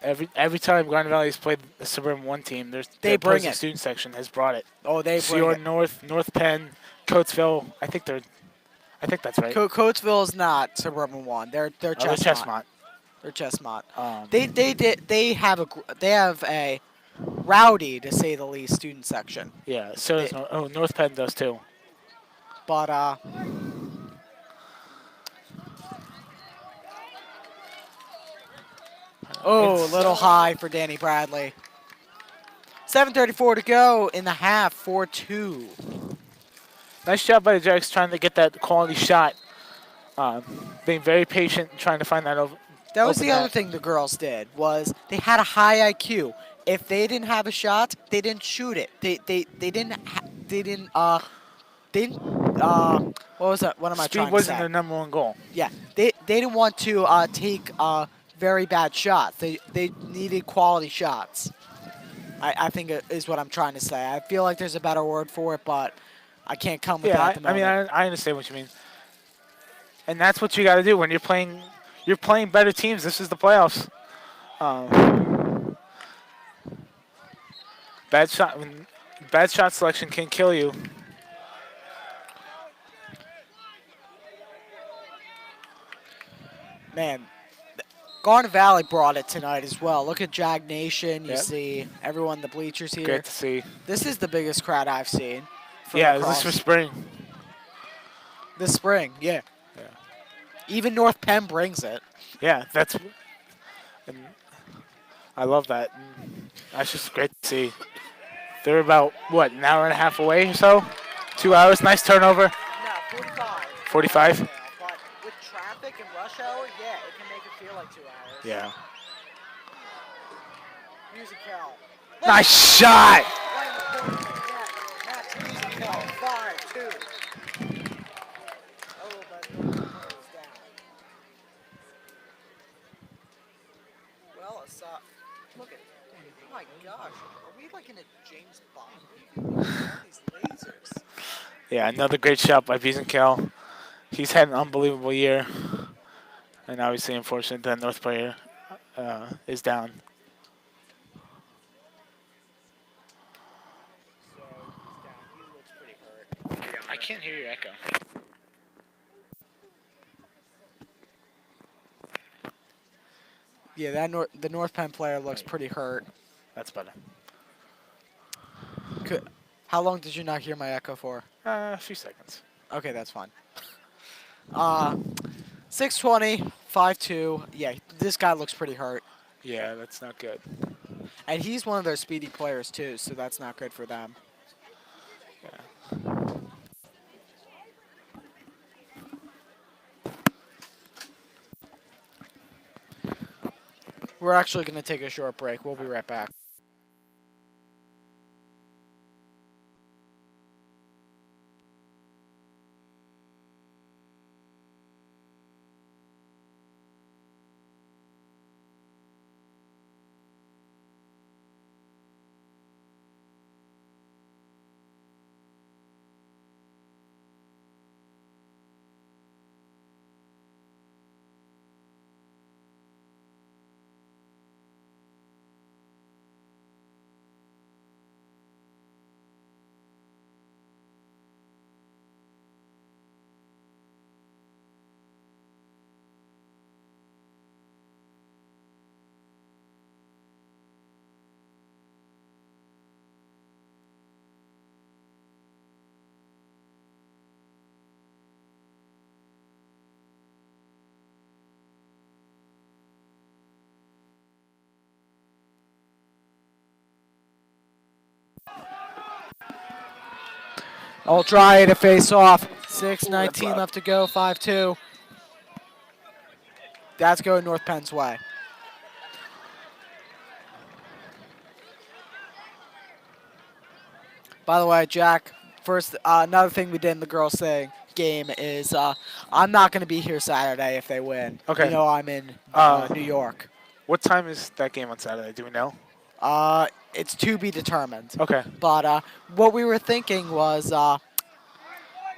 Every time Garnet Valley has played the suburban one team, They their bring Pleasant it. student section has brought it. Oh, they bring Seor it. North Penn, Coatesville. I think that's right. Coatesville is not Suburban one. They're Oh, Chestnut. the Chestmont. They're Chestnut. Um, They have a rowdy, to say the least, student section. yeah. So does North Penn does too. But oh, a little high for Danny Bradley. 7:34 to go in the half. 4-2. Nice job by the Jacks trying to get that quality shot. Being very patient, trying to find that over. That was open the other net. thing the girls did, was they had a high IQ. If they didn't have a shot, they didn't shoot it. What was that? What am I Speed trying to wasn't say? their number one goal. Yeah, they didn't want to take very bad shots. They needed quality shots. I think it is what I'm trying to say. I feel like there's a better word for it, but I can't come with it Yeah, at the I mean, moment. I understand what you mean, and that's what you got to do when you're playing. You're playing better teams. This is the playoffs. Bad shot selection can kill you. Man, Garnet Valley brought it tonight as well. Look at Jag Nation. You Yep. see everyone in the bleachers here. Great to see. This is the biggest crowd I've seen. For Yeah, is lacrosse. this for spring? This spring? Yeah. Yeah. Even North Penn brings it. Yeah, and I love that. And that's just great to see. They're about, what, an hour and a half away or so? 2 hours. Nice turnover. No, 45. 45? Yeah, but with traffic and rush hour, yeah, it can make it feel like 2 hours. Yeah. Music Cal. Nice shot! Right in the corner of the net. That's Music Cal. 5-2. Oh, but the corner is down. Well, it's look at. Oh my gosh, are we like in a James Bond movie? All these lasers. Yeah, another great shot by Kel. He's had an unbelievable year. And obviously, unfortunate that North player is down. So he's down. He looks pretty hurt. I can't hear your echo. Yeah, the North Penn player looks pretty hurt. That's better. How long did you not hear my echo for? A few seconds. Okay, that's fine. 6:20, 5-2. Yeah, this guy looks pretty hurt. Yeah, that's not good. And he's one of their speedy players, too, so that's not good for them. Yeah. We're actually going to take a short break. We'll be right back. I'll try to face off. Ooh, that's 6:19 loud. left to go. 5-2. That's going North Penn's way. By the way, Jack, first, another thing we did in the girls' thing game is I'm not going to be here Saturday if they win. You Okay. know I'm in Uh, New York. what time is that game on Saturday? Do we know? It's to be determined. Okay. But what we were thinking was all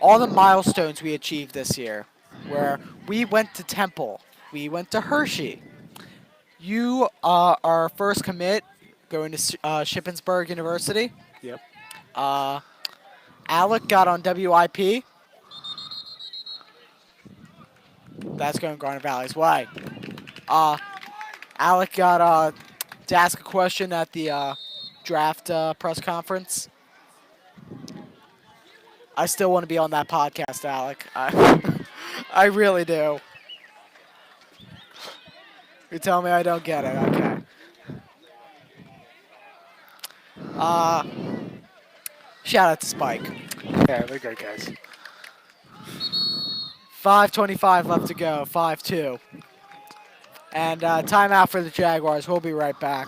the milestones we achieved this year, where we went to Temple, we went to Hershey. You are our first commit going to Shippensburg University. Yep. Alec got on WIP. That's going Garnet Valley's way. Alec got to ask a question at the draft press conference. I still want to be on that podcast, Alec. I really do. You tell me I don't get it. Okay. Shout out to Spike. Yeah, they're great guys. 5:25 left to go. 5-2. And timeout for the Jaguars. We'll be right back.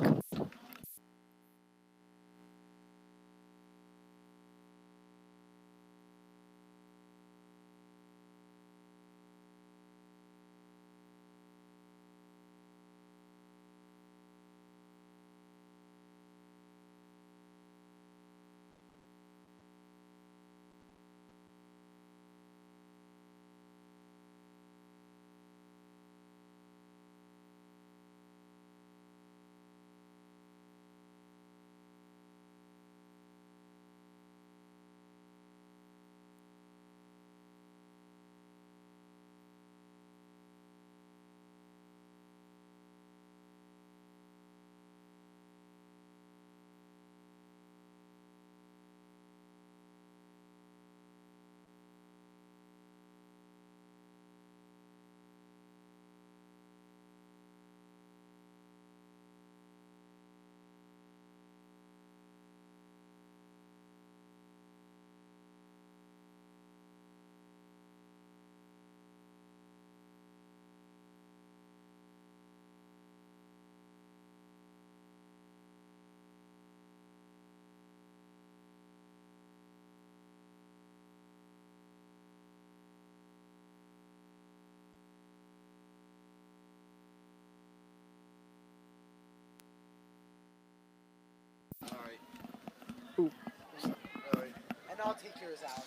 And I'll take yours out.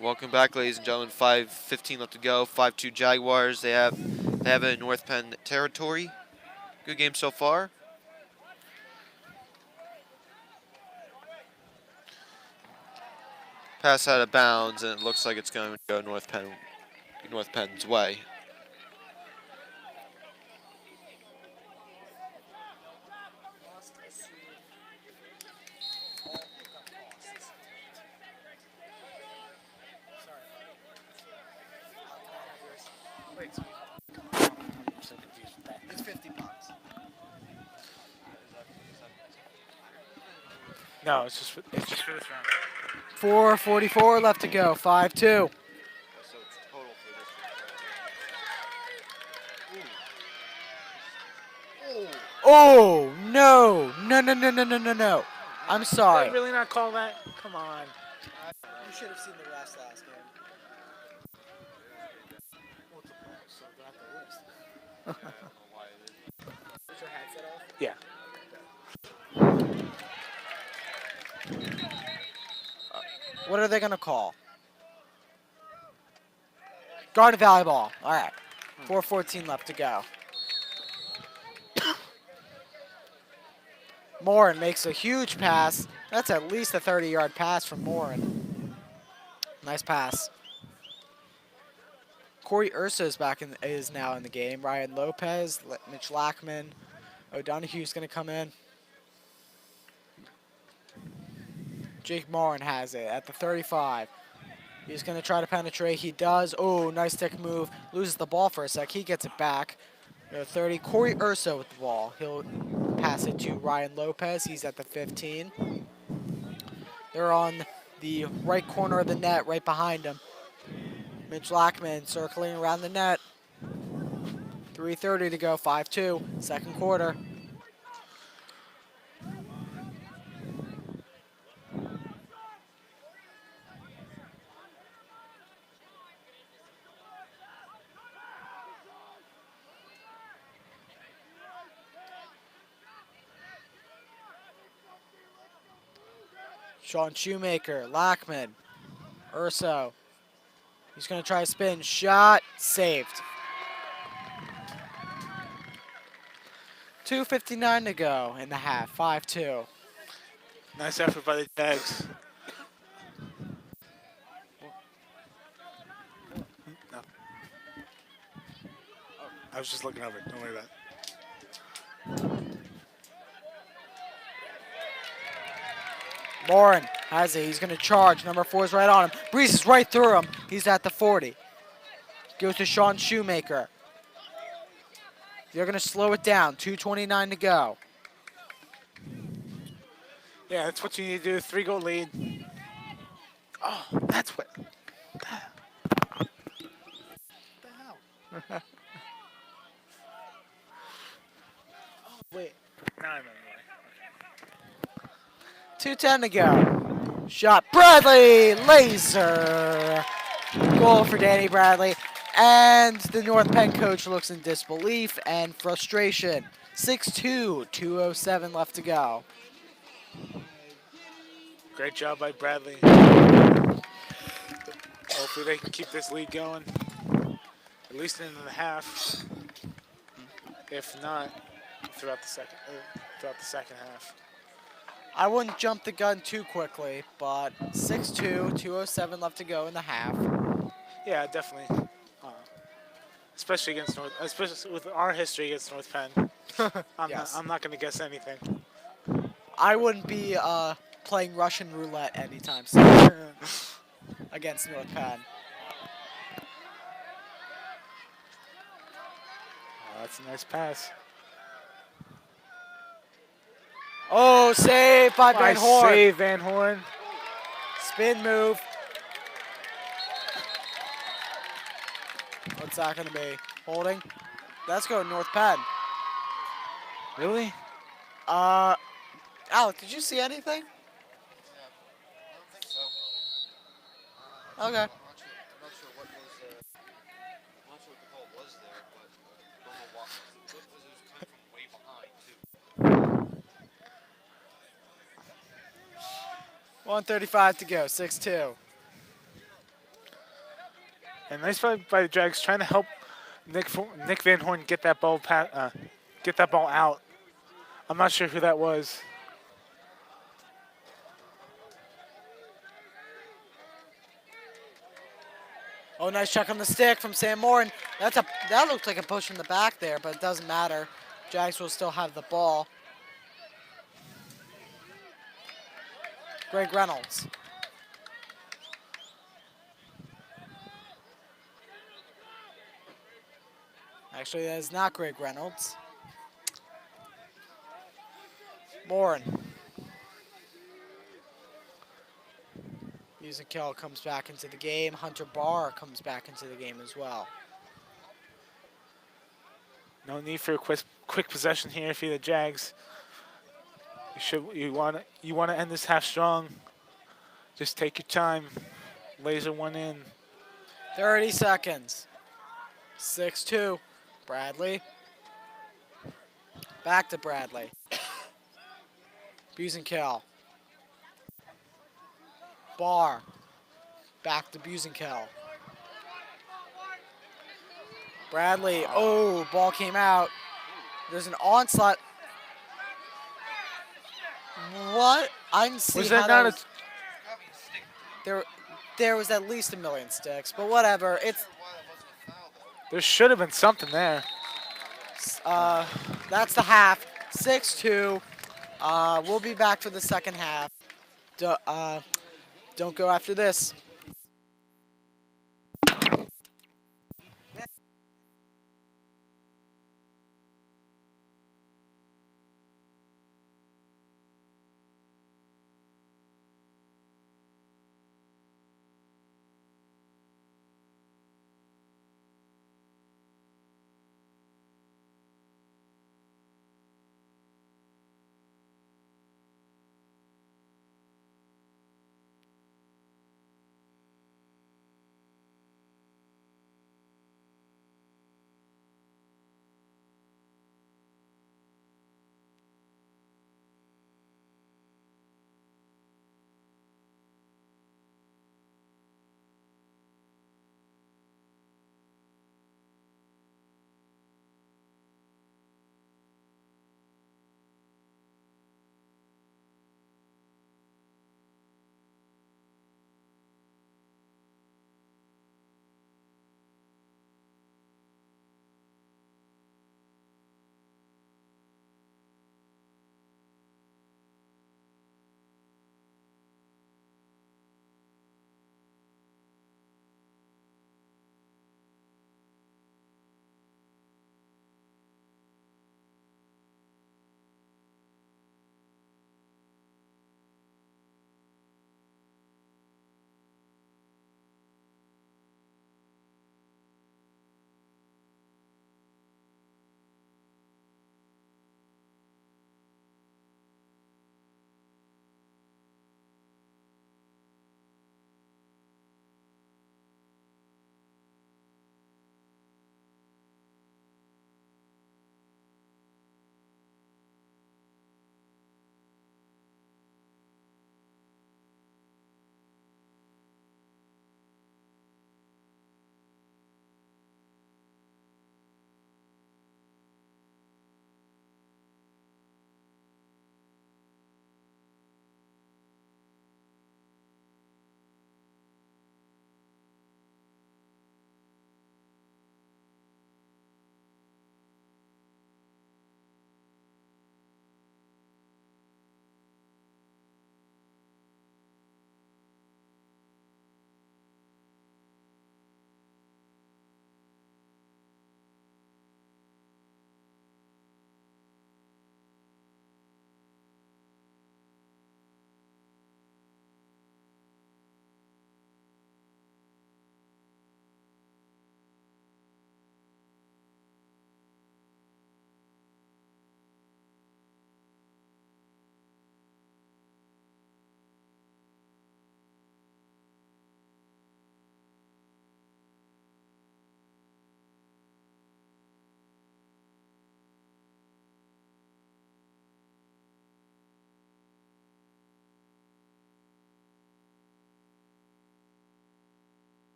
Welcome back, ladies and gentlemen. 5:15 left to go. 5-2 Jaguars. They have it in North Penn territory. Good game so far. Pass out of bounds, and it looks like it's going to go North Penn's way. It's $50. No, it's just for this round. 4:44 left to go. 5-2. Oh no! No! No! No! No! No! No! No! I'm Did sorry. they really not call that? Come on. You should have seen the rest last game. Is your headset off? Yeah. What are they gonna call? Garnet Valley ball. All right. 4:14 left to go. Morin makes a huge pass. That's at least a 30-yard pass from Morin. Nice pass. Corey Urso is now in the game. Ryan Lopez, Mitch Lackman, O'Donoghue's going to come in. Jake Morin has it at the 35. He's going to try to penetrate. He does. Oh, nice stick move. Loses the ball for a sec. He gets it back. 30. Corey Urso with the ball. He'll pass it to Ryan Lopez. He's at the 15. They're on the right corner of the net, right behind him. Mitch Lackman circling around the net. 3:30 to go, 5-2, second quarter. Sean Shoemaker, Lackman, Urso. He's going to try a spin. Shot, saved. 2:59 to go in the half, 5-2. Nice effort by the Jags. No. I was just looking over. Don't worry about it. Morin has it. He's going to charge. Number 4 is right on him. Breezes right through him. He's at the 40. Goes to Sean Shoemaker. They're going to slow it down. 2:29 to go. Yeah, that's what you need to do. 3-goal lead. Oh, that's what. What the hell? Oh, wait. Now I remember why. 2:10 to go. Shot. Bradley. Laser. Goal for Danny Bradley. And the North Penn coach looks in disbelief and frustration. 6-2. 2:07 left to go. Great job by Bradley. Hopefully they can keep this lead going. At least into the half. If not, throughout the second half. I wouldn't jump the gun too quickly, but 6-2. 2:07 left to go in the half. Yeah, definitely. Especially against especially with our history against North Penn. Yes. I'm not going to guess anything. I wouldn't be playing Russian roulette anytime soon against North Penn. Oh, that's a nice pass. Oh, save by Van Nice Horn. save, Van Horn. Spin move. What's that going to be? Holding? That's going North Penn. Really? Alec, did you see anything? I don't think so. Okay. I'm not sure what was. I'm not sure what the call was there, but don't know what. It was coming from way behind too. 1:35 to go. 6-2. And nice by the Jags trying to help Nick Van Horn get that ball out. I'm not sure who that was. Oh, nice check on the stick from Sam Morin. That looked like a push in the back there, but it doesn't matter. Jags will still have the ball. Greg Reynolds. Actually, that is not Greg Reynolds. Morin. Musical comes back into the game. Hunter Barr comes back into the game as well. No need for a quick possession here if you're the Jags. You want to end this half strong. Just take your time. Laser one in. 30 seconds. 6-2. Bradley. Back to Bradley. Busenkill. Barr. Back to Busenkill. Bradley. Oh, ball came out. There's an onslaught. What? I didn't see Was how that not was, there was at least a million sticks, but whatever. It's There should have been something there. that's the half. 6-2. We'll be back for the second half. Don't go after this.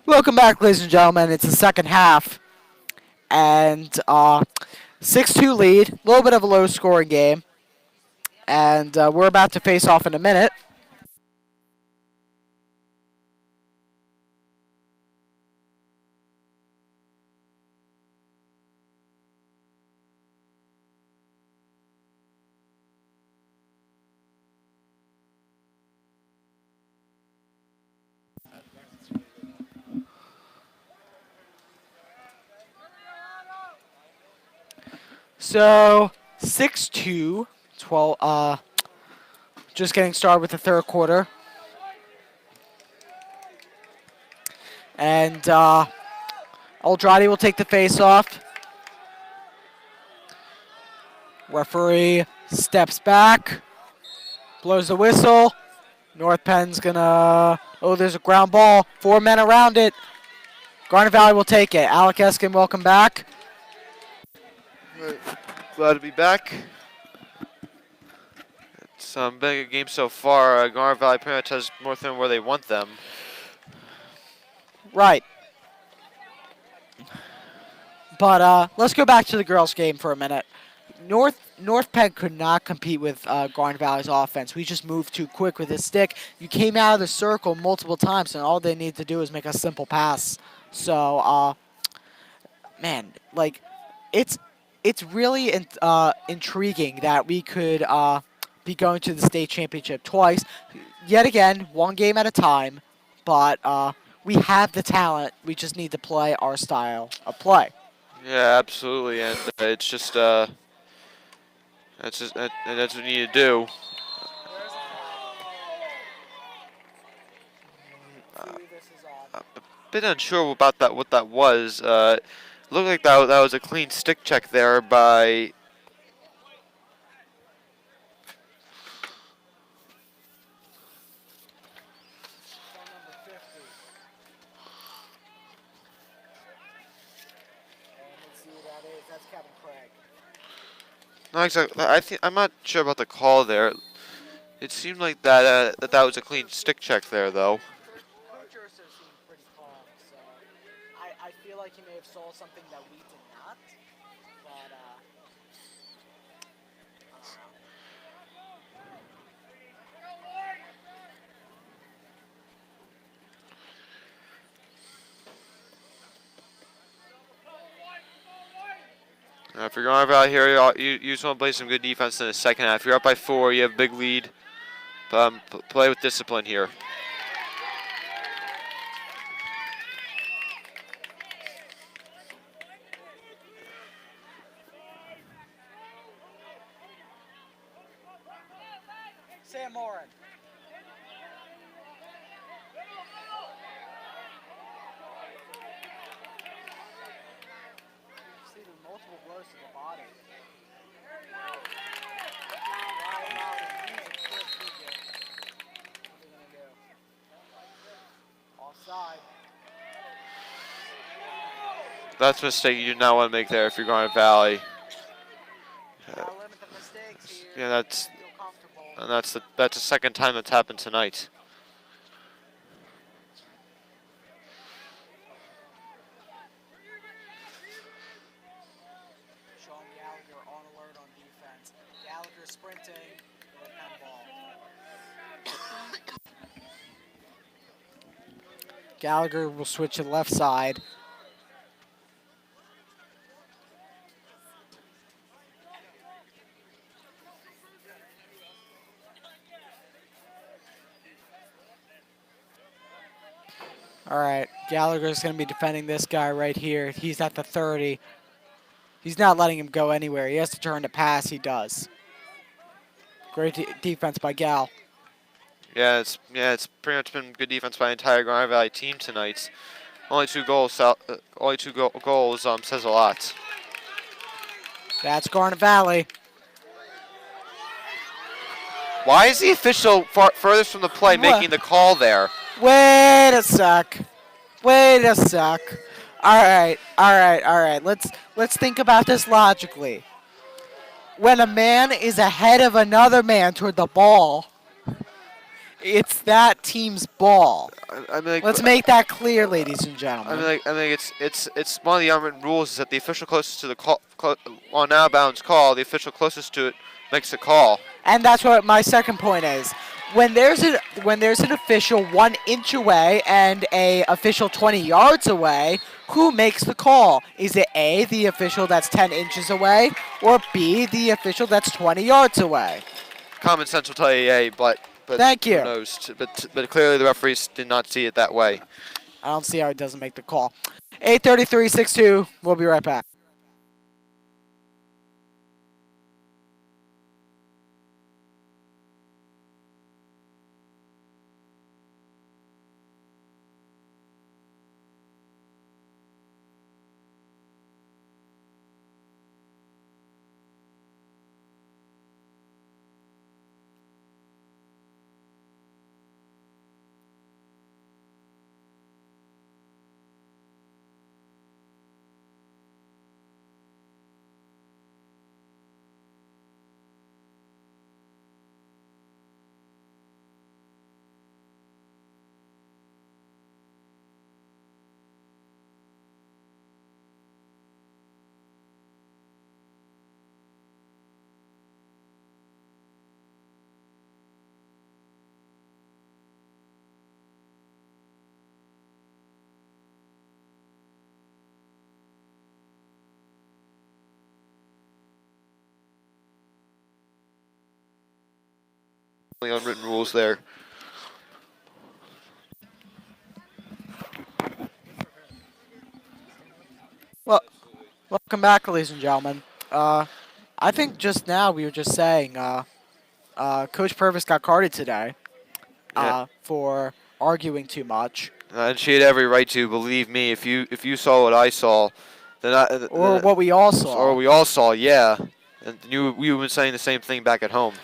Welcome back, ladies and gentlemen. It's the second half, and 6-2 lead. A little bit of a low-scoring game, and we're about to face off in a minute. So 6-2, 12. Just getting started with the third quarter, and Oldrade will take the face-off. Referee steps back, blows the whistle. North Penn's gonna. Oh, there's a ground ball. 4 men around it. Garnet Valley will take it. Alec Eskin, welcome back. Glad to be back. It's been a good game so far. Garnet Valley pretty much has North End where they want them. Right. But let's go back to the girls' game for a minute. North Penn could not compete with Garnet Valley's offense. We just moved too quick with his stick. You came out of the circle multiple times, and all they need to do is make a simple pass. So, man, like, it's really intriguing that we could be going to the state championship twice. Yet again, one game at a time. But we have the talent. We just need to play our style of play. Yeah, absolutely, and it's just that's what you need to do. A bit unsure about that. What that was. Looked like that was a clean stick check there by. Not exactly. I'm not sure about the call there. It seemed like that was a clean stick check there, though. Coach Urso seemed pretty calm, so I feel like he may have saw something that we did not. But I don't know. If you're going out here, you just want to play some good defense in the second half. You're up by 4. You have a big lead. Play with discipline here. Sam Morin. See the multiple blows to the body. Offside. That's a mistake you do not want to make there if you're going to Valley. Gotta limit the mistakes here. Yeah, Feel comfortable. that's the second time that's happened tonight. Sean Gallagher on alert on defense. Gallagher sprinting with a Penn ball. Gallagher will switch to the left side. All right, Gallagher's going to be defending this guy right here. He's at the 30. He's not letting him go anywhere. He has to turn to pass. He does. Great defense by Gal. Yeah, it's pretty much been good defense by the entire Garnet Valley team tonight. Only 2 goals. Goals says a lot. That's Garnet Valley. Why is the official furthest from the play making the call there? Wait a sec. Wait a sec. All right. Let's think about this logically. When a man is ahead of another man toward the ball, It's that team's ball. I mean, like, Let's make that clear, ladies and gentlemen. it's one of the unwritten rules is that the official closest to the call on out of bounds call, the official closest to it makes the call. And that's what my second point is. When there's an official 1 inch away and a official 20 yards away, who makes the call? Is it A, the official that's 10 inches away, or B, the official that's 20 yards away? Common sense will tell you A, but Thank who you. knows? But clearly the referees did not see it that way. I don't see how he doesn't make the call. 8:33-6-2. We'll be right back. The unwritten rules there. Well, welcome back, ladies and gentlemen. I think just now we were just saying, Coach Purvis got carded today, Yeah. for arguing too much, And she had every right to. Believe me, if you saw what I saw, then or what we all saw. or we all saw, yeah. And you've been saying the same thing back at home.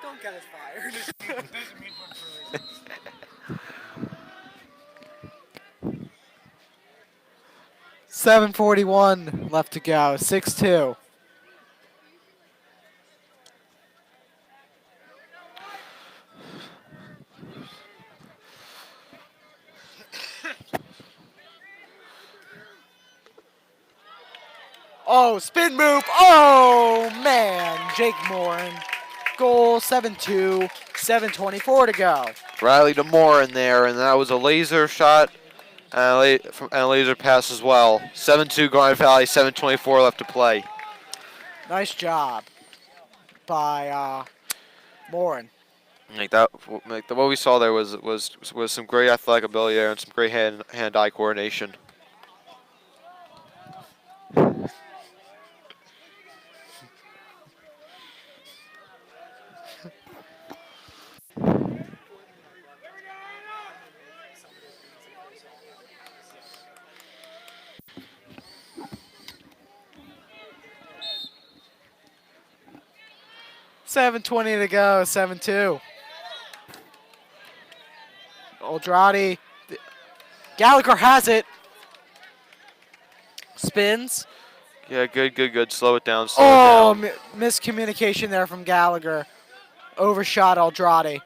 Don't get us fired. 7:41 left to go. 6-2. Oh, spin move. Oh, man. Jake Morin. Goal 7-2. 7:24 to go. Riley DeMore in there, and that was a laser shot and a laser pass as well. 7-2 Garnet Valley, 7:24 left to play. Nice job by Morin. What we saw there was some great athletic ability there and some great hand-eye coordination. $7:20 to go. 7-2. Oldrati. Gallagher has it. Spins. Yeah, good. Slow it down. Oh, miscommunication there from Gallagher. Overshot Oldrati.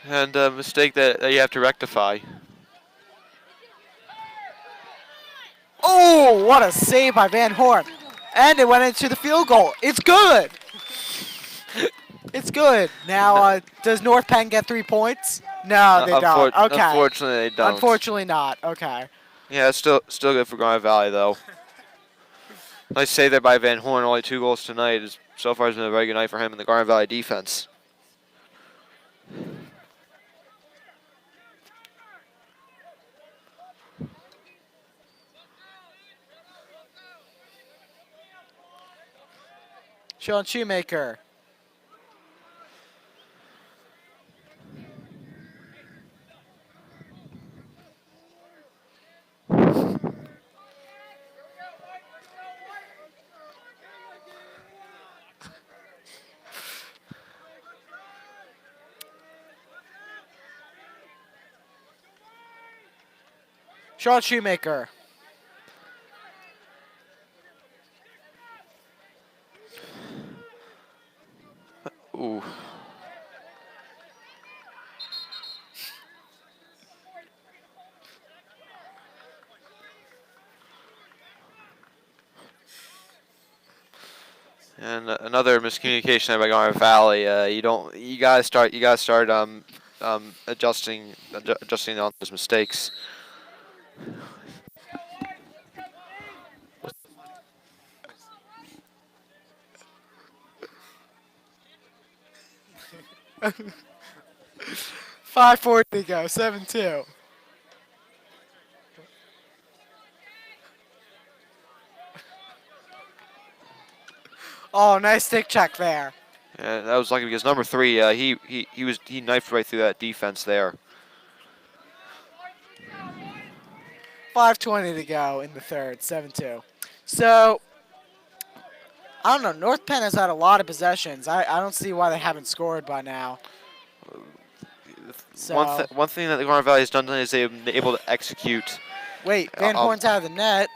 And a mistake that you have to rectify. Oh, what a save by Van Horn. And it went into the field goal. It's good. It's good. Now, does North Penn get 3 points? No, they don't. Okay. Unfortunately, they don't. Unfortunately not. Okay. Yeah, it's still good for Garnet Valley, though. Nice save there by Van Horn. Only 2 goals tonight. So far, it's been a very good night for him in the Garnet Valley defense. Sean Shoemaker. Sean Shoemaker. Ooh. And another miscommunication by Garnet Valley. You gotta start adjusting on those mistakes. 5:40 to go. 7-2. Oh, nice stick check there. And that was lucky because number 3, he knifed right through that defense there. 5:20 to go in the third. 7-2. So, I don't know. North Penn has had a lot of possessions. I don't see why they haven't scored by now. So, One thing that the Garnet Valley has done is they've been able to execute. wait, Van Horn's out of the net.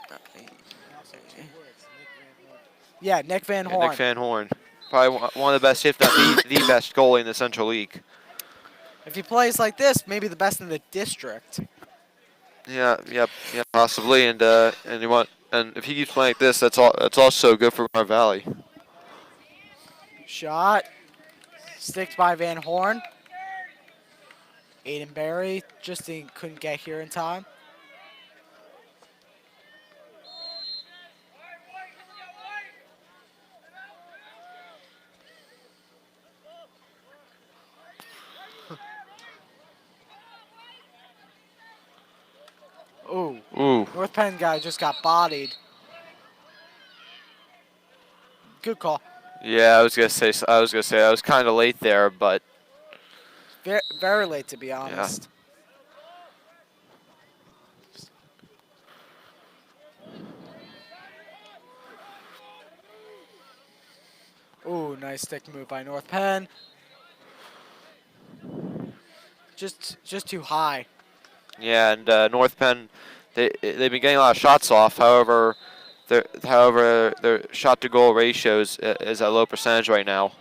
Yeah, Nick Van Horn. Nick Van Horn, probably one of the best, if not the best goalie in the Central League. If he plays like this, maybe the best in the district. Yeah, possibly, and if he keeps playing like this, that's also good for Garnet Valley. Shot. Sticked by Van Horn. Aiden Berry couldn't get here in time. Ooh. North Penn guy just got bodied. Good call. Yeah, I was gonna say I was kind of late there, but Very, very late, to be honest. Ooh, nice stick move by North Penn. Just too high. yeah, and North Penn, they've been getting a lot of shots off. However, their shot to goal ratio is at a low percentage right now.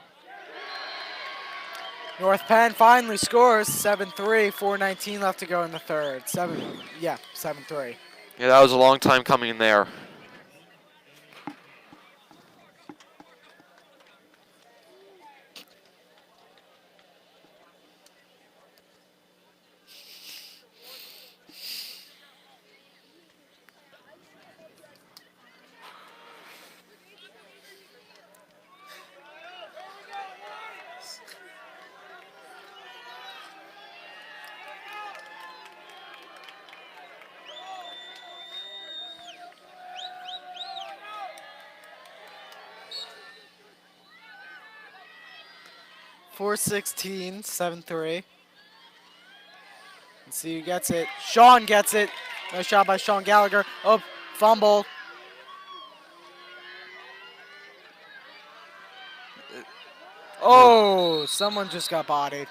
North Penn finally scores 7-3. 4:19 left to go in the third. 7-3. Yeah, that was a long time coming in there. Four 16, 7-3. Let's see who gets it. Sean gets it. Nice shot by Sean Gallagher. Oh, fumble. Oh, someone just got bodied.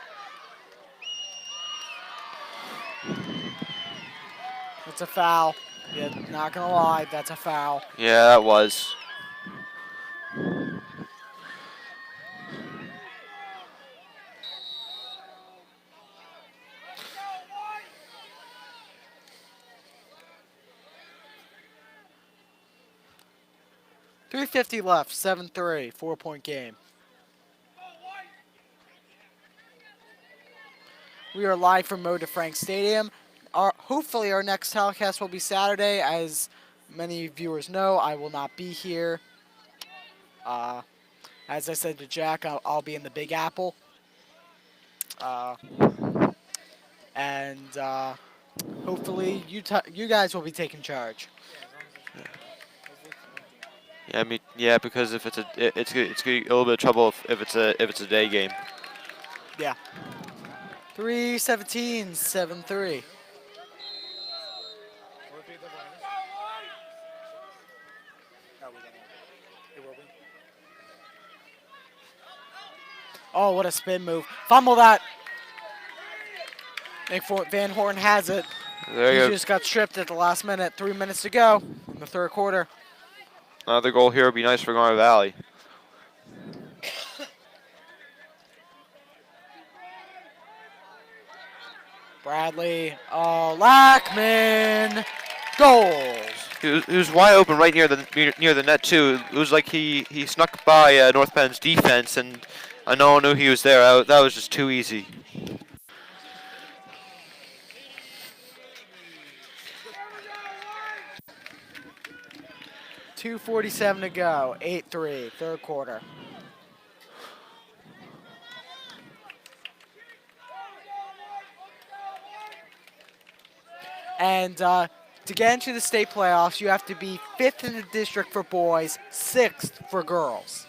That's a foul. Yeah, not gonna lie, that's a foul. Yeah, that was. .350 left, 7-3, 4-point game. We are live from Mo DeFrank Stadium. Hopefully our next telecast will be Saturday. As many viewers know, I will not be here. As I said to Jack, I'll be in the Big Apple. And hopefully you guys will be taking charge. Yeah, I mean, yeah, because if it's it's gonna be a little bit of trouble if it's a day game. Yeah. 3:17, 7-3. Oh, what a spin move. Fumble that. Van Horn has it. There He you go. just got stripped at the last minute. 3 minutes to go in the third quarter. Another goal here would be nice for Garnet Valley. Bradley, Lackman, goals. He was wide open right near the net too. It was like he snuck by North Penn's defense, and no one knew he was there. That was just too easy. 2:47 to go. 8-3, third quarter. And to get into the state playoffs, you have to be 5th in the district for boys, 6th for girls.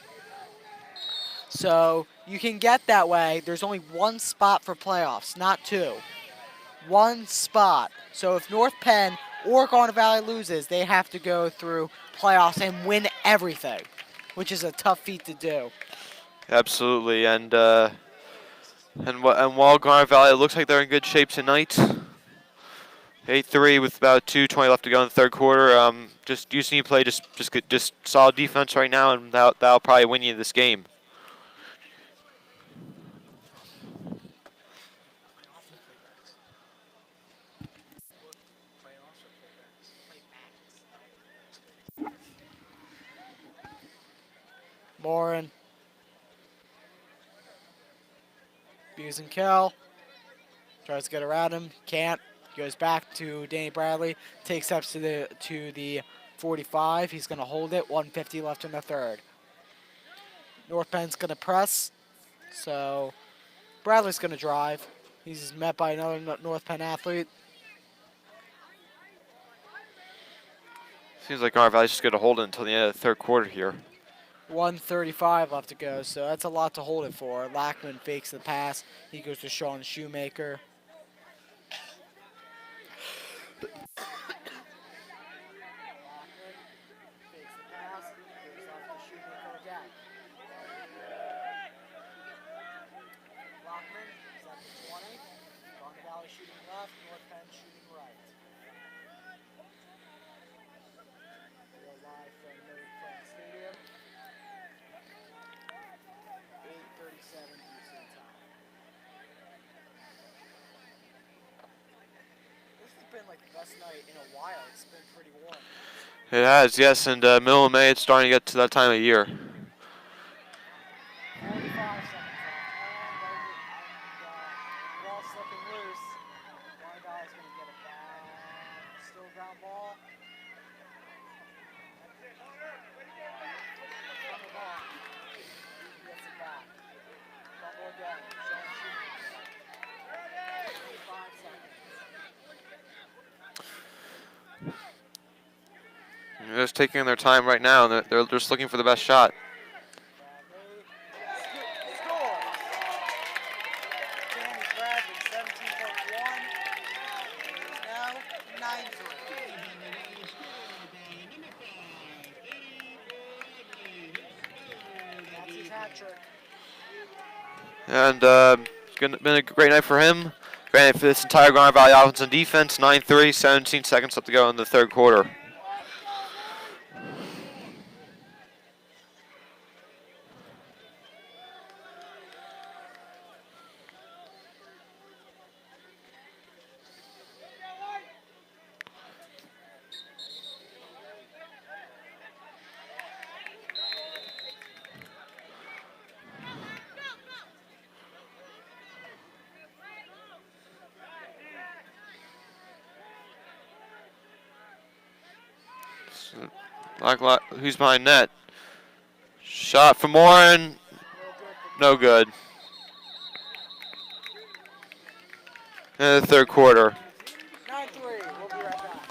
So you can get that way. There's only one spot for playoffs, not two. One spot. So if North Penn or Garnet Valley loses, they have to go through playoffs and win everything, which is a tough feat to do. Absolutely, and while Garnet Valley looks like they're in good shape tonight, 8-3 with about 2:20 left to go in the third quarter. You just need to play just solid defense right now, and that'll probably win you this game. Morin. Abusing Kell. Tries to get around him. Can't. Goes back to Danny Bradley. Takes steps to the 45. He's going to hold it. 1:50 left in the third. North Penn's going to press. So Bradley's going to drive. He's met by another North Penn athlete. Seems like Garnet Valley's just going to hold it until the end of the third quarter here. 1:35 left to go, so that's a lot to hold it for. Lackman fakes the pass. He goes to Sean Shoemaker. Shooting left, North Penn shooting right. We are live from Notre Penn Stadium. 8:37 Eastern time. This has been like the best night in a while. It's been pretty warm. It has, yes, and middle of May, it's starting to get to that time of year. 45 seconds left. And ball slipping loose. One guy's going to get it back. Still ground ball. From the ball. He gets it back. Fumble again. Sean shooting. 25 seconds. They're just taking their time right now, and they're just looking for the best shot. And been a great night for him. Great night for this entire Garnet Valley offense and defense. 9-3, 17 seconds left to go in the third quarter. Who's behind net? Shot from Morin. No good. In the third quarter. 9-3. We'll be right back.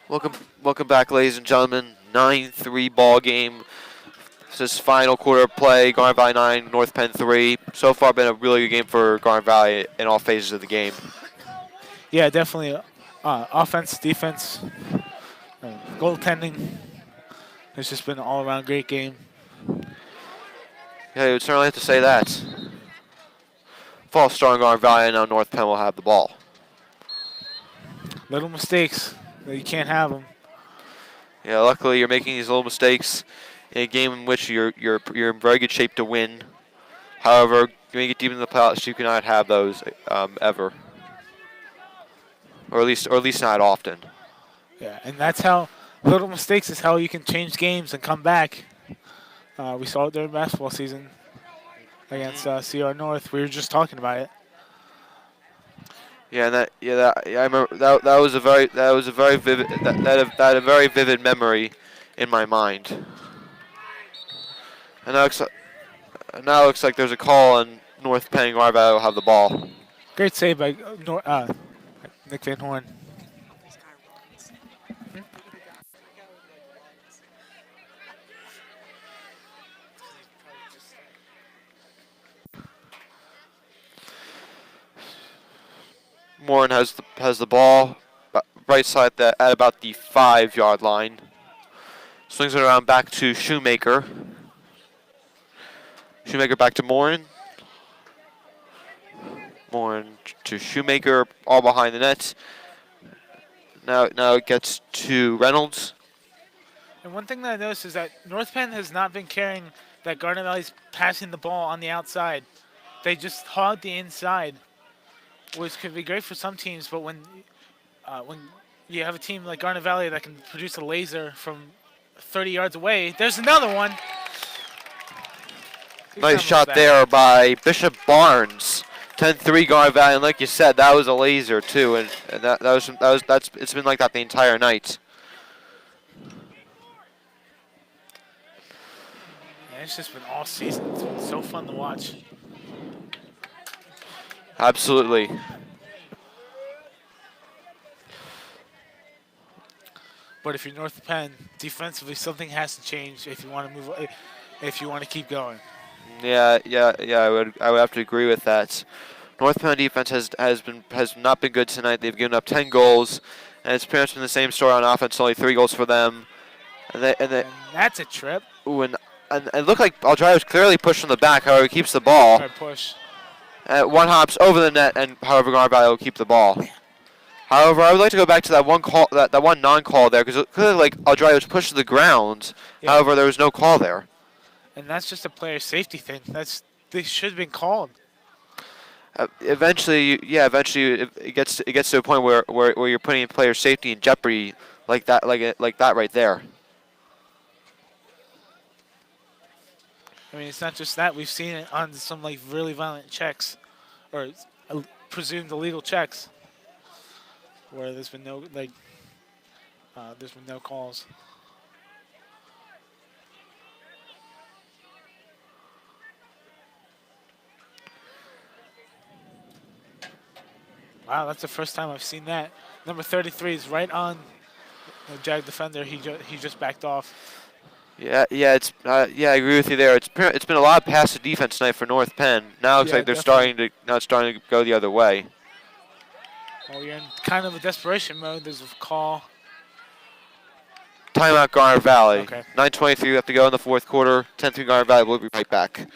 Welcome, welcome back, ladies and gentlemen. 9-3 ball game. This is final quarter of play. Garnet Valley 9, North Penn 3. So far, been a really good game for Garnet Valley in all phases of the game. Yeah, definitely. Offense, defense, goaltending. It's just been an all-around great game. Yeah, you would certainly have to say that. False start on Garnet Valley, and now North Penn will have the ball. Little mistakes, you can't have them. Yeah, luckily you're making these little mistakes in a game in which you're in very good shape to win. However, when you get deep in the playoffs, you cannot have those ever, or at least not often. Yeah, and that's how little mistakes is how you can change games and come back. We saw it during basketball season against CR North. We were just talking about it. Yeah, and I remember that was a very vivid that a very vivid memory in my mind. And now it looks like there's a call on North Penn. Garnet Valley will have the ball. Great save by Nick Van Horn. Morin has the ball, right side at about the 5-yard line. Swings it around back to Shoemaker. Shoemaker back to Morin. Morin to Shoemaker, all behind the net. Now it gets to Reynolds. And one thing that I noticed is that North Penn has not been caring that Garnet Valley's passing the ball on the outside. They just hog the inside, which could be great for some teams. But when you have a team like Garnet Valley that can produce a laser from 30 yards away, there's another one. Nice shot there by Bishop Barnes. 10-3 Garnet Valley, and like you said, that was a laser too, and it's been like that the entire night. Yeah, it's just been all season. It's been so fun to watch. Absolutely. But if you're North Penn, defensively, something has to change if you want to move. If you want to keep going. Yeah. I would have to agree with that. North Penn defense has not been good tonight. They've given up 10 goals, and it's pretty much been the same story on offense. Only 3 goals for them, and that's a trip. Ooh, and it looked like Aldrich was clearly pushed from the back. However, he keeps the ball. Right push. One hops over the net, and however Garnet Valley will keep the ball. However, I would like to go back to that one call, that one non-call there, because clearly like Aldrich was pushed to the ground. Yeah. However, there was no call there. And that's just a player safety thing. They should have been called. Eventually it gets to a point where you're putting player safety in jeopardy like that right there. I mean, it's not just that. We've seen it on some like really violent checks, or presumed illegal checks, where there's been no calls. Wow, that's the first time I've seen that. Number 33 is right on the Jag defender. He just backed off. Yeah, I agree with you there. It's been a lot of passive defense tonight for North Penn. Now it looks like they're starting to go the other way. Well, you're in kind of a desperation mode. There's a call. Timeout, Garnet Valley. Okay. 9:23 left to go in the fourth quarter. 10-3 Garnet Valley. We'll be right back.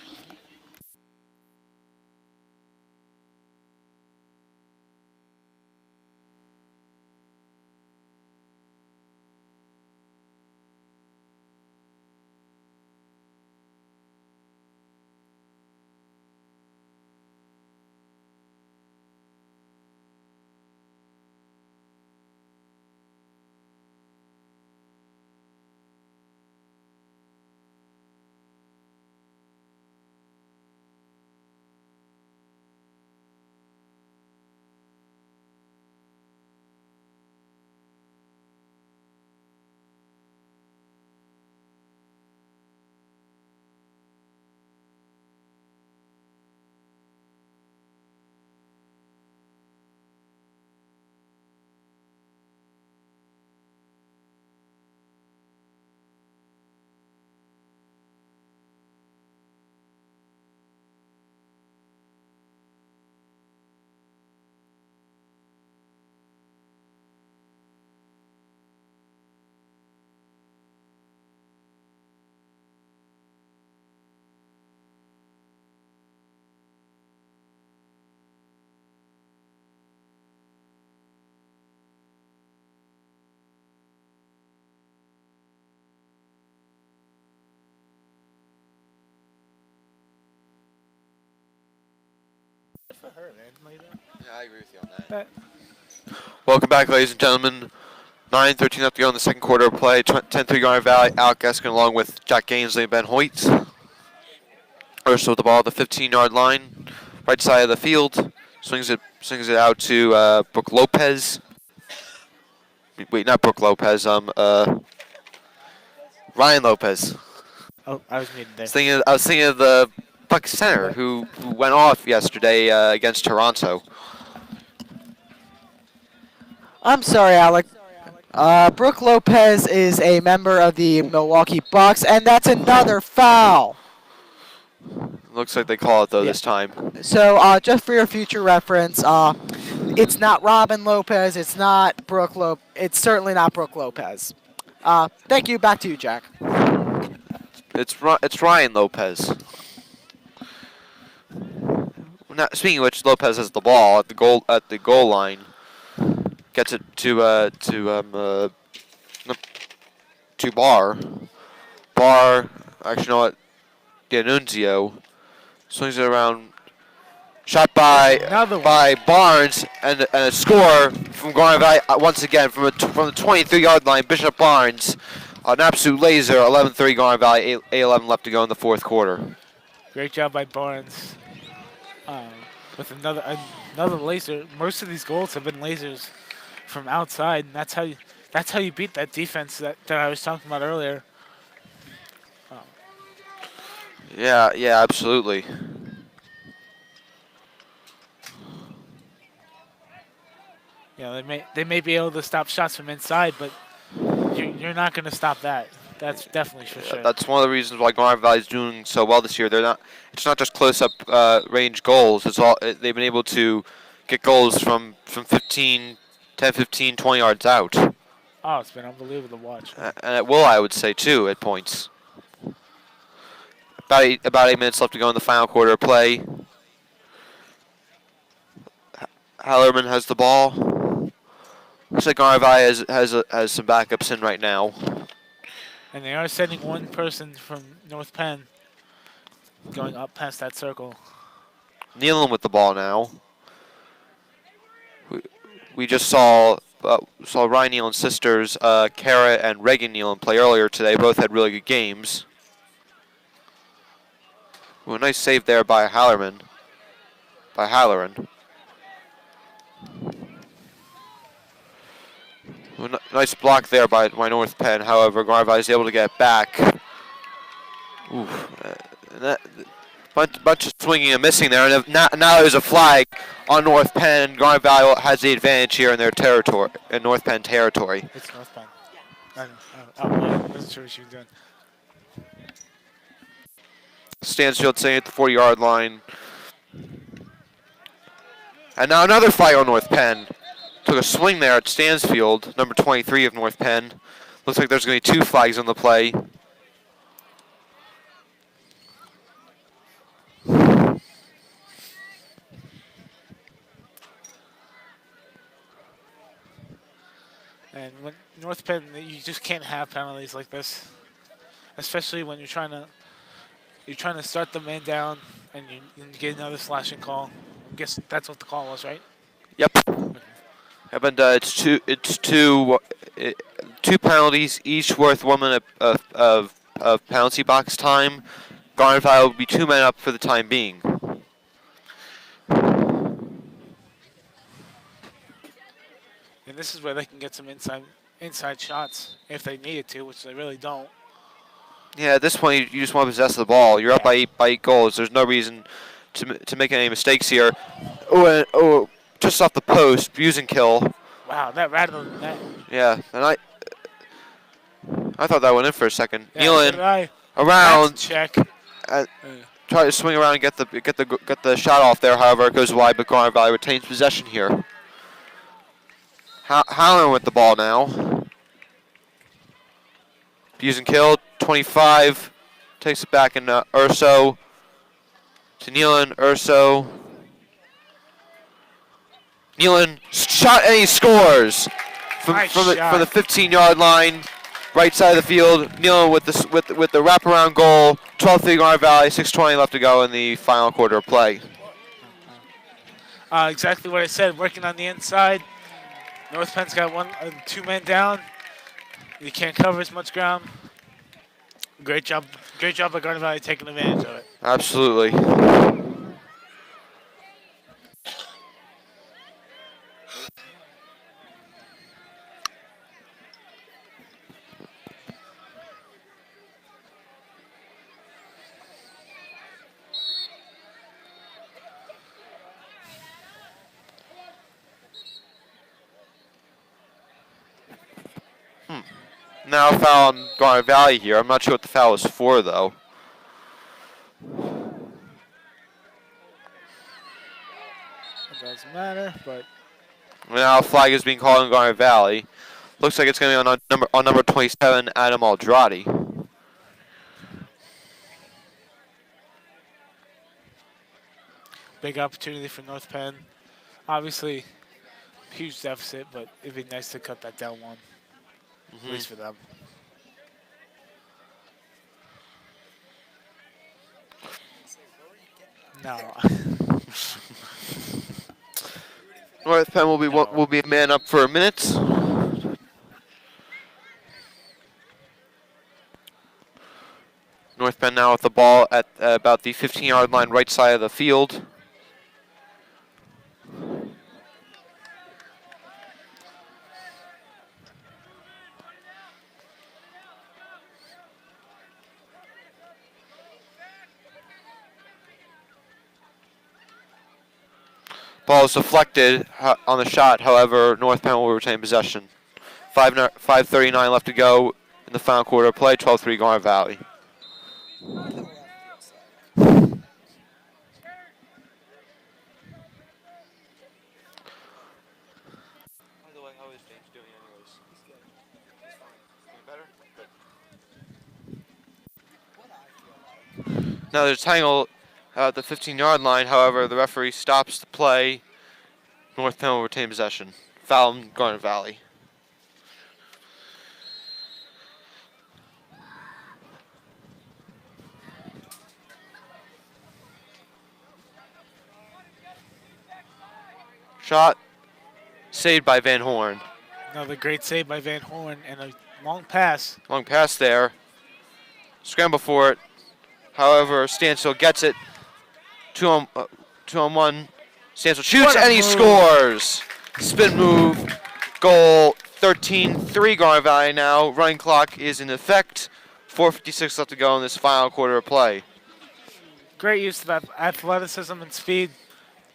for her, man. Like that. Yeah, I agree with you on that. That- Welcome back, ladies and gentlemen. 9:13 left to go in the second quarter of play. 10-3 Garnet Valley. Alec Eskin along with Jack Gainsley and Ben Hoyt. Urso with the ball at the 15-yard line, right side of the field. Swings it out to Brooke Lopez. Wait, not Brooke Lopez. Ryan Lopez. Oh, I was muted there. I was thinking of the Buck center who went off yesterday against Toronto. I'm sorry, Alec. Brooke Lopez is a member of the Milwaukee Bucks, and that's another foul. Looks like they call it though Yeah. this time. So, just for your future reference, it's not Robin Lopez. It's not Brooke Lopez. It's certainly not Brooke Lopez. Thank you. Back to you, Jack. It's Ryan Lopez. Now, speaking of which, Lopez has the ball at the goal line. Gets it to Barr. Barr, actually, you know what? D'Annunzio swings it around. Shot by Barnes and a score from Garnet Valley once again from the 23-yard line. Bishop Barnes, an absolute laser. 11-3 Garnet Valley. 8:11 left to go in the fourth quarter. Great job by Barnes. With another laser. Most of these goals have been lasers from outside, and that's how you beat that defense that I was talking about earlier. Yeah, absolutely. Yeah, they may be able to stop shots from inside, but you're not going to stop that. That's definitely for sure. That's one of the reasons why Garnet Valley is doing so well this year. It's not just close-up range goals. They've been able to get goals from 10, 15, 20 yards out. Oh, it's been unbelievable to watch. And it will, I would say, too, at points. About 8 minutes left to go in the final quarter of play. Hallerman has the ball. Looks like Garnet Valley has some backups in right now. And they are sending one person from North Penn going up past that circle. Nealon with the ball now. We just saw Ryan Nealon's sisters, Kara and Reagan Nealon, play earlier today. Both had really good games. Ooh, a nice save there by Halloran. Ooh, nice block there by North Penn. However, Garnet Valley is able to get it back. Ooh, bunch of swinging and missing there. And now there's a flag on North Penn. Garnet Valley has the advantage here in their territory, in North Penn territory. It's North Penn. I wasn't sure what she was doing. Stansfield sitting at the 40-yard line. And now another flag on North Penn. Took a swing there at Stansfield, number 23 of North Penn. Looks like there's going to be 2 flags on the play. And when North Penn, you just can't have penalties like this, especially when you're trying to start the man down and you get another slashing call. I guess that's what the call was, right? Yep. And it's two penalties, each worth 1 minute of penalty box time. Garnet Valley will be 2 men up for the time being. And this is where they can get some inside shots if they needed to, which they really don't. Yeah, at this point, you just want to possess the ball. You're up by 8 goals. There's no reason to make any mistakes here. Oh, just off the post, Busenkill. Wow, that rattled that. Yeah, and I thought that went in for a second. Yeah, Nealon around. Check. Try to swing around and get the shot off there. However, it goes wide, but Garnet Valley retains possession here. Howland with the ball now. Busenkill, 25, takes it back in Urso. To Nealon, Urso. Nealon shot and he scores from the 15-yard line, right side of the field. Nealon with the wraparound goal. 12-3 Garnet Valley, 6:20 left to go in the final quarter of play. Exactly what I said. Working on the inside. North Penn's got two men down. You can't cover as much ground. Great job by Garnet Valley taking advantage of it. Absolutely. Now foul on Garnet Valley here. I'm not sure what the foul was for, though. It doesn't matter, but Now a flag is being called on Garnet Valley. Looks like it's going to be on number 27, Adam Aldrati. big opportunity for North Penn. Obviously, huge deficit, but it'd be nice to cut that down one, at least for them. No. North Penn will be a man up for a minute. North Penn now with the ball at about the 15-yard line, right side of the field. Ball is deflected on the shot. However, North Penn will retain possession. 5:39 left to go in the final quarter of play. 12-3 Garnet Valley. Now there's a tangle at the 15-yard line. However, the referee stops the play. North Penn will retain possession. Foul on Garnet Valley. Shot saved by Van Horn. Another great save by Van Horn and a long pass. Long pass there. Scramble for it. However, Stansfield gets it. Two on one. Stansfield shoots and he move. scores. Spin move. Goal. 13-3 Garnet Valley now. Running clock is in effect. 4:56 left to go in this final quarter of play. Great use of athleticism and speed.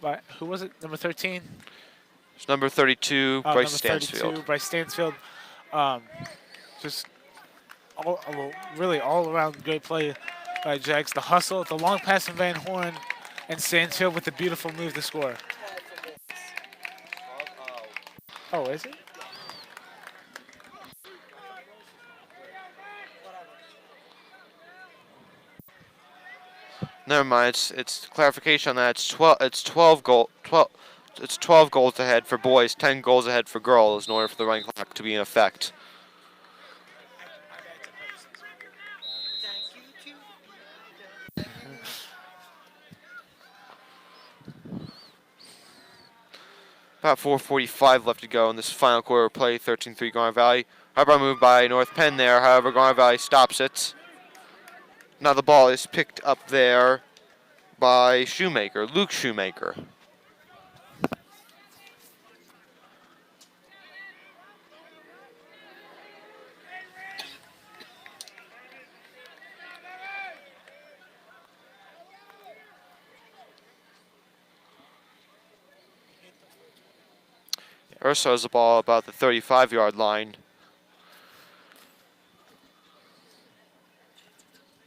By, who was it? Number 13? It's number 32, Bryce number Stansfield. 32, Bryce Stansfield. Just really all around great play by Jags. The hustle, the long pass from Van Horn, and Stansfield with the beautiful move to score. Oh, is it? Never mind. It's clarification on that. It's 12 goals ahead for boys, 10 goals ahead for girls in order for the running clock to be in effect. About 4:45 left to go in this final quarter of play. 13-3 Garnet Valley. Hard move by North Penn there. However, Garnet Valley stops it. Now the ball is picked up there by Shoemaker, Luke Shoemaker. Urso has the ball about the 35-yard line.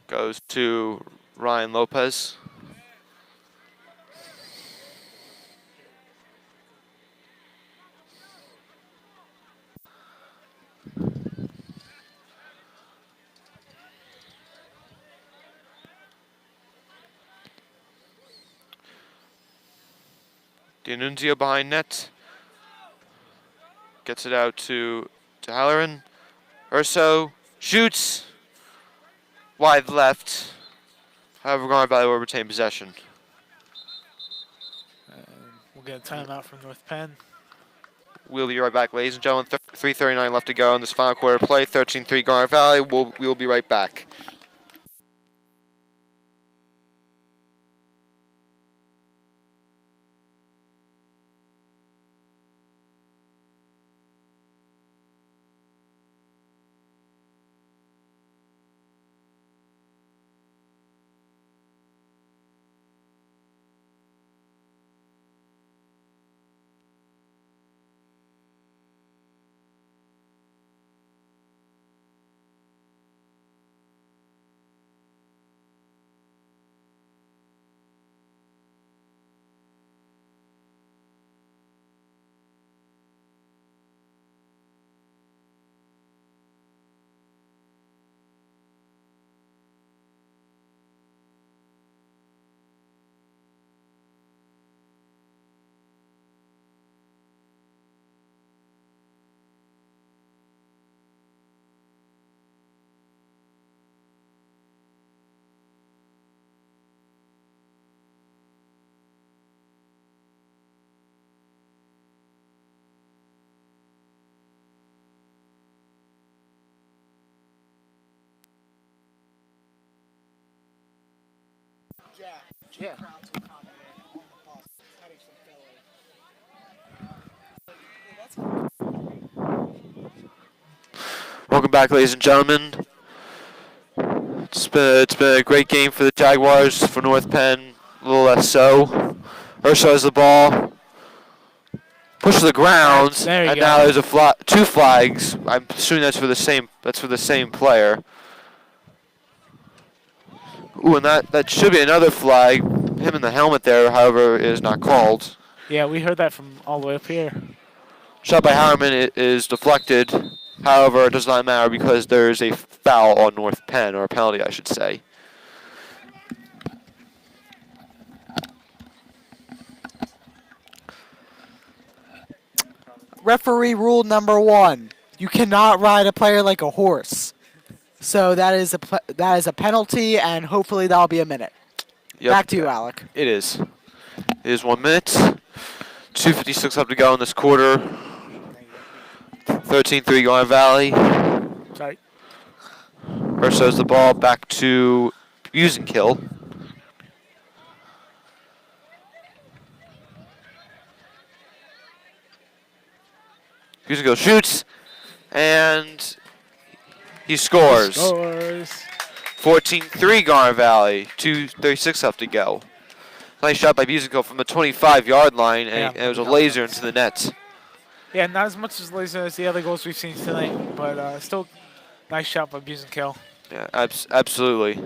Goes to Ryan Lopez. D'Annunzio behind net. Gets it out to Halloran. Urso shoots. Wide left. However, Garnet Valley will retain possession. We'll get a timeout from North Penn. We'll be right back, ladies and gentlemen. 3:39 left to go in this final quarter play. 13-3 Garnet Valley. We'll be right back. Yeah. Welcome back, ladies and gentlemen. It's been a great game for the Jaguars. For North Penn, a little less so. Urso has the ball. Push to the ground, There you and go. now there's two flags. I'm assuming that's for the same. That's for the same player. Ooh, and that should be another flag. Him in the helmet there, however, is not called. Yeah, we heard that from all the way up here. Shot by Harriman is deflected. However, it does not matter because there is a foul on North Penn, or a penalty, I should say. Referee rule number 1: you cannot ride a player like a horse. So that is a penalty, and hopefully that'll be a minute. Yep. Back to you, Alec. It is. It is 1 minute. 2:56 left to go in this quarter. 13-3 Garnet Valley. Sorry. Urso has the ball back to Busenkill. Busenkill shoots, and he scores. Scores. 14-3 Garnet Valley. 2:36 left to go. Nice shot by Busenkill from the 25-yard line, and Yeah. it was a laser into the net. Yeah, not as much as laser as the other goals we've seen tonight, but still nice shot by Busenkill. Yeah, absolutely.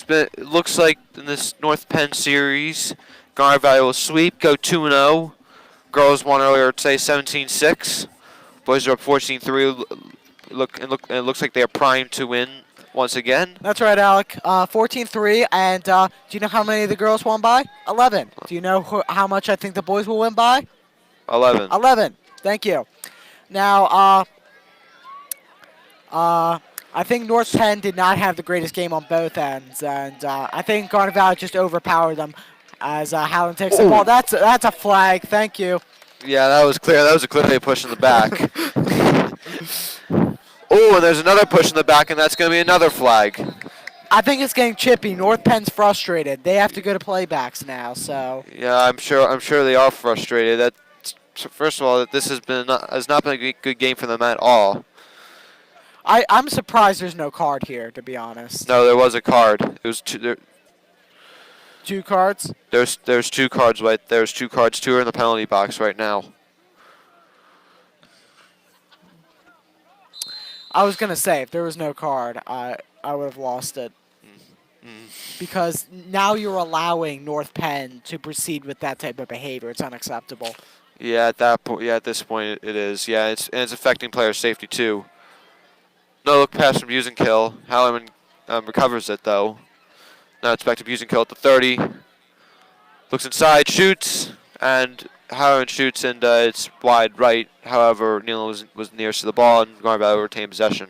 It looks like in this North Penn series, Garnet Valley will sweep, go 2-0. Girls won earlier today, 17-6. Boys are up 14-3. It looks like they are primed to win once again. That's right, Alec. 14-3, and do you know how many the girls won by? 11. Do you know how much I think the boys will win by? 11. 11. Thank you. Now, I think North Penn did not have the greatest game on both ends, and I think Garnet Valley just overpowered them as Howland takes the ball. That's a flag. Thank you. Yeah, that was clear. That was a clear push in the back. Oh, and there's another push in the back, and that's going to be another flag. I think it's getting chippy. North Penn's frustrated. They have to go to playbacks now. So Yeah, I'm sure they are frustrated. First of all, this has not been a good game for them at all. I'm surprised there's no card here, to be honest. No, there was a card. It was two. 2 cards. There's 2 cards right. There's 2 cards. 2 are in the penalty box right now. I was gonna say if there was no card, I would have lost it. Because now you're allowing North Penn to proceed with that type of behavior. It's unacceptable. Yeah, at that point. Yeah, at this point it is. Yeah, it's affecting player safety too. No look pass from Busenkill. Hallerman recovers it though. Now it's back to Busenkill at the 30. Looks inside, shoots, and Hallerman shoots, and it's wide right. However, Nealon was nearest to the ball, and Garnet Valley retained possession.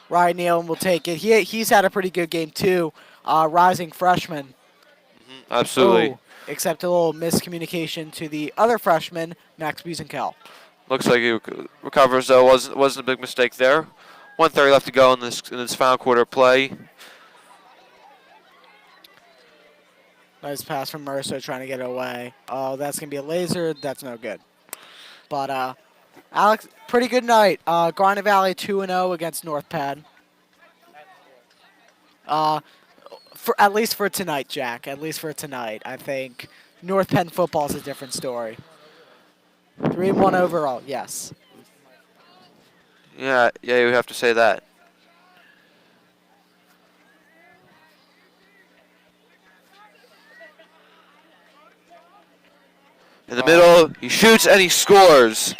Ryan Nealon will take it. He's had a pretty good game too. Rising freshman. Absolutely. except a little miscommunication to the other freshman, Max Busenkel. Looks like he recovers though. Wasn't a big mistake there. 1:30 left to go in this final quarter of play. Nice pass from Mercer trying to get it away. Oh, that's going to be a laser. That's no good. But, Alex, pretty good night. Garnet Valley 2-0 against North Penn. At least for tonight, Jack. At least for tonight. I think North Penn football is a different story. 3-1 overall, yes. Yeah, you have to say that. In the middle, he shoots and he scores.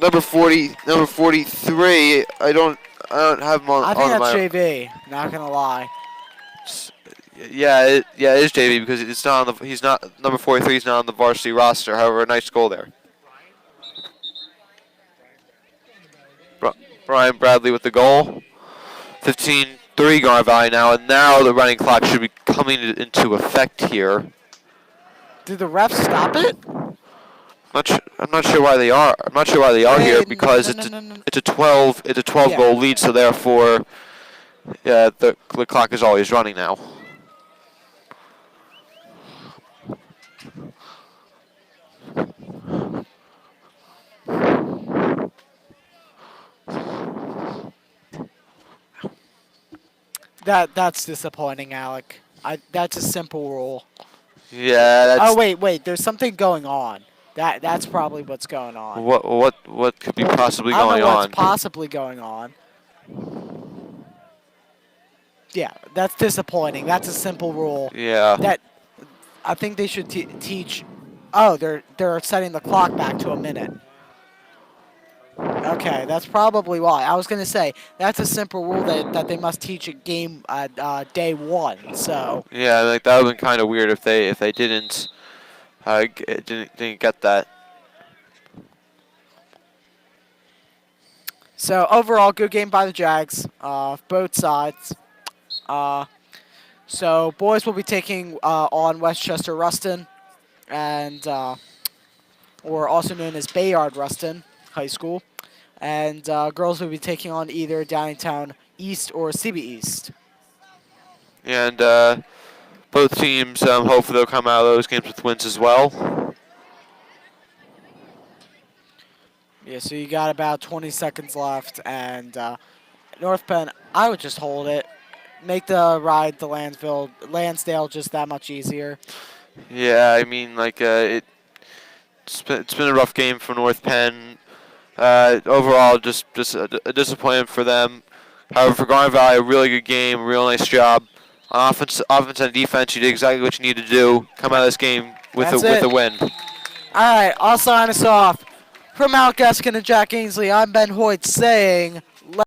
Number 43. I don't have him on. I think on that's my, JV. Not gonna lie. Yeah, it is JV because it's not on the. He's not number 43. He's not on the varsity roster. However, a nice goal there. Brian Bradley with the goal. 15-3 Garnet Valley now, and now the running clock should be coming into effect here. Did the refs stop it? I'm not sure why they are. I'm not sure why they are here because no. it's a 12 Yeah. goal lead, so therefore, yeah, the clock is always running now. That's disappointing, Alec. That's a simple rule. Yeah, that's. Oh wait. There's something going on. That's probably what's going on. What could be possibly I don't going know what's on? possibly going on. Yeah, that's disappointing. That's a simple rule. Yeah. That I think they should teach. Oh, they're setting the clock back to a minute. Okay, that's probably why. I was gonna say that's a simple rule that they must teach at game day one. So Yeah, like that would have been kind of weird if they didn't didn't get that. so overall, good game by the Jags. Both sides. So boys will be taking on Westchester Ruston, and or also known as Bayard Ruston High School, and girls will be taking on either Downingtown East or CB East. And both teams hopefully they'll come out of those games with wins as well. Yeah, so you got about 20 seconds left, and North Penn, I would just hold it. Make the ride to Lansdale just that much easier. Yeah, I mean like it's been a rough game for North Penn. Overall, just a disappointment for them. However, for Garnet Valley, a really good game, a real nice job. On offense and defense, you did exactly what you needed to do. Come out of this game with a win. All right, I'll sign us off. From Al Gaskin and Jack Ainsley, I'm Ben Hoyt saying...